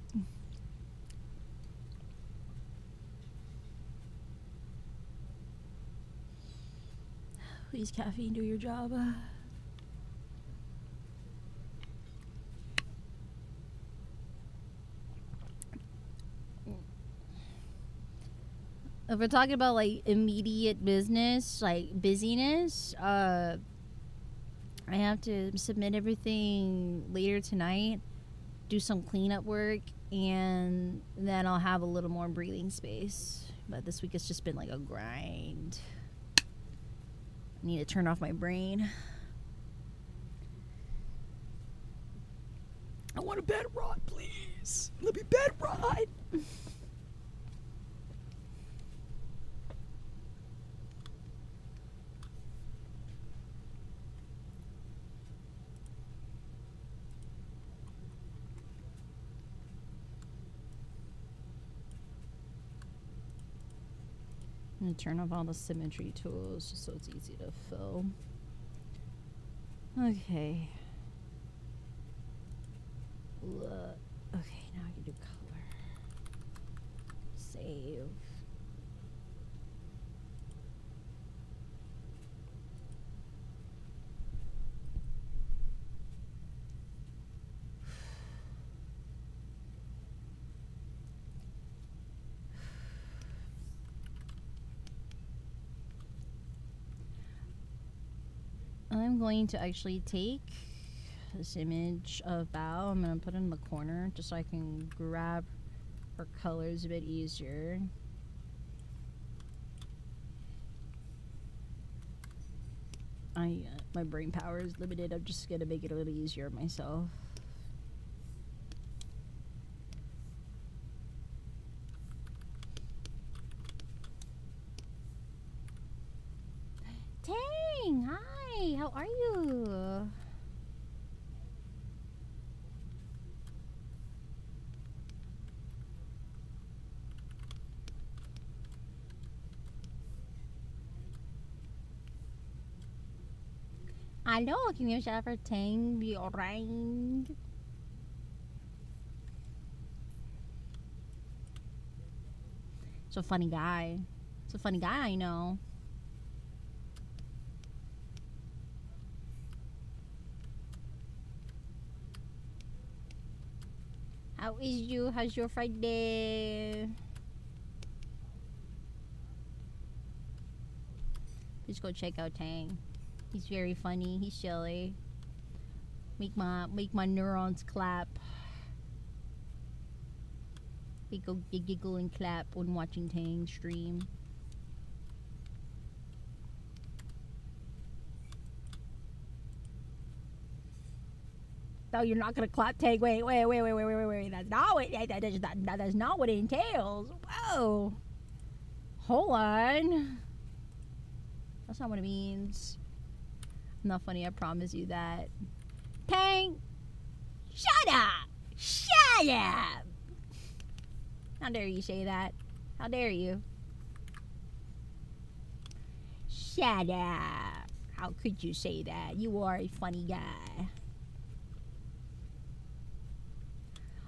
S1: Please, caffeine, do your job. If we're talking about like immediate business, like busyness, I have to submit everything later tonight, do some cleanup work, and then I'll have a little more breathing space. But this week it's just been like a grind. I need to turn off my brain. I want a bed rod, please. Let me bed rod. I'm gonna turn off all the symmetry tools just so it's easy to fill. Okay. Okay, now I can do color. Save. I'm going to actually take this image of Bao. I'm going to put it in the corner just so I can grab her colors a bit easier. My brain power is limited. I'm just going to make it a little easier myself. Tang, hi. How are you? Hallo, can you shout for Tang be alright? It's a funny guy. It's a funny guy, I know. How is you? How's your Friday? Just go check out Tang. He's very funny. He's silly. Make my neurons clap. We go giggle and clap when watching Tang stream. No, you're not gonna clap Tang. Wait. That's not what that is not what it entails. Whoa. Hold on. That's not what it means. I'm not funny, I promise you that. Tang! Shut up! Shut up! How dare you say that? How dare you? Shut up! How could you say that? You are a funny guy.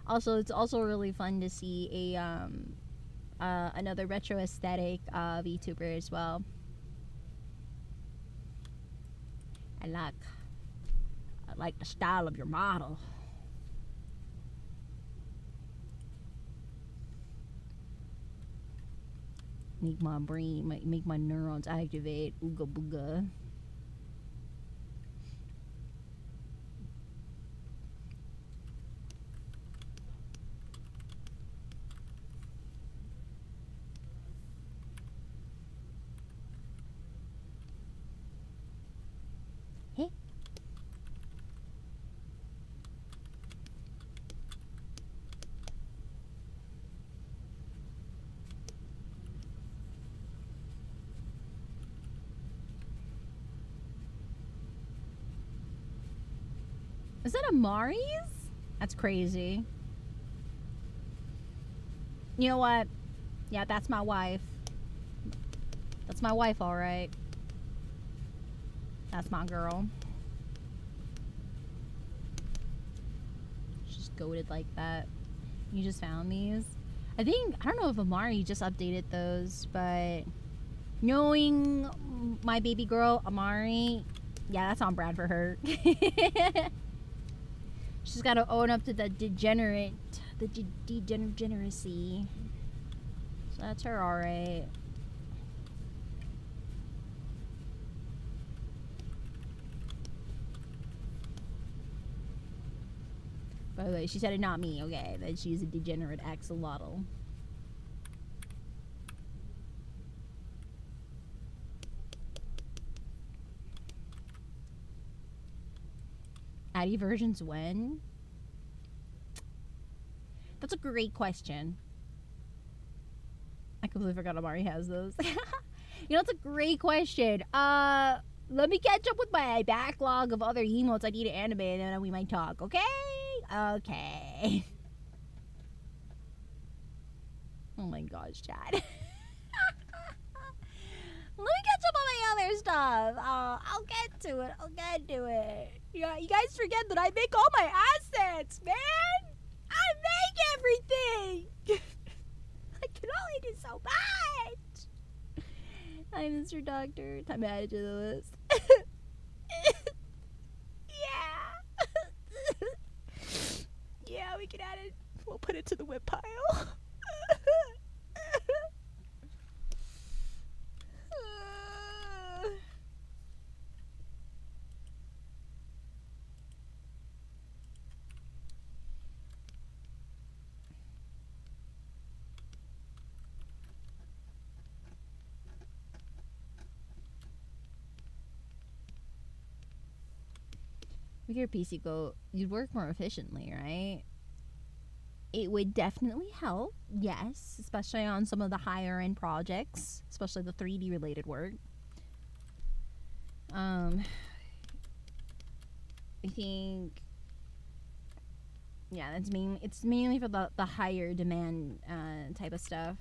S1: Also, it's also really fun to see a another retro aesthetic VTuber as well. I like the style of your model. Make my brain, make my neurons activate. Ooga booga. Hey. Is that a Mari's? That's crazy. You know what? Yeah, that's my wife. That's my wife, all right. That's my girl. She's goated like that. You just found these? I don't know if Amari just updated those, but knowing my baby girl, Amari, yeah, that's on brand for her. She's got to own up to the degeneracy. So that's her, all right. By the way, she said it, not me, okay? That she's a degenerate axolotl. Addy versions when? That's a great question. I completely forgot Amari has those. You know, it's a great question. Let me catch up with my backlog of other emotes I need to animate, and then we might talk, okay? Okay. Oh my gosh, Chad. Let me catch up on my other stuff. I'll get to it. I'll get to it. Yeah, you guys forget that I make all my assets, man. I make everything. I can only do so much. Hi, Mr. Doctor. Time to add it to the list. Yeah. Yeah, we can add it. We'll put it to the whip pile. With your PC go, you'd work more efficiently, right? It would definitely help, yes, especially on some of the higher end projects, especially the 3D related work. I think, yeah, it's mainly for the higher demand type of stuff.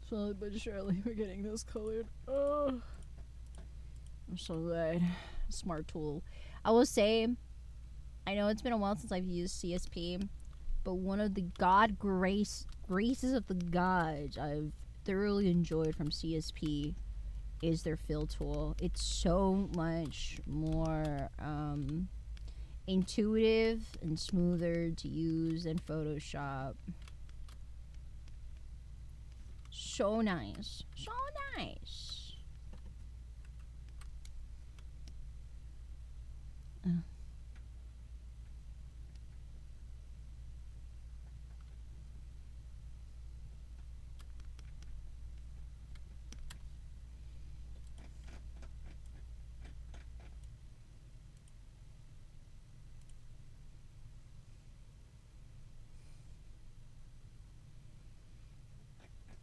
S1: Slowly but surely, we're getting this colored. Oh, I'm so glad. Smart tool. I will say, I know it's been a while since I've used CSP, but one of the graces of the gods I've thoroughly enjoyed from CSP is their fill tool. It's so much more intuitive and smoother to use than Photoshop. So nice. So nice.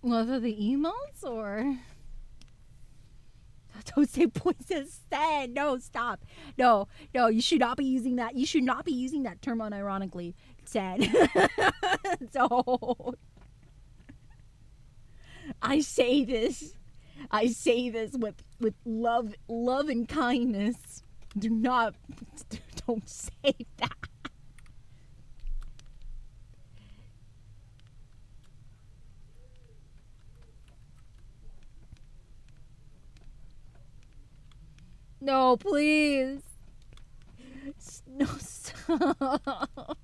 S1: Whether the emotes or don't say poisonous Sen. No, stop. No, you should not be using that. You should not be using that term unironically, Sen. Don't. I say this with love and kindness. Don't say that. No, please. No, stop.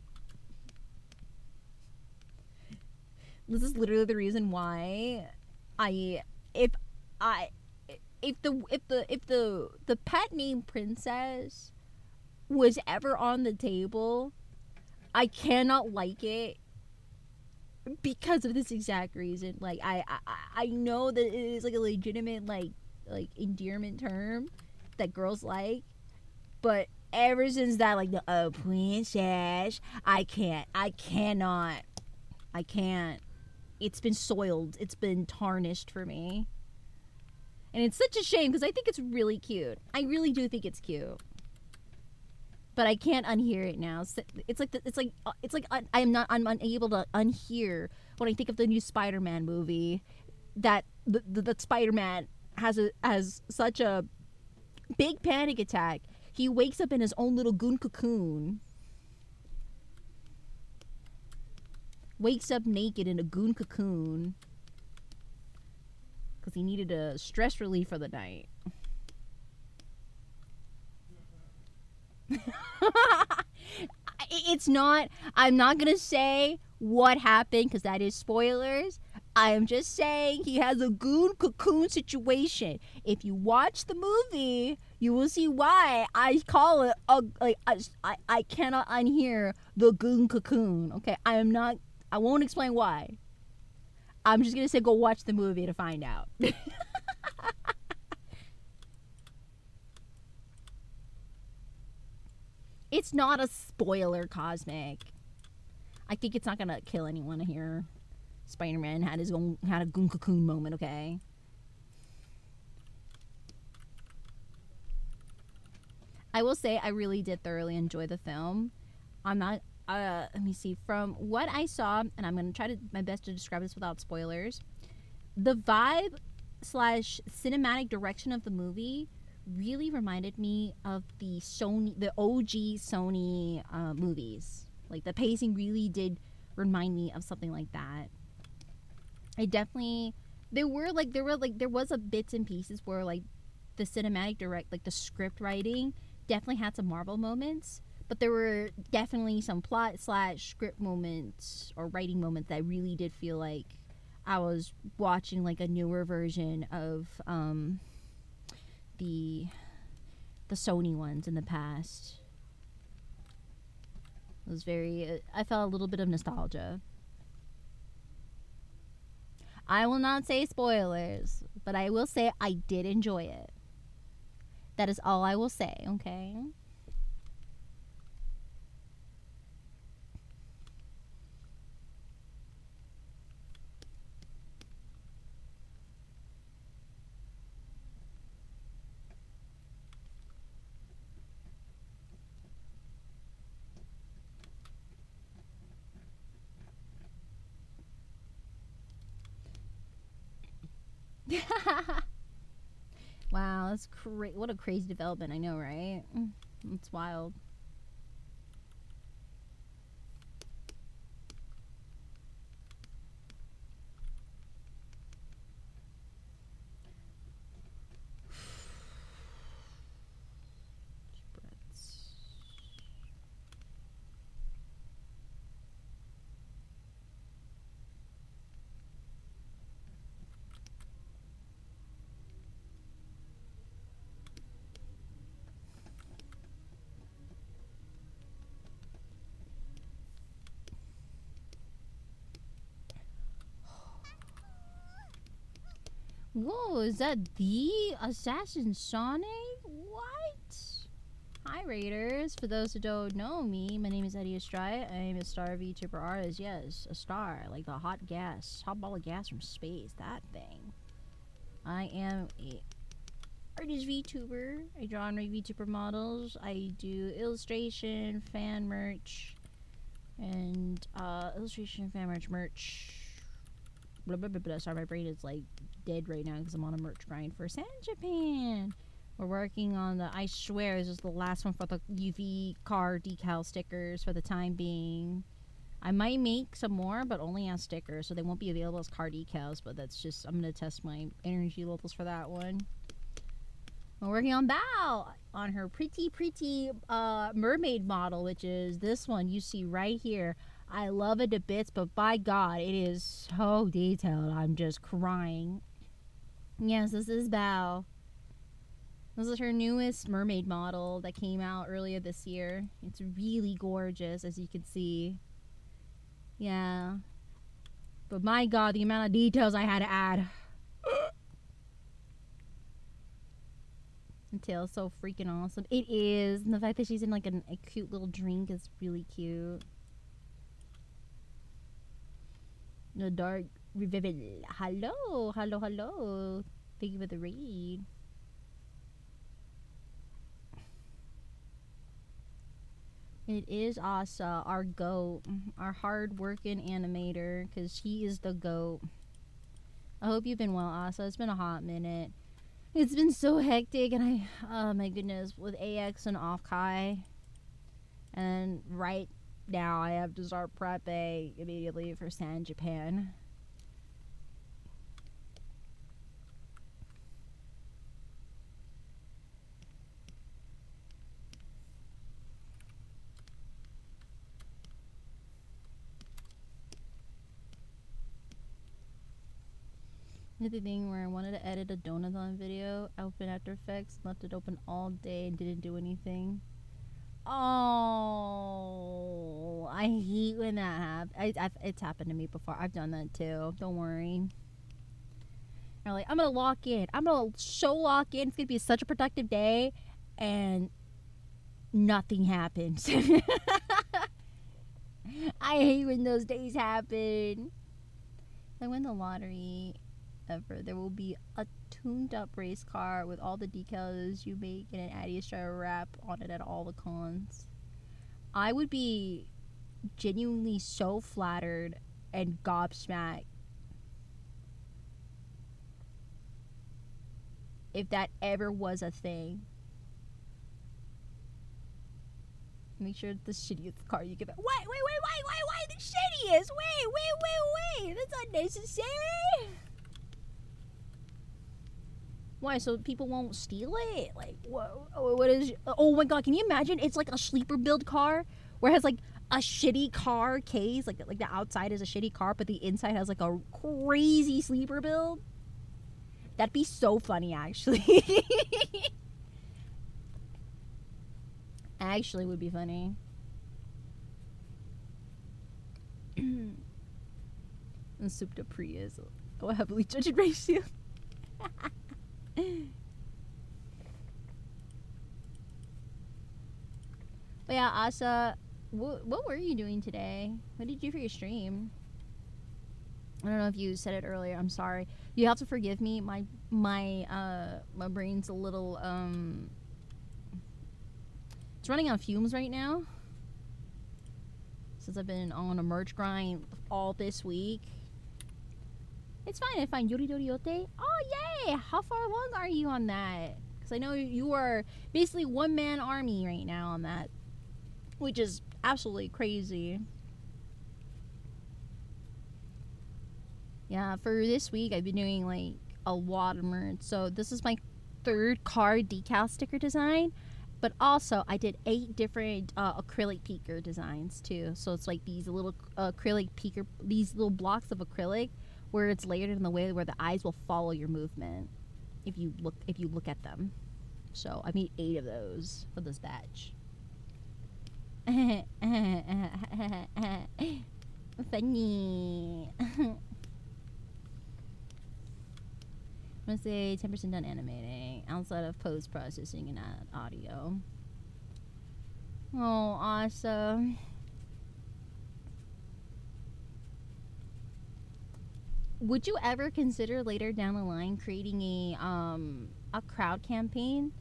S1: This is literally the reason why if if the pet name princess was ever on the table, I cannot like it because of this exact reason. Like I know that it is like a legitimate like endearment term that girls like, but ever since that, like, the princess, I cannot, I can't. It's been soiled. It's been tarnished for me, and it's such a shame because I think it's really cute. I really do think it's cute, but I can't unhear it now. I'm unable to unhear when I think of the new Spider-Man movie. That the Spider-Man has such a big panic attack. He wakes up in his own little goon cocoon. Wakes up naked in a goon cocoon because he needed a stress relief for the night. It's not. I'm not gonna say what happened because that is spoilers. I am just saying he has a goon cocoon situation. If you watch the movie, you will see why I call it a like I cannot unhear the goon cocoon. Okay, I am not. I won't explain why. I'm just gonna say go watch the movie to find out. It's not a spoiler, Cosmic. I think it's not gonna kill anyone here. Spider-Man had a goon cocoon moment. Okay. I will say I really did thoroughly enjoy the film. I'm not. Let me see. From what I saw, and I'm gonna try to my best to describe this without spoilers. The vibe slash cinematic direction of the movie really reminded me of the OG Sony movies. Like the pacing really did remind me of something like that. I definitely there was a bits and pieces where like the cinematic direct like the script writing definitely had some Marvel moments, but there were definitely some plot slash script moments or writing moments that really did feel like I was watching like a newer version of the Sony ones in the past. It was very. I felt a little bit of nostalgia. I will not say spoilers, but I will say I did enjoy it. That is all I will say. Okay. Wow, that's what a crazy development. I know, right? It's wild. Whoa, is that the Assassin Sonic? What? Hi, Raiders. For those who don't know me, my name is AdiAstraya. I am a star VTuber artist. Yes, a star. Like the hot ball of gas from space. That thing. I am a artist VTuber. I draw and rate VTuber models. I do illustration, fan merch, and illustration, fan merch. Blah, blah, blah, blah. Sorry, my brain is like dead right now because I'm on a merch grind for San Japan. We're working on the, I swear, this is the last one for the UV car decal stickers for the time being. I might make some more, but only as stickers, so they won't be available as car decals, but that's just, I'm going to test my energy levels for that one. We're working on Bao, on her pretty mermaid model, which is this one you see right here. I love it to bits, but by God, it is so detailed. I'm just crying. Yes, this is Bao. This is her newest mermaid model that came out earlier this year. It's really gorgeous, as you can see. Yeah. But my god, the amount of details I had to add. The tail's so freaking awesome. It is. And the fact that she's in like a cute little drink is really cute. The dark revival. Hello, hello, hello. Thank you for the read. It is Asa, our goat, our hard-working animator, because she is the goat. I hope you've been well, Asa. It's been a hot minute. It's been so hectic, and oh my goodness, with AX and Offkai. And right now, I have to start prepping immediately for San Japan. Did the thing where I wanted to edit a Donathon video, I opened After Effects, left it open all day and didn't do anything. Oh, I hate when that happens. It's happened to me before. I've done that too. Don't worry. I'm like, I'm gonna lock in. I'm gonna lock in. It's gonna be such a productive day, and nothing happens. I hate when those days happen. I win the lottery ever. There will be a tuned up race car with all the decals you make and an AdiAstraya wrap on it at all the cons. I would be genuinely so flattered and gobsmacked if that ever was a thing. Make sure it's the shittiest car you give it. Wait, the shittiest? Wait. That's unnecessary. Why, so people won't steal it? Like, what is... Oh my god, can you imagine? It's like a sleeper build car where it has like a shitty car case. Like the outside is a shitty car, but the inside has like a crazy sleeper build. That'd be so funny, actually. Actually would be funny. And souped up Prius. Oh, heavily judged ratio. But yeah, Asa, what were you doing today? What did you do for your stream? I don't know if you said it earlier. I'm sorry. You have to forgive me. My brain's a little it's running on fumes right now. Since I've been on a merch grind all this week. It's fine. It's fine. Yori Doriote. Oh, yay! How far along are you on that? Because I know you are basically one-man army right now on that. Which is absolutely crazy. Yeah, for this week, I've been doing, like, a lot of merch. So this is my third car decal sticker design. But also, I did 8 different acrylic peeker designs, too. So it's like these little acrylic peeker, these little blocks of acrylic where it's layered in the way where the eyes will follow your movement if you look at them. So I made 8 of those for this batch. Funny. I'm gonna say 10% done animating outside of post processing and audio. Oh, awesome. Would you ever consider later down the line creating a crowd campaign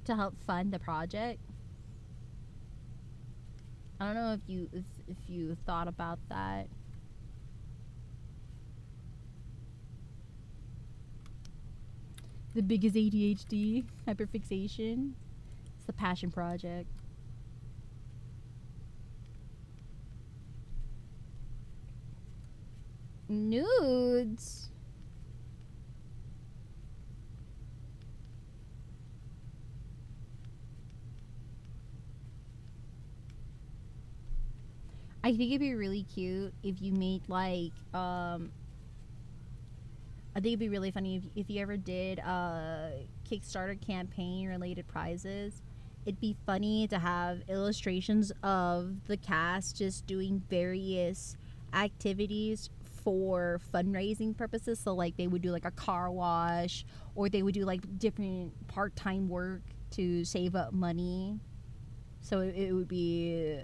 S1: to help fund the project? I don't know if you thought about that. The biggest ADHD, hyperfixation. It's the passion project. Nudes. I think it'd be really cute if you made like I think it'd be really funny if you ever did Kickstarter campaign related prizes. It'd be funny to have illustrations of the cast just doing various activities for fundraising purposes. So like they would do like a car wash, or they would do like different part-time work to save up money. So it would be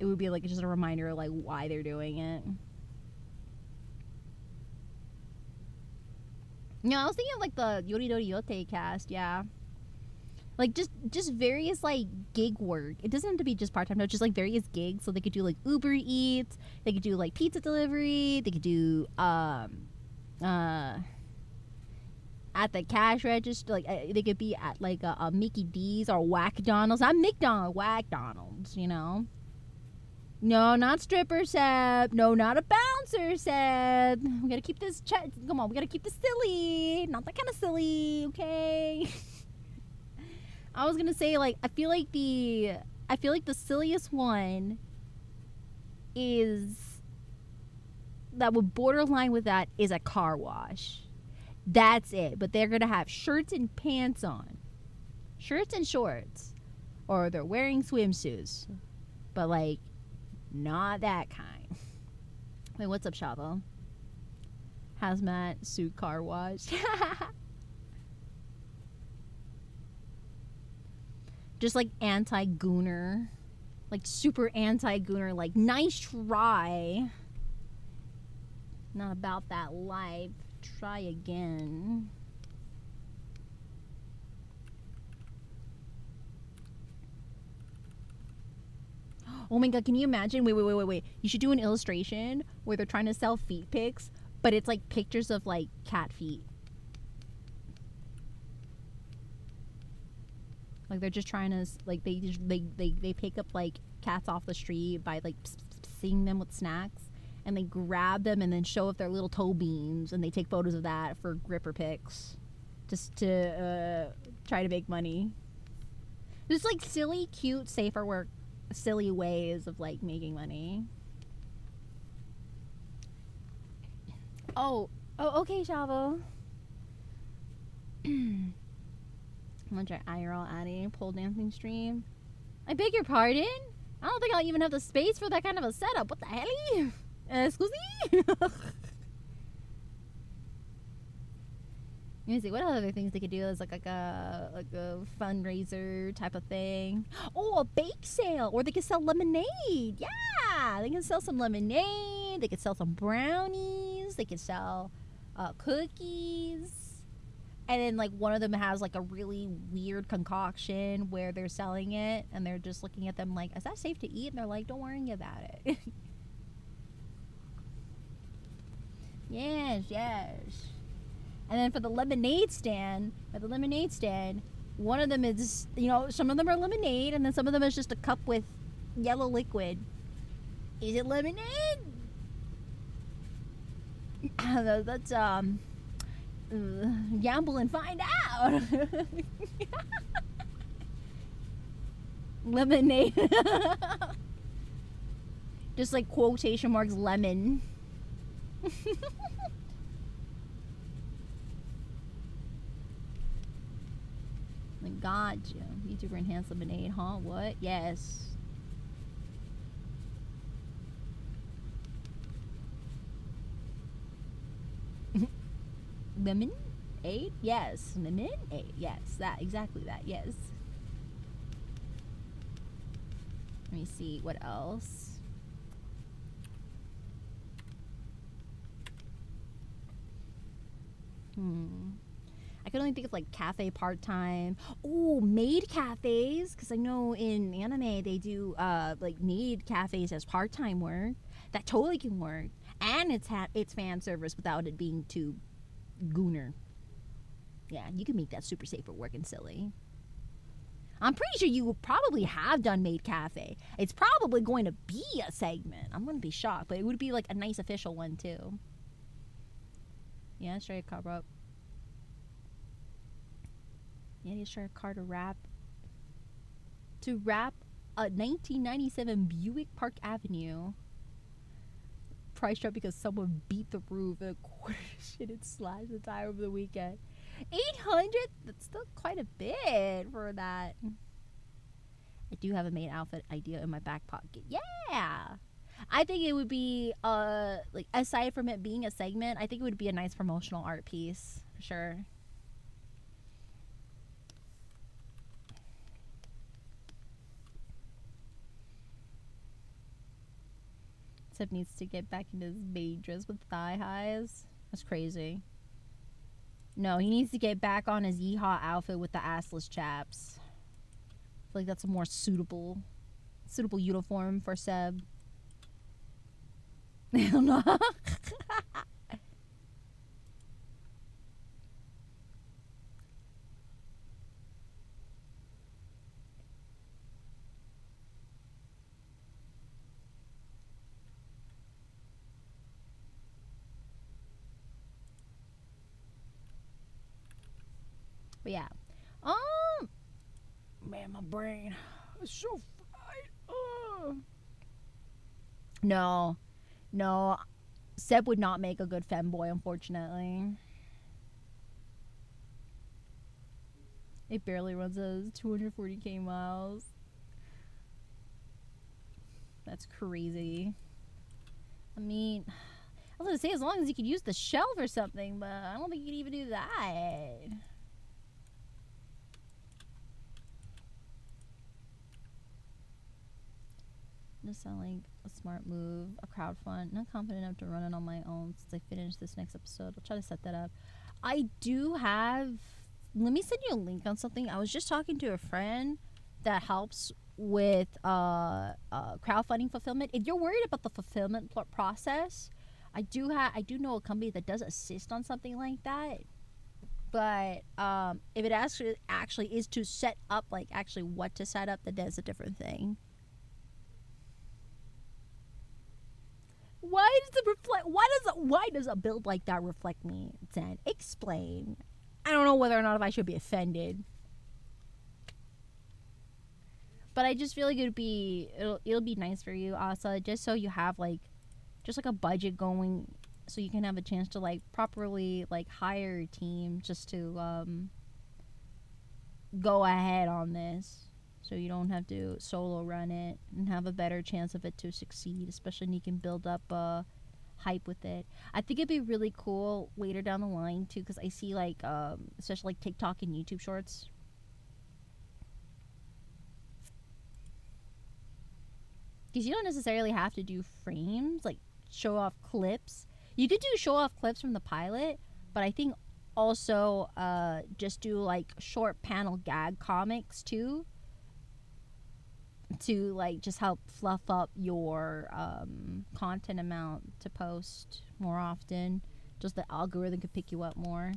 S1: like just a reminder of like why they're doing it. No, I was thinking of like the Yori Dori Yote cast, yeah. Like just various like gig work. It doesn't have to be just part time, no, just like various gigs. So they could do like Uber Eats, they could do like pizza delivery, they could do uh at the cash register, like they could be at like a Mickey D's or Whack-Donald's. I'm McDonald's, Whack-Donald's, you know. No, not stripper, Seb. No, not a bouncer, Seb. We gotta keep this. Come on, we gotta keep this silly. Not that kind of silly, okay? I was gonna say like I feel like the silliest one is that would borderline with that is a car wash. That's it. But they're gonna have shirts and pants on, shirts and shorts, or they're wearing swimsuits. But like, not that kind. Wait, what's up, Shavo? Hazmat suit car wash. Just like anti-gooner. Like super anti-gooner. Like, nice try. Not about that life. Try again. Oh my god, can you imagine? Wait. You should do an illustration where they're trying to sell feet pics, but it's like pictures of like cat feet. Like they're just trying to like they pick up like cats off the street by like seeing them with snacks, and they grab them and then show off their little toe beans, and they take photos of that for gripper pics, just to try to make money. Just like silly, cute, safer work, silly ways of like making money. Oh, okay, Shavo. I'm gonna try IRL Addy pole dancing stream. I beg your pardon? I don't think I'll even have the space for that kind of a setup. What the hell? Excuse me? Let me see what other things they could do as like a fundraiser type of thing. Oh, a bake sale, or they could sell lemonade. Yeah, they can sell some lemonade. They could sell some brownies. They could sell cookies. And then like one of them has like a really weird concoction where they're selling it, and they're just looking at them like, is that safe to eat? And they're like, don't worry about it. Yes. And then for the lemonade stand, one of them is, you know, some of them are lemonade, and then some of them is just a cup with yellow liquid. Is it lemonade? That's gamble and find out. Lemonade. Just like quotation marks lemon. Gotcha. YouTuber enhanced lemonade, huh? What? Yes. Lemon? 8? Yes. Lemon? 8. Yes. That. Exactly that. Yes. Let me see. What else? I could only think of like cafe part-time. Oh, maid cafes, because I know in anime they do like maid cafes as part-time work. That totally can work, and it's fan service without it being too gooner. Yeah, you can make that super safe for work and silly. I'm pretty sure you probably have done maid cafe. It's probably going to be a segment. I'm going to be shocked, but it would be like a nice official one too. Yeah, straight cover up. Yeah, he's trying a car to wrap a 1997 Buick Park Avenue. price drop because someone beat the roof and a quarter shit and slashed the tire over the weekend. 800? That's still quite a bit for that. I do have a maid outfit idea in my back pocket. Yeah. I think it would be like, aside from it being a segment, I think it would be a nice promotional art piece for sure. Seb needs to get back into his maid dress with thigh highs. That's crazy. No, he needs to get back on his yeehaw outfit with the assless chaps. I feel like that's a more suitable uniform for Seb. Hell no. But yeah. Man, my brain is so fried. No. Seb would not make a good femboy, unfortunately. It barely runs those 240k miles. That's crazy. I mean, I was gonna say as long as you could use the shelf or something, but I don't think you could even do that. Just sound like a smart move, a crowdfund. Not confident enough to run it on my own since I finished this next episode. I'll try to set that up. I do have. Let me send you a link on something. I was just talking to a friend that helps with crowdfunding fulfillment. If you're worried about the fulfillment process, I do know a company that does assist on something like that. But if it actually is to set up, like actually what to set up, that is a different thing. Why does a build like that reflect me, Zen? Explain. I don't know whether or not if I should be offended. But I just feel like it'll be nice for you, Asa, just so you have like just like a budget going, so you can have a chance to like properly like hire a team just to go ahead on this. So you don't have to solo run it and have a better chance of it to succeed, especially when you can build up hype with it. I think it'd be really cool later down the line too, because I see like especially like TikTok and YouTube shorts. Because you don't necessarily have to do frames, like show off clips. You could do show off clips from the pilot, but I think also just do like short panel gag comics too, to like just help fluff up your content amount to post more often. Just the algorithm could pick you up more.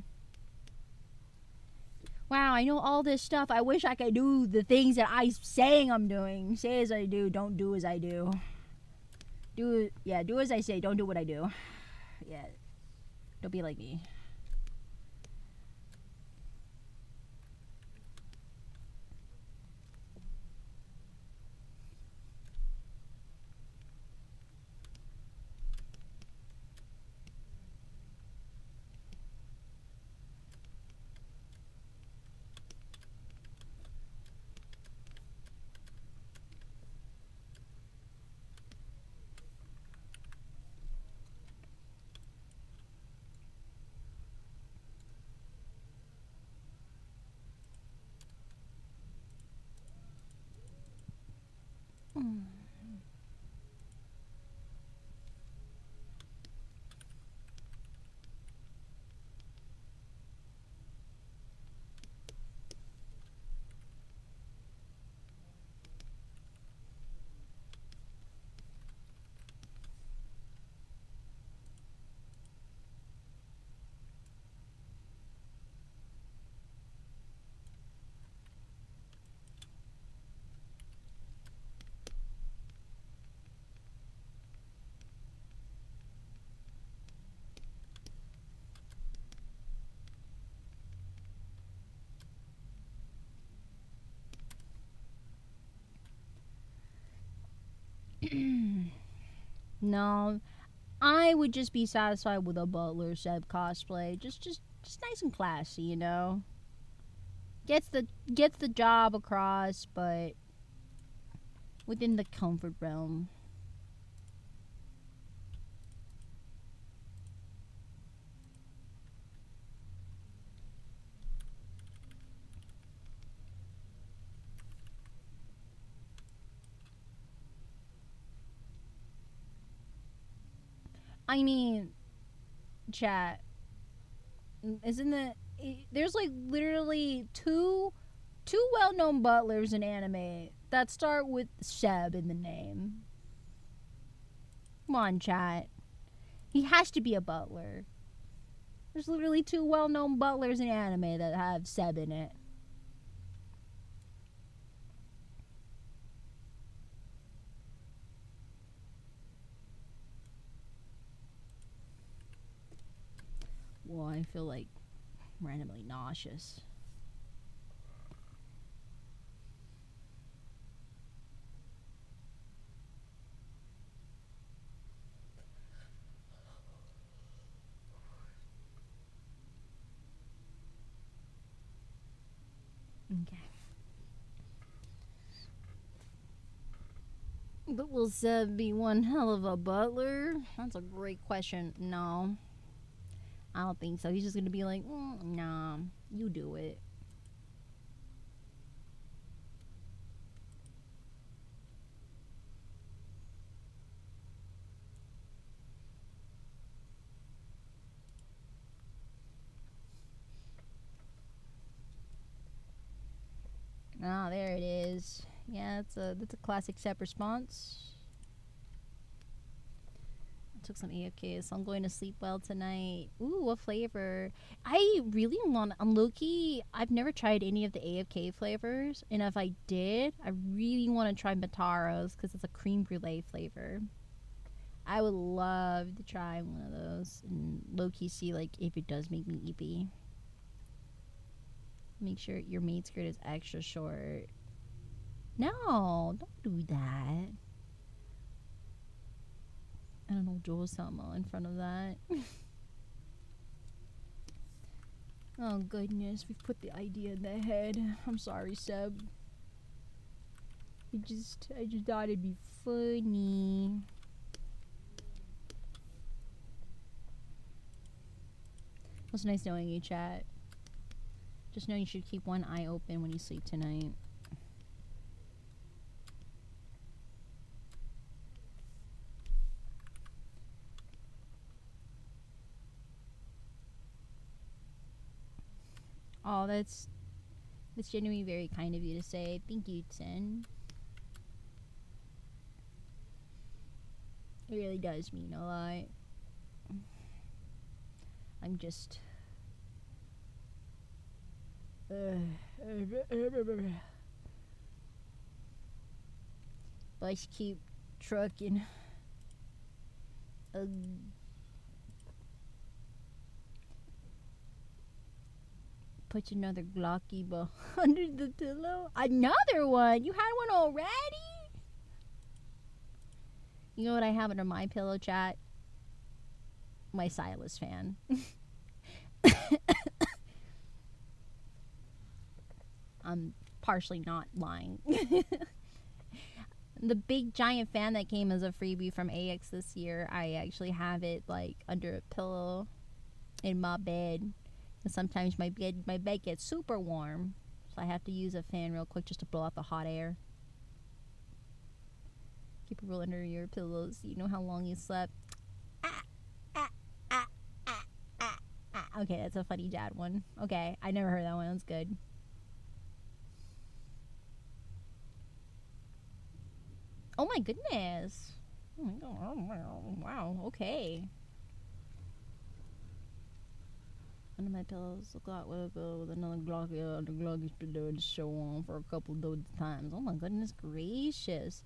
S1: Wow, I know all this stuff. I wish I could do the things that I'm saying I'm doing. Say as I do, don't do as I do. Do as I say, don't do what I do. Yeah, don't be like me. No, I would just be satisfied with a Butler Seb cosplay. Just nice and classy, you know. Gets the job across, but within the comfort realm. I mean, chat, isn't it? There's like literally two well-known butlers in anime that start with Seb in the name. Come on, chat. He has to be a butler. There's literally two well-known butlers in anime that have Seb in it. Well, I feel like randomly nauseous. Okay. But will Seb be one hell of a butler? That's a great question. No. I don't think so. He's just gonna be like, nah, you do it. Oh, there it is. Yeah, that's a classic Seb response. I took some AFK, so I'm going to sleep well tonight. Ooh, what flavor? I really want on Loki. I've never tried any of the AFK flavors, and if I did, I really want to try Mataro's because it's a cream brulee flavor. I would love to try one of those and Loki see like if it does make me eepy. Make sure your maid skirt is extra short. No, don't do that. I don't know, Joel Selma in front of that. Oh goodness, we've put the idea in the head. I'm sorry, Seb. I just thought it'd be funny. It was nice knowing you, chat. Just know you should keep one eye open when you sleep tonight. Oh, that's genuinely very kind of you to say. Thank you, Tin. It really does mean a lot. I'm just let's keep trucking. Put another Glocky ball under the pillow. Another one? You had one already? You know what I have under my pillow, chat? My Silas fan. I'm partially not lying. The big giant fan that came as a freebie from AX this year, I actually have it like under a pillow in my bed. And sometimes my bed gets super warm, so I have to use a fan real quick just to blow out the hot air. Keep a rule under your pillows. You know how long you slept. Okay, that's a funny dad one. Okay, I never heard that one. That's good. Oh my goodness. Oh my God. Wow. Okay. Under my pillows, the Glock will go with another Glock. The Glock is to show on for a couple of times. Oh my goodness gracious.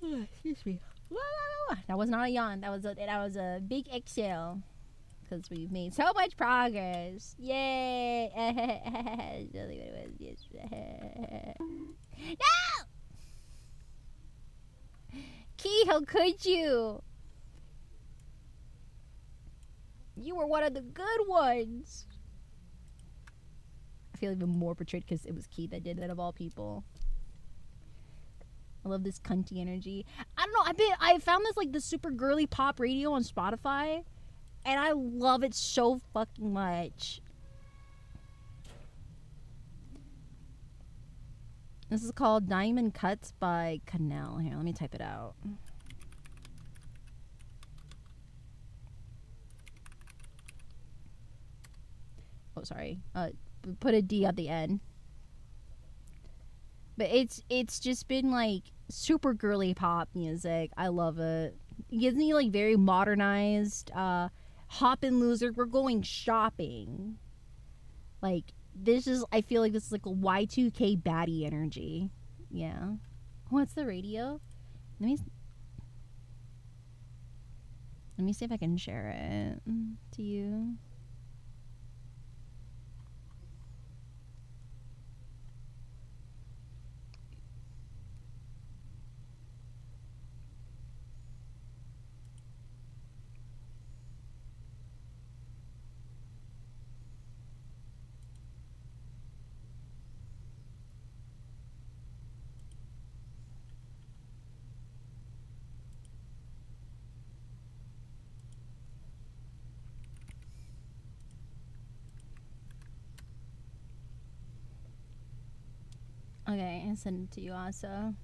S1: Excuse me. That was not a yawn. That was a big exhale. because we've made so much progress. Yay! That's really what it was yesterday. No! Key, how could you? You were one of the good ones. I feel even more betrayed because it was Key that did that of all people. I love this cunty energy. I don't know. I found this like the super girly pop radio on Spotify, and I love it so fucking much. This is called Diamond Cuts by Canal. Here, let me type it out. Oh, sorry. Put a D at the end. But it's just been like super girly pop music. I love it. It gives me like very modernized Hoppin' Loser, we're going shopping. Like this is, I feel like this is like a Y2K baddie energy. Yeah. What's the radio? Let me see if I can share it to you. Okay, I send it to you also.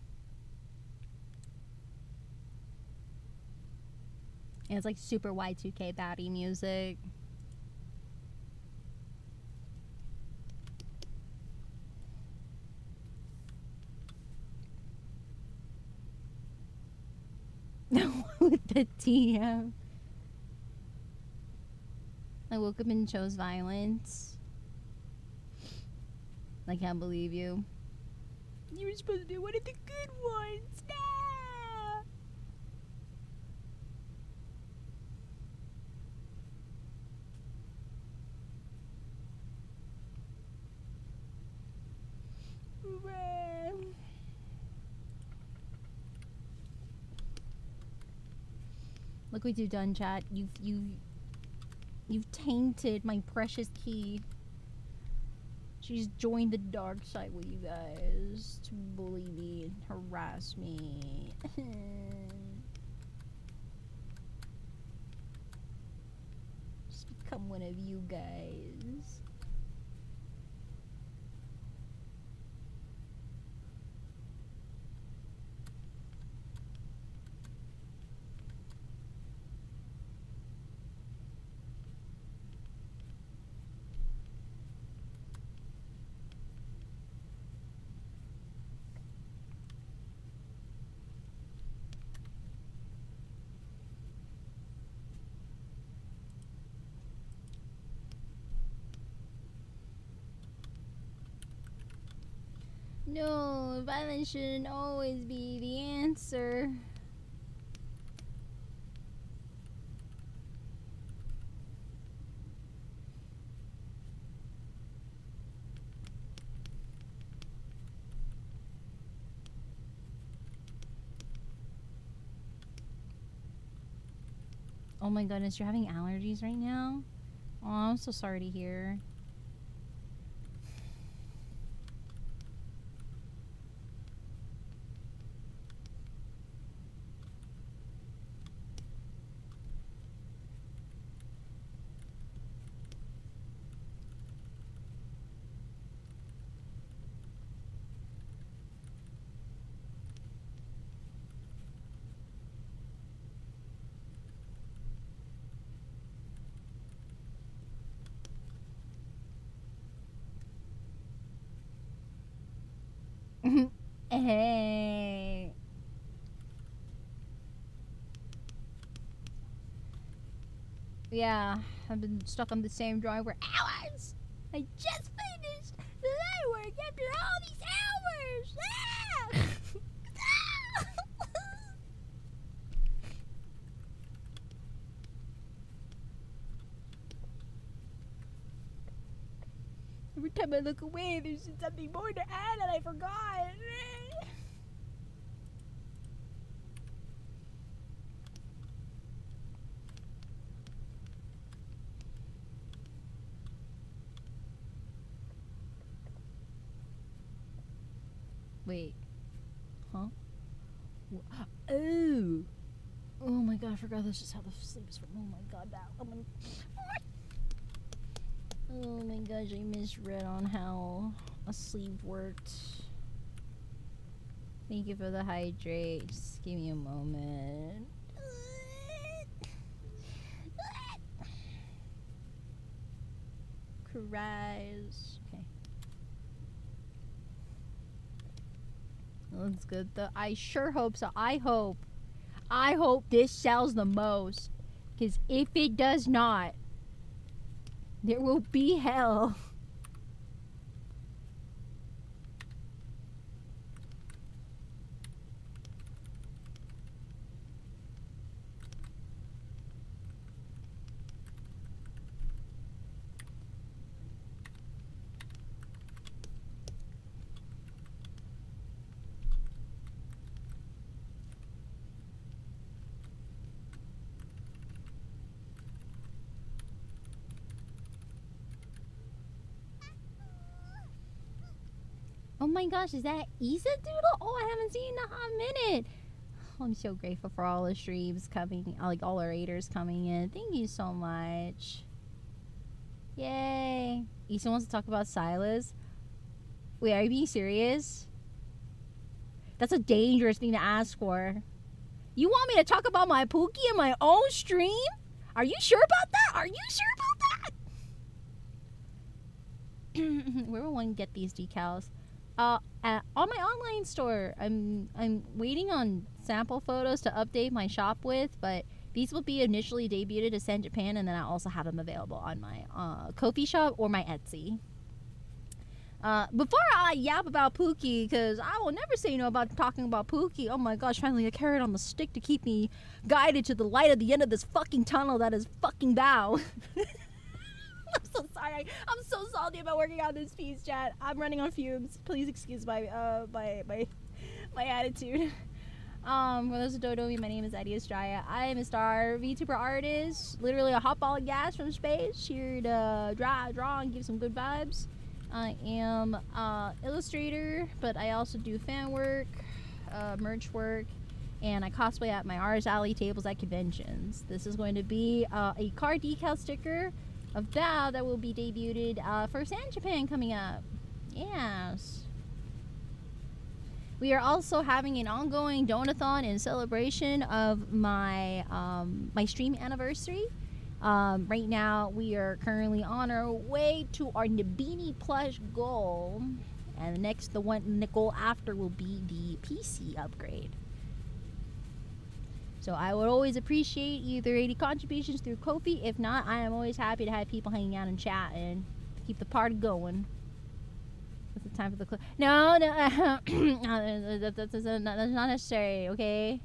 S1: And it's like super Y2K baddie music. With the TM. I woke up and chose violence. I can't believe you. You were supposed to be one of the good ones. No! Look what you've done, chat. You've tainted my precious Key. She's joined the dark side with you guys to bully me and harass me. Just become one of you guys. No, violence shouldn't always be the answer. Oh my goodness, you're having allergies right now? Oh, I'm so sorry to hear. Hey. Yeah, I've been stuck on the same drawing for hours. I just finished the line work after all these hours. every time I look away, there's something more to add and I forgot. Wait. Huh? Oh. Oh my god, I forgot this is how the sleep is from. Oh my god, that. Oh my gosh, I misread on how a sleep worked. Thank you for the hydrate. Just give me a moment. Cries. Okay. Looks good though. I sure hope so. I hope this sells the most. Because if it does not, there will be hell. Oh my gosh, is that Isa Doodle? Oh, I haven't seen in a hot minute. Oh, I'm so grateful for all the streams coming, like all our raiders coming in. Thank you so much. Yay. Isa wants to talk about Silas. Wait, are you being serious? That's a dangerous thing to ask for. You want me to talk about my Pookie in my own stream? Are you sure about that? Are you sure about that? Where will one get these decals? On my online store. I'm waiting on sample photos to update my shop with, but these will be initially debuted to Sen Japan, and then I also have them available on my Ko-fi shop or my Etsy. Before I yap about Pookie, because I will never say no about talking about Pookie. Oh my gosh, finally a carrot on the stick to keep me guided to the light at the end of this fucking tunnel that is fucking Bao. I'm so sorry. I'm so salty about working on this piece, chat. I'm running on fumes. Please excuse my attitude. For those who don't know me, my name is AdiAstraya. I am a star VTuber artist, literally a hot ball of gas from space, here to draw and give some good vibes. I am illustrator, but I also do fan work, merch work, and I cosplay at my Ars Alley tables at conventions. This is going to be a car decal sticker of Bao that will be debuted for San Japan coming up. Yes. We are also having an ongoing donathon in celebration of my my stream anniversary. Right now, we are currently on our way to our Nabini plush goal, and the goal after will be the PC upgrade. So I would always appreciate either any contributions through Ko-fi. If not, I am always happy to have people hanging out and chatting to keep the party going. What's the time for the No, that's not necessary. Okay.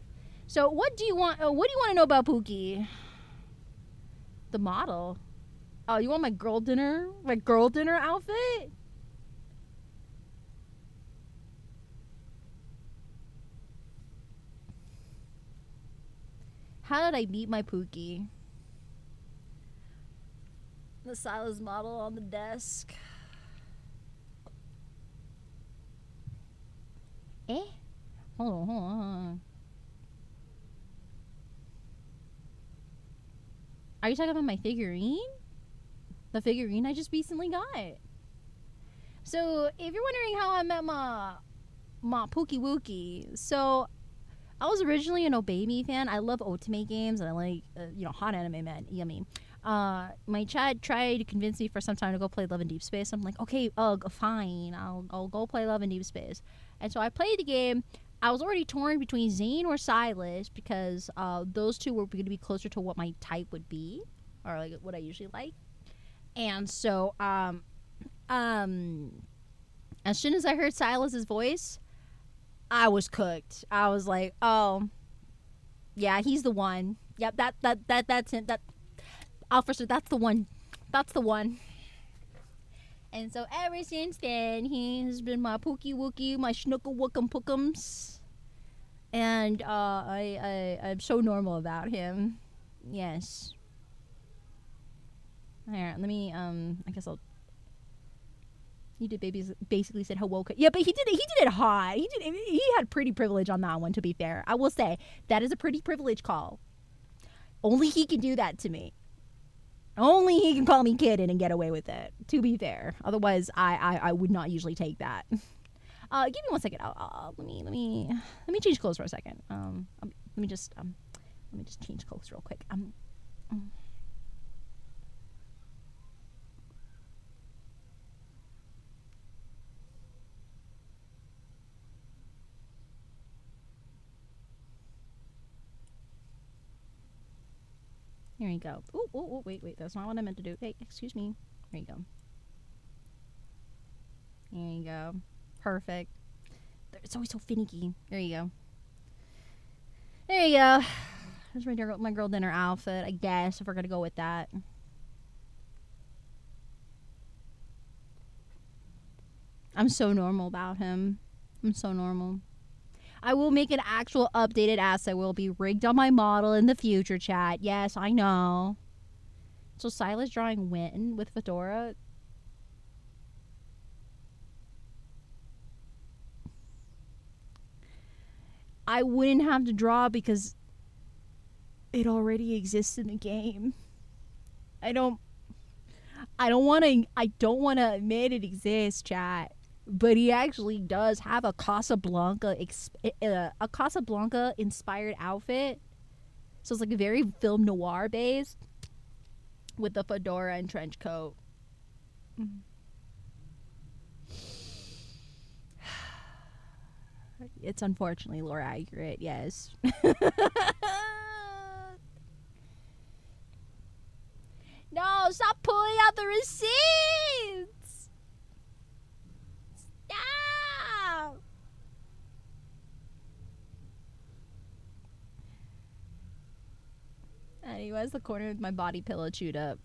S1: So what do you want? What do you want to know about Pookie? The model. Oh, you want my girl dinner? My girl dinner outfit? How did I meet my Pookie? The Silas model on the desk. Hold on. Are you talking about my figurine? The figurine I just recently got. So, if you're wondering how I met my Pookie Wookie, so I was originally an Obey Me fan. I love otome games and I like, hot anime, man. Yummy. My chat tried to convince me for some time to go play Love in Deep Space. I'm like, okay, fine. I'll go play Love in Deep Space. And so I played the game. I was already torn between Zane or Silas because those two were going to be closer to what my type would be, or like what I usually like. And so, as soon as I heard Silas's voice, I was cooked. I was like, oh, yeah, he's the one. Yep, that's him. That officer, that's the one. That's the one. And so ever since then, he has been my pookie wookie, my schnookle wookum pookums. And I'm so normal about him. Yes. Alright, let me, I guess I'll. He did basically said hello. Yeah, but he did it hot. He had pretty privilege on that one, to be fair. I will say, that is a pretty privilege call. Only he can do that to me. Only he can call me kitten and get away with it, to be fair. Otherwise, I would not usually take that. Give me 1 second. Let me change clothes for a second. Let me just change clothes real quick. Here you go. Ooh, wait. That's not what I meant to do. Hey, excuse me. Here you go. Here you go. Perfect. It's always so finicky. There you go. There you go. There's my girl dinner outfit, I guess, if we're going to go with that. I'm so normal about him. I'm so normal. I will make an actual updated asset. Will be rigged on my model in the future, chat. Yes, I know. So Silas drawing Win with Fedora. I wouldn't have to draw because it already exists in the game. I don't want to admit it exists, chat. But he actually does have a Casablanca inspired outfit. So it's like a very film noir based with the fedora and trench coat. It's unfortunately lore accurate, yes. No, stop pulling out the receipts! Stop! Anyways, the corner with my body pillow chewed up.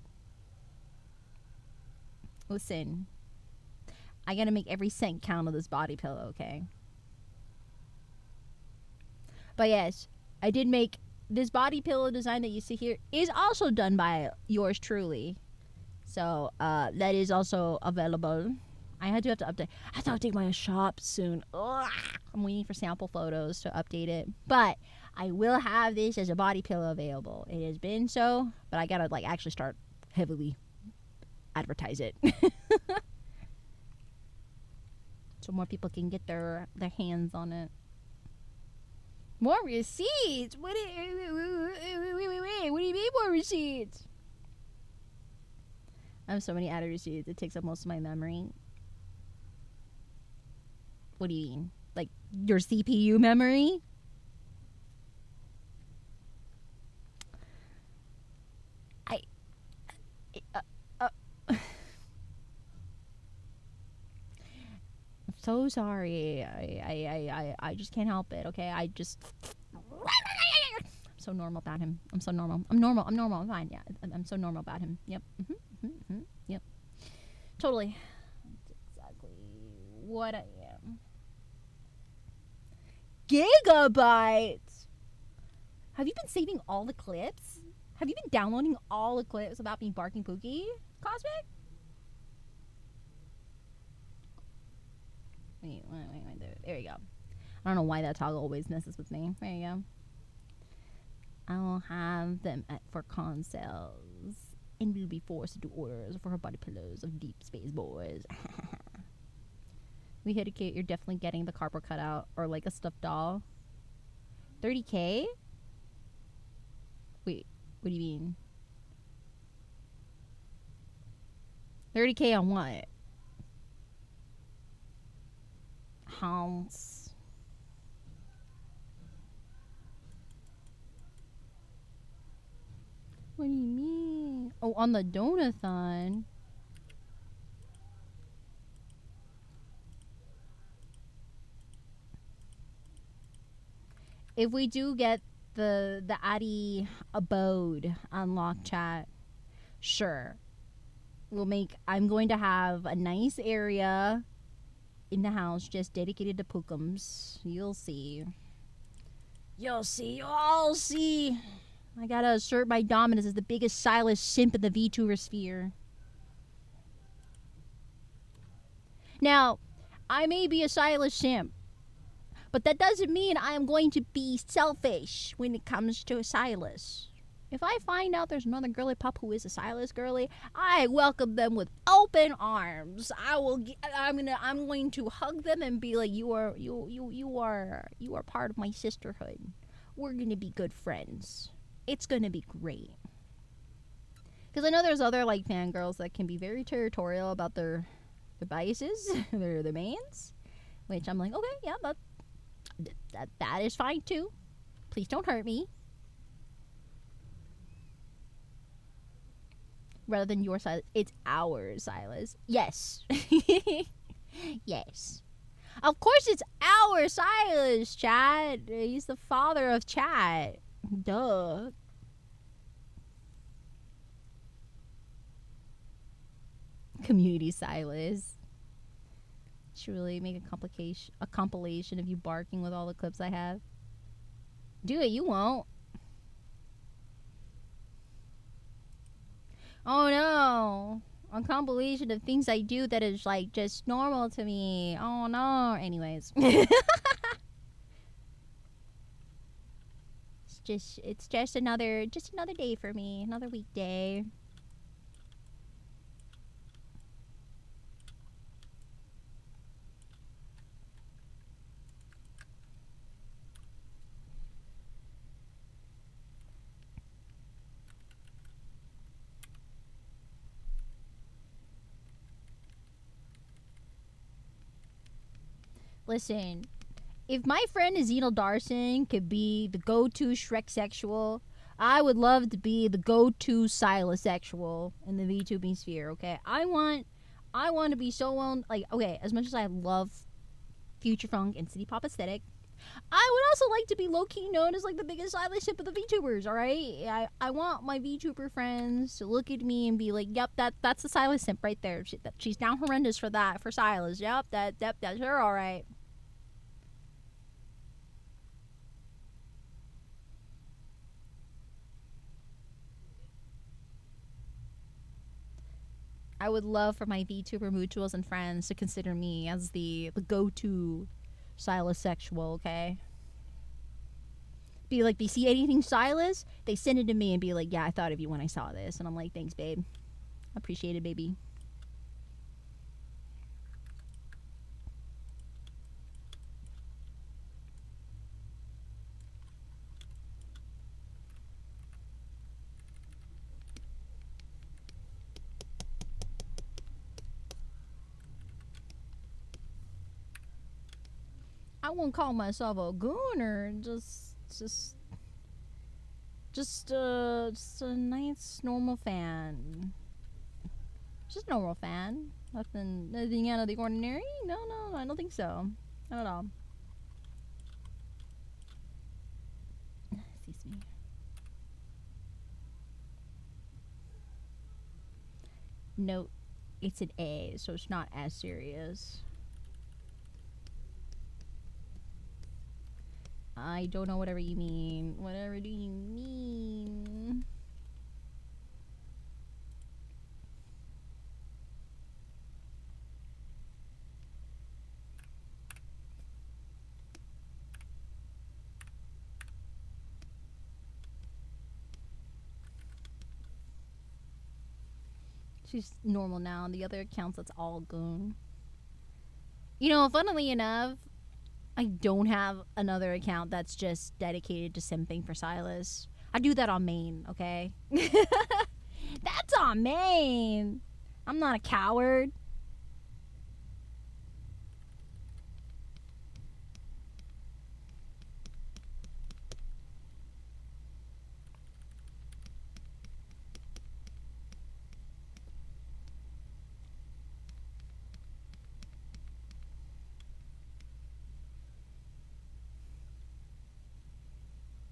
S1: Listen, I gotta make every cent count of this body pillow, okay? But yes, I did make this body pillow design that you see here is also done by yours truly. So that is also available. I have to update. I have to update my shop soon. Ugh, I'm waiting for sample photos to update it. But I will have this as a body pillow available. It has been so, but I gotta like actually start heavily advertise it. So more people can get their hands on it. More receipts? Wait, what do you mean more receipts? I have so many added receipts. It takes up most of my memory. What do you mean? Like your CPU memory? I'm so sorry. I just can't help it, okay? I'm so normal about him. I'm so normal. I'm normal. I'm fine. Yeah, I'm so normal about him. Yep. Yep. Totally. That's exactly what I am. Gigabytes! Have you been saving all the clips? Have you been downloading all the clips about me barking Pookie, Cosmic? Wait. There we go. I don't know why that toggle always messes with me. There you go. I will have them for con sales. And we'll be forced to do orders for her body pillows of Deep Space Boys. We hit a Kate, you're definitely getting the cardboard cutout or like a stuffed doll. 30K? Wait, what do you mean? 30K on what? House. What do you mean? Oh, on the donathon. If we do get the Adi abode unlocked, chat, sure. I'm going to have a nice area in the house just dedicated to Pookums. You'll see. You'll see. You'll all see. I gotta assert my dominance as the biggest Silas simp in the VTuber sphere. Now, I may be a Silas simp, but that doesn't mean I am going to be selfish when it comes to Silas. If I find out there's another girly pup who is a Silas girly, I welcome them with open arms. I'm going to hug them and be like, you are part of my sisterhood. We're gonna be good friends. It's gonna be great. Because I know there's other like fangirls that can be very territorial about their biases, their mains, which I'm like, okay, yeah, that is fine too. Please don't hurt me. Rather than your Silas, it's our Silas. Yes. Yes. Of course it's our Silas, chat. He's the father of chat. Duh. Community Silas. Should really make a compilation of you barking with all the clips I have. Do it, you won't. Oh no. A compilation of things I do that is like just normal to me. Oh no. Anyways. it's just another day for me. Another weekday. Listen, if my friend Azenal Darson could be the go-to Shrek sexual, I would love to be the go-to Silas sexual in the VTubing sphere. Okay, I want to be so well. Like, okay, as much as I love future funk and city pop aesthetic, I would also like to be low-key known as like the biggest Silas ship of the VTubers. All right, I want my VTuber friends to look at me and be like, "Yep, that's the Silas simp right there. She's down horrendous for that for Silas. Yep, that's her. All right." I would love for my VTuber mutuals and friends to consider me as the go-to Silas sexual, okay? Be like, they see anything Silas, they send it to me and be like, yeah, I thought of you when I saw this. And I'm like, thanks, babe. Appreciate it, baby. I won't call myself a gooner, just a nice normal fan. Just a normal fan. Nothing out of the ordinary? No, I don't think so. Not at all. Excuse me. No, it's an A, so it's not as serious. I don't know whatever you mean. Whatever do you mean? She's normal now. The other accounts, that's all goon. You know, funnily enough, I don't have another account that's just dedicated to simping for Silas. I do that on main, okay? That's on main. I'm not a coward.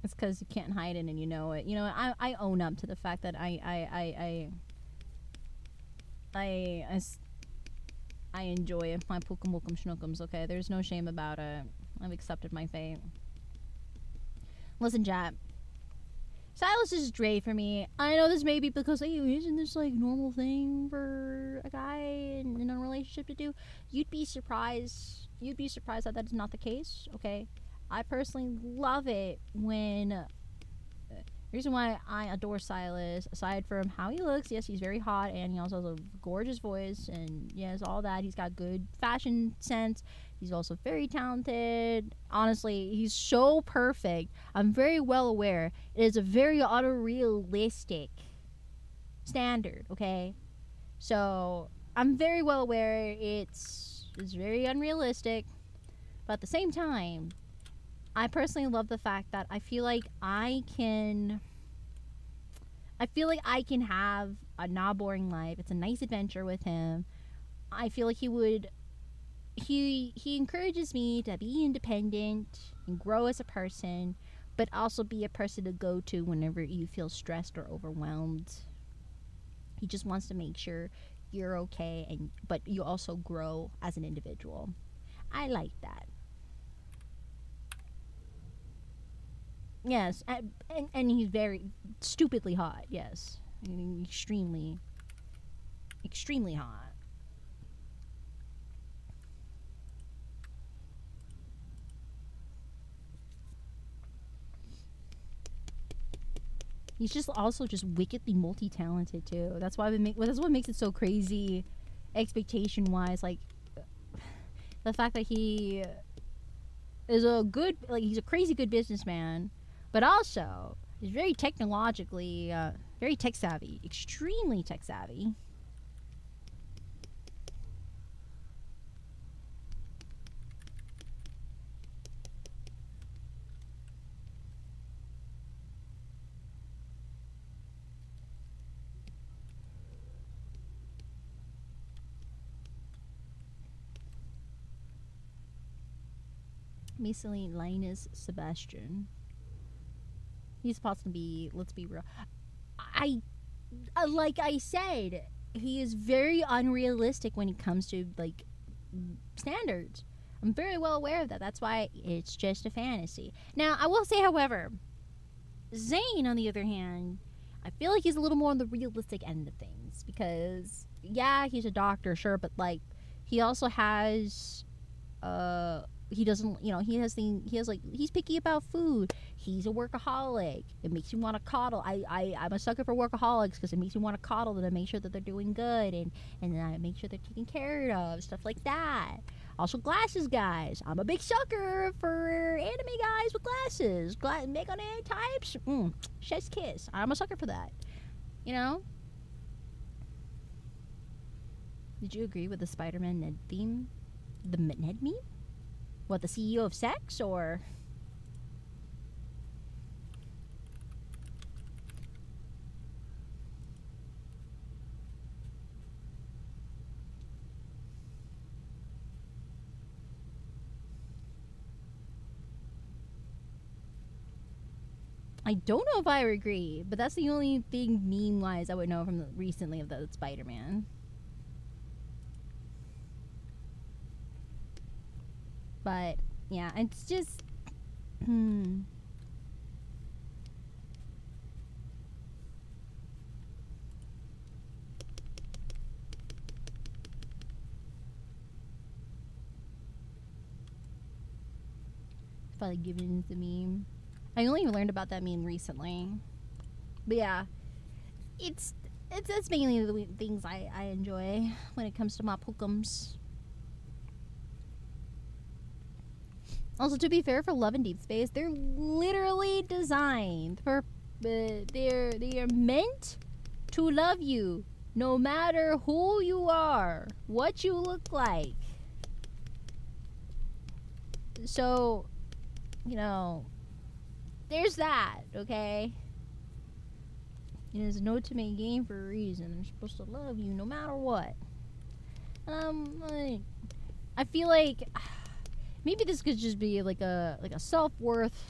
S1: It's because you can't hide it and you know it. You know, I own up to the fact that I, I, I enjoy my Pookum Wookum Schnookums, okay? There's no shame about it. I've accepted my fate. Listen, chat. Silas is Dre for me. I know this may be because, hey, isn't this like normal thing for a guy in a relationship to do? You'd be surprised. You'd be surprised that is not the case. Okay, I personally love it when. The reason why I adore Silas, aside from how he looks, yes, he's very hot, and he also has a gorgeous voice, and yes, all that. He's got good fashion sense. He's also very talented. Honestly, he's so perfect. I'm very well aware it is a very unrealistic standard, okay? So, I'm very well aware it's very unrealistic, but at the same time, I personally love the fact that I feel like I can have a not boring life. It's a nice adventure with him. I feel like he encourages me to be independent and grow as a person, but also be a person to go to whenever you feel stressed or overwhelmed. He just wants to make sure you're okay, but you also grow as an individual. I like that. Yes, and he's very stupidly hot. Yes, I mean, extremely hot. He's just also just wickedly multi-talented too. That's what makes it so crazy, expectation wise. Like the fact that he is he's a crazy good businessman, but also he's very technologically, very tech savvy, extremely tech savvy. Basically, Linus Sebastian. He's supposed to be. Let's be real. I like I said, he is very unrealistic when it comes to like standards. I'm very well aware of that. That's why it's just a fantasy. Now, I will say, however, Zane, on the other hand, I feel like he's a little more on the realistic end of things because, yeah, he's a doctor, sure, but like he also has he doesn't, he's picky about food. He's a workaholic. It makes you want to coddle. I'm a sucker for workaholics because it makes me want to coddle them and make sure that they're doing good, and then I make sure they're taken care of, stuff like that. Also, glasses guys. I'm a big sucker for anime guys with glasses. Make on any types. Chef's kiss. I'm a sucker for that. You know? Did you agree with the Spider-Man Ned theme? The Ned meme? What, the CEO of sex, or? I don't know if I agree, but that's the only thing meme-wise I would know from recently of the Spider-Man. But, yeah, it's just... Probably given the meme. I only learned about that meme recently. But yeah, it's mainly the things I enjoy when it comes to my Pookums. Also, to be fair, for Love and Deep Space, they're literally designed for they are meant to love you, no matter who you are, what you look like. So, there's that, okay? It is an ultimate game for a reason. They're supposed to love you no matter what. I feel like maybe this could just be like a self-worth,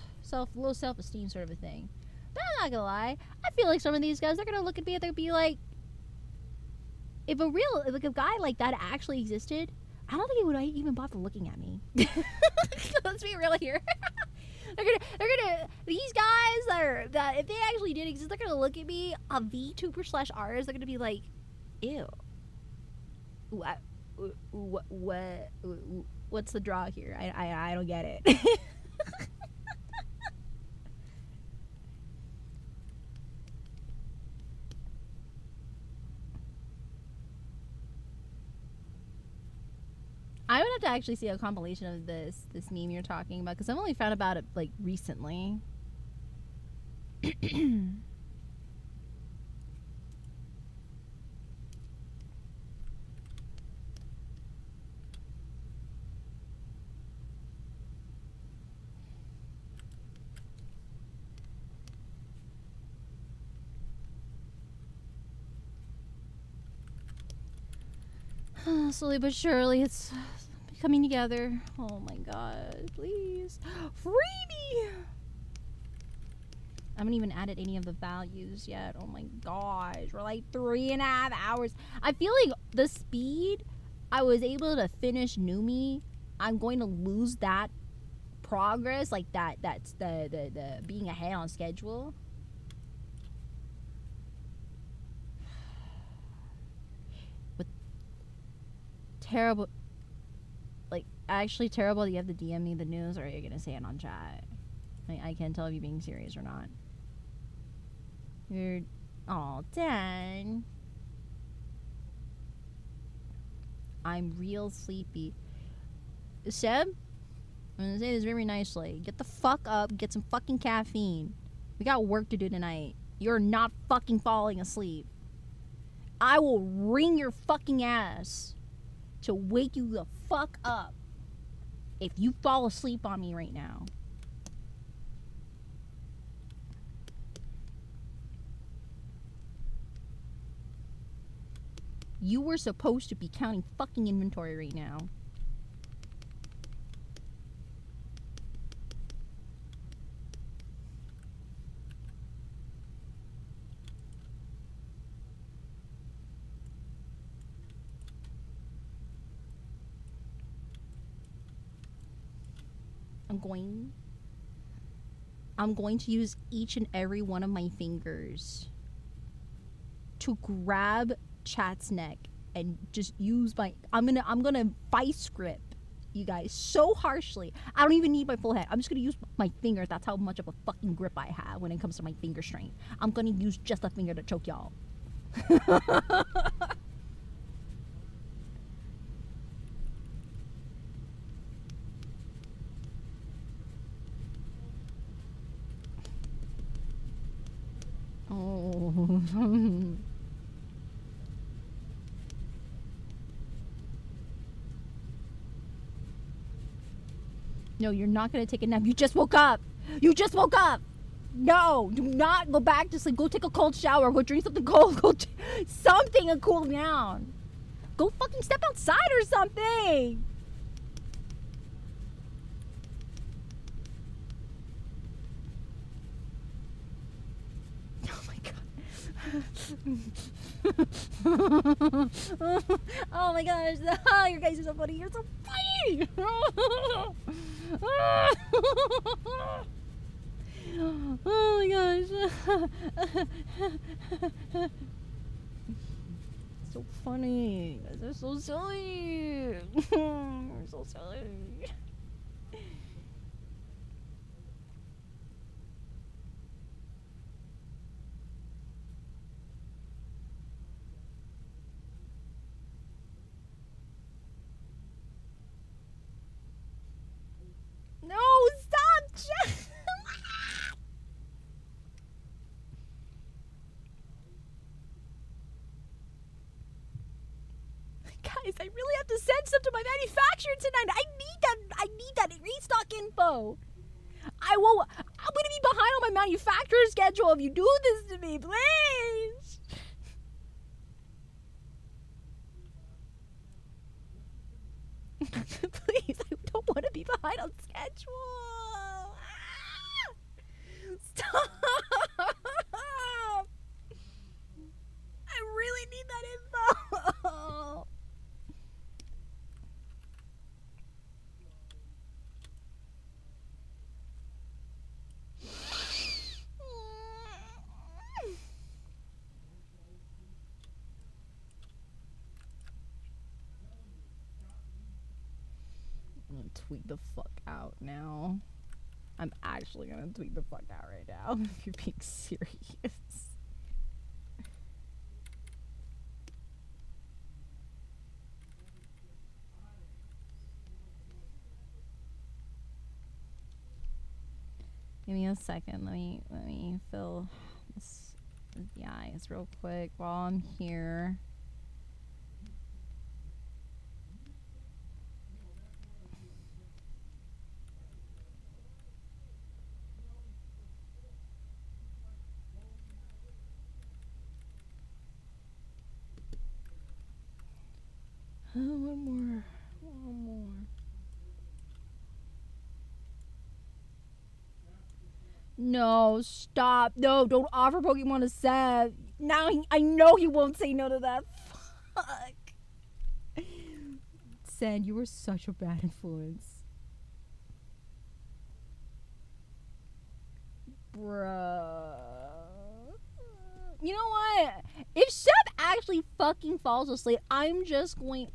S1: low self-esteem sort of a thing. But I'm not gonna lie, I feel like some of these guys, they're gonna look at me and they'll be like, if a guy like that actually existed, I don't think he would even bother looking at me. Let's be real here. These guys that if they actually did exist, they're gonna look at me, a VTuber/artist. They're gonna be like, ew. What's the draw here? I don't get it. I would have to actually see a compilation of this meme you're talking about, because I've only found about it like recently. Slowly but surely, it's coming together. Oh my god, please. Free me! I haven't even added any of the values yet. Oh my gosh, we're like 3.5 hours. I feel like the speed I was able to finish Numi, I'm going to lose that progress. Like that's the being ahead on schedule. With terrible, like actually terrible. You have to DM me the news, or are you gonna say it on chat? I can't tell if you're being serious or not. You're all done. I'm real sleepy. Seb, I'm gonna say this very nicely. Get the fuck up, get some fucking caffeine. We got work to do tonight. You're not fucking falling asleep. I will ring your fucking ass to wake you the fuck up if you fall asleep on me right now. You were supposed to be counting fucking inventory right now. I'm going to use each and every one of my fingers to grab chat's neck and just use my I'm gonna vice grip you guys so harshly. I don't even need my full hand. I'm just gonna use my fingers. That's how much of a fucking grip I have when it comes to my finger strength. I'm gonna use just a finger to choke y'all. Oh. No, you're not gonna take a nap. You just woke up. You just woke up. No, do not go back to sleep. Go take a cold shower. Go drink something cold. Go something and cool down. Go fucking step outside or something. Oh my god. Oh my gosh. Oh, you guys are so funny. You're so funny. Oh my gosh. So funny. You guys are so silly. You're so silly. No, stop! Guys, I really have to send stuff to my manufacturer tonight. I need that restock info. I'm gonna be behind on my manufacturer schedule if you do this to me, please. Please, I don't want to be behind on schedule. Stop! I really need that info. tweak the fuck out now. I'm actually gonna tweak the fuck out right now. If you're being serious. Give me a second. Let me fill this the eyes real quick while I'm here. One more. One more. No, stop. No, don't offer Pokemon to Seth. Now I know he won't say no to that. Fuck. Sand, you were such a bad influence. Bruh. You know what? If Seth actually fucking falls asleep, I'm just going.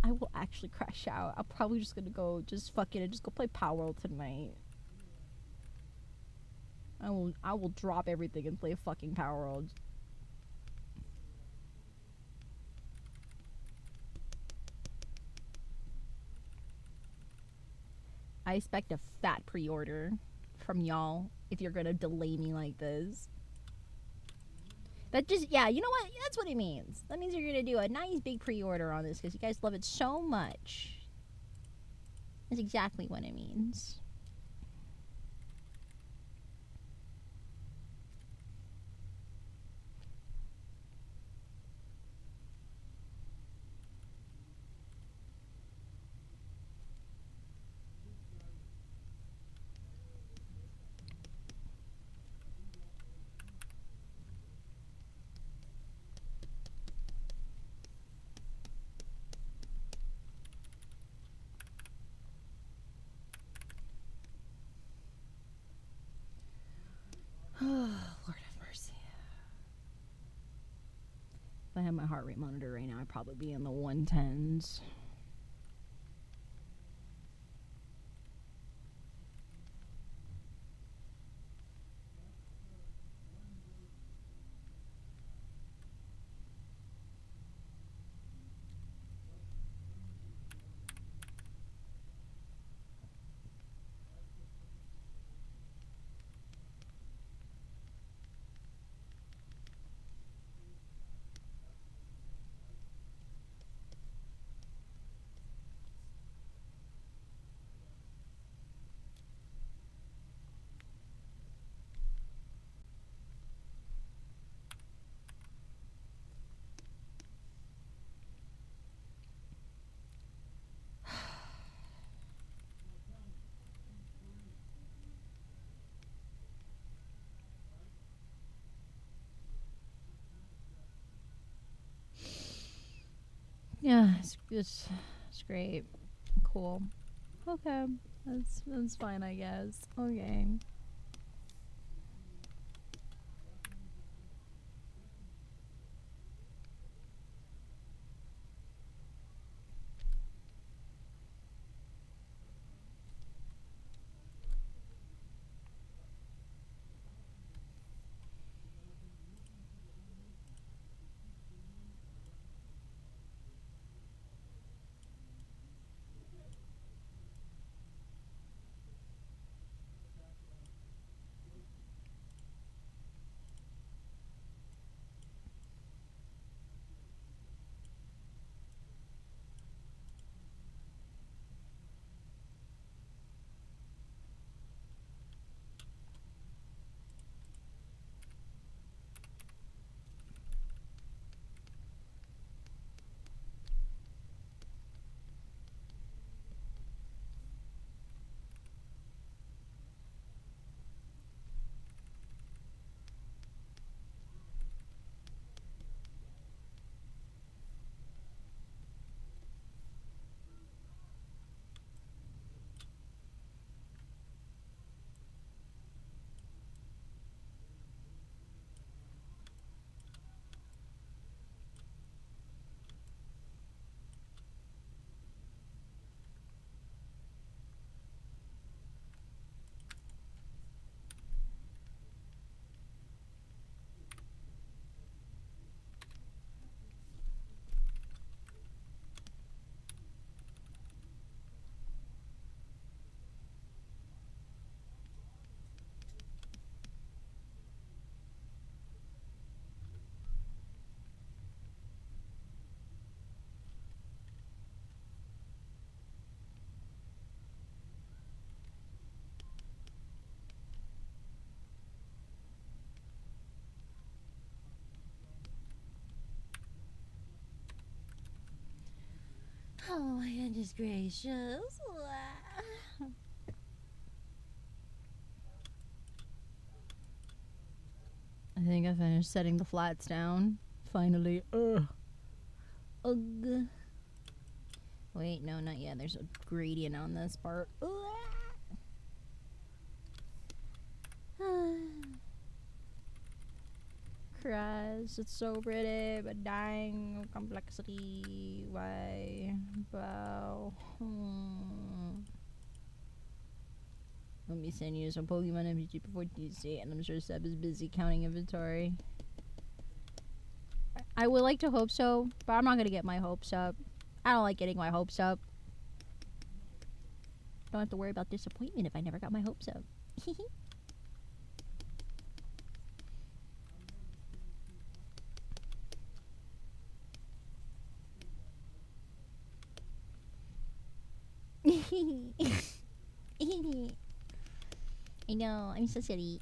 S1: I will actually crash out. I'm probably just gonna go. Just fuck it and just go play Power World tonight. I will drop everything and play fucking Power World. I expect a fat pre-order from y'all if you're gonna delay me like this. But just, yeah, you know what? That's what it means. That means you're gonna do a nice big pre-order on this because you guys love it so much. That's exactly what it means. Lord have mercy. If I had my heart rate monitor right now, I'd probably be in the 110s. Yeah, it's great. Cool. Okay. That's fine, I guess. Okay. Oh my goodness gracious. I think I finished setting the flats down. Finally. Ugh. Ugh. Wait, no, not yet. There's a gradient on this part. Crash, it's so pretty, but dying of complexity. Why? Wow. Let me send you some Pokemon MTG before Tuesday, and I'm sure Seb is busy counting inventory. I would like to hope so, but I'm not gonna get my hopes up. I don't like getting my hopes up. Don't have to worry about disappointment if I never got my hopes up. I know, I'm so silly.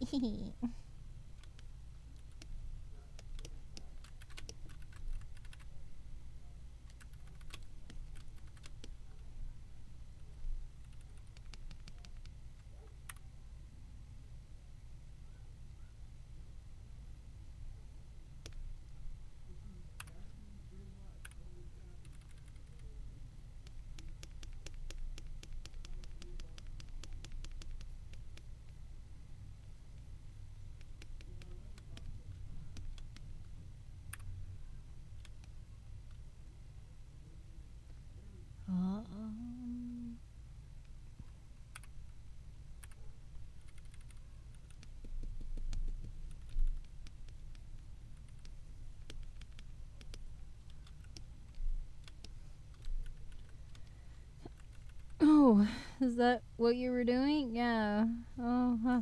S1: Oh, is that what you were doing? Yeah. Oh, huh.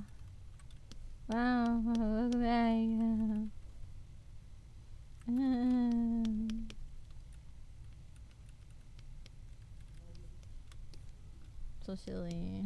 S1: Wow. Okay. So silly.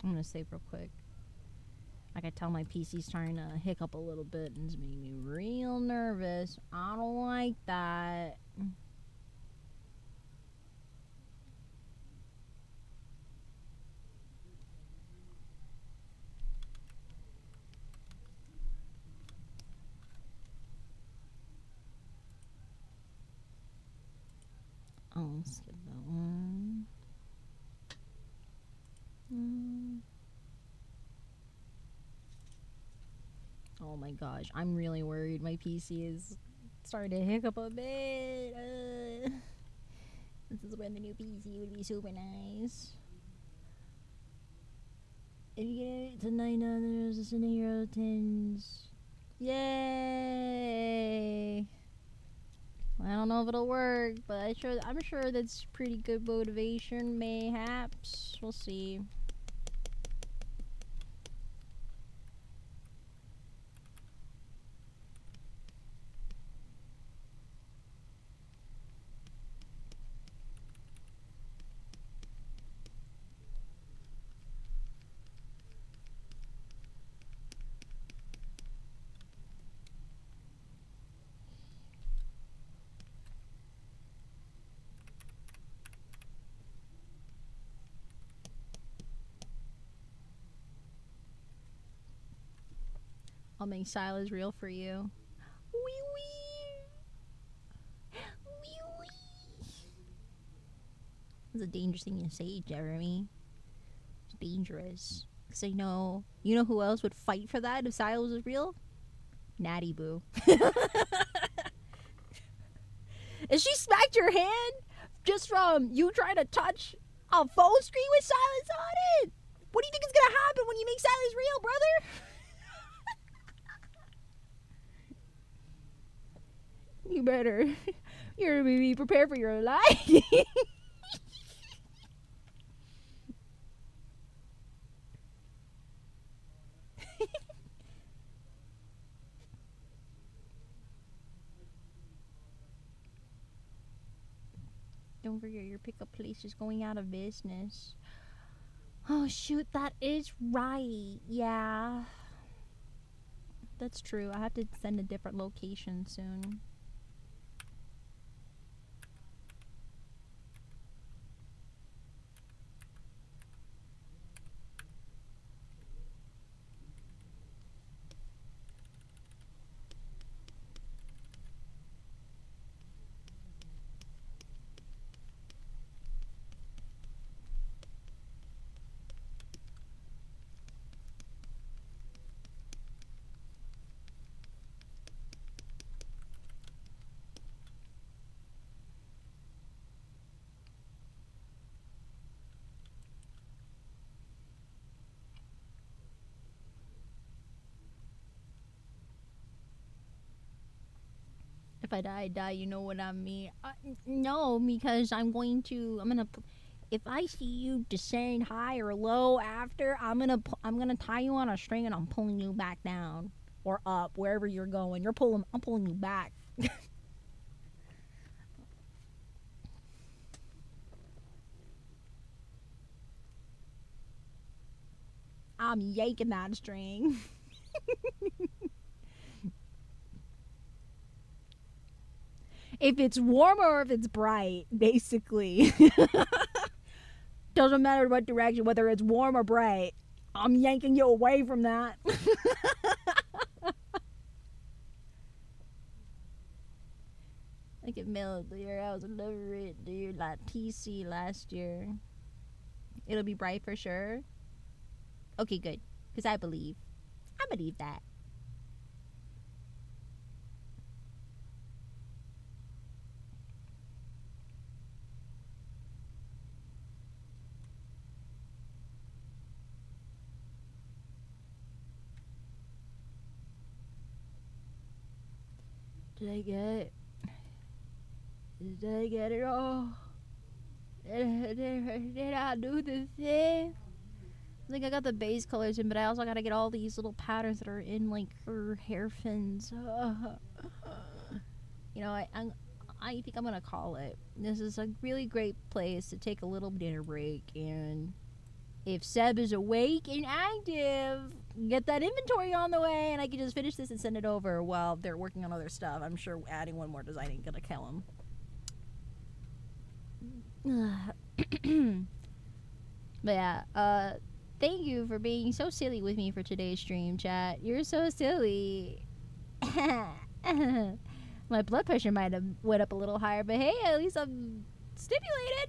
S1: I'm gonna save real quick. I can tell my PC's starting to hiccup a little bit and it's making me real nervous. I don't like that. I'll skip that one. Oh my gosh, I'm really worried. My PC is starting to hiccup a bit. This is when the new PC would be super nice. If you get it to $9, it's an hero 10s. Yay! I don't know if it'll work, but I'm sure that's pretty good motivation, mayhaps. We'll see. I'll make Silas real for you. Wee wee! Wee wee! That's a dangerous thing to say, Jeremy. It's dangerous. Because you know who else would fight for that if Silas was real? Natty Boo. And she smacked your hand just from you trying to touch a phone screen with Silas on it. What do you think is gonna happen when you make Silas real, brother? You better be prepared for your life. don't forget your pickup place is going out of business. Oh, shoot, that is right. Yeah. That's true. I have to send a different location soon. If I die, I die. You know what I mean? No, because I'm gonna. If I see you descend high or low after, I'm gonna tie you on a string and I'm pulling you back down or up wherever you're going. I'm pulling you back. I'm yanking that string. If it's warm or if it's bright, basically. Doesn't matter what direction, whether it's warm or bright. I'm yanking you away from that. Look at Mel there. I was never it, dude. Like TC last year. It'll be bright for sure. Okay, good. Because I believe that. Did I get it? Did I get it all? Did I do the thing? I think I got the base colors in, but I also gotta get all these little patterns that are in like her hair fins. You know, I think I'm gonna call it. This is a really great place to take a little dinner break, and if Seb is awake and active, get that inventory on the way, and I can just finish this and send it over while they're working on other stuff. I'm sure adding one more design ain't gonna kill him. But yeah, thank you for being so silly with me for today's stream, chat. You're so silly. My blood pressure might have went up a little higher, but hey, at least I'm stimulated.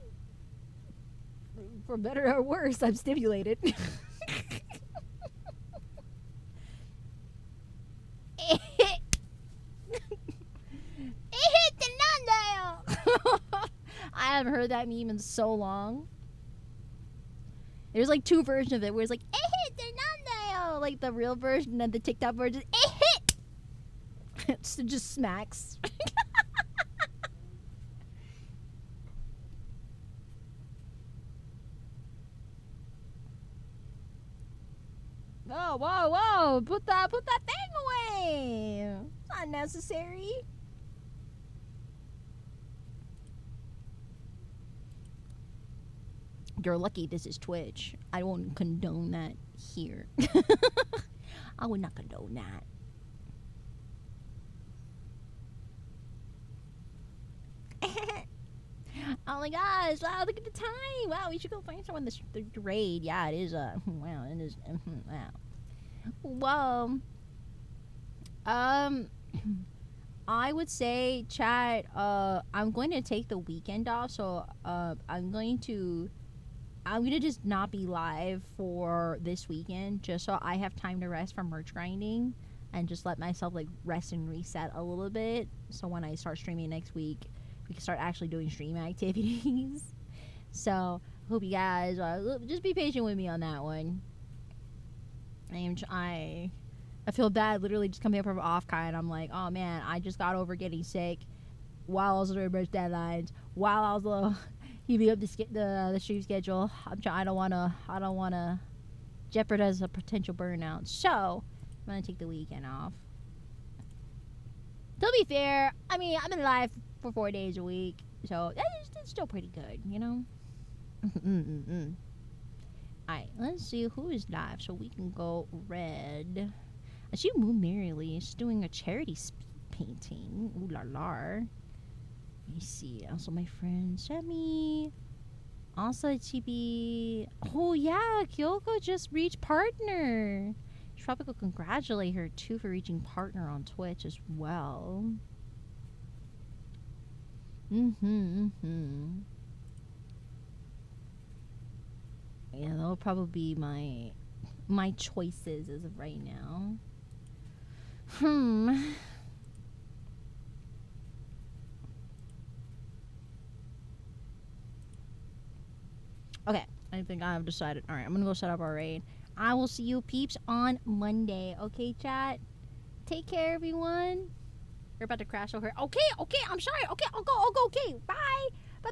S1: For better or worse, I'm stimulated. It hit the non-dial. I haven't heard that meme in so long. There's like two versions of it where it's like, it hit the non-dial. Like the real version and the TikTok version, it hit. It just smacks. Whoa, whoa, whoa! Put that thing away. It's not necessary. You're lucky this is Twitch. I won't condone that here. I would not condone that. Oh my gosh! Wow, look at the time! Wow, we should go find someone to raid. Yeah, it is. Wow, it is. Wow. Well, I would say, chat. I'm going to take the weekend off, so I'm gonna just not be live for this weekend, just so I have time to rest from merch grinding, and just let myself like rest and reset a little bit. So when I start streaming next week, we can start actually doing stream activities. So hope you guys just be patient with me on that one. I feel bad literally just coming up from off kind. I'm like, oh man, I just got over getting sick while I was doing merch deadlines, while I was keeping up the stream schedule. I don't wanna jeopardize a potential burnout. So I'm gonna take the weekend off. To be fair, I mean, I'm in live for 4 days a week, so that's it's still pretty good, you know. Alright, let's see who is live so we can go red. I see Moo Merrily is doing a charity speed painting. Ooh la la. Let me see. Also, my friend Shemi. Also, Chibi. Oh, yeah. Kyoko just reached partner. Should probably go congratulate her, too, for reaching partner on Twitch as well. Yeah, that'll probably be my choices as of right now. Okay, I think I've decided. All right, I'm gonna go set up our raid. I will see you peeps on Monday. Okay, chat. Take care, everyone. We're about to crash over here. Okay, I'm sorry. Okay, I'll go. Okay, bye. Bye.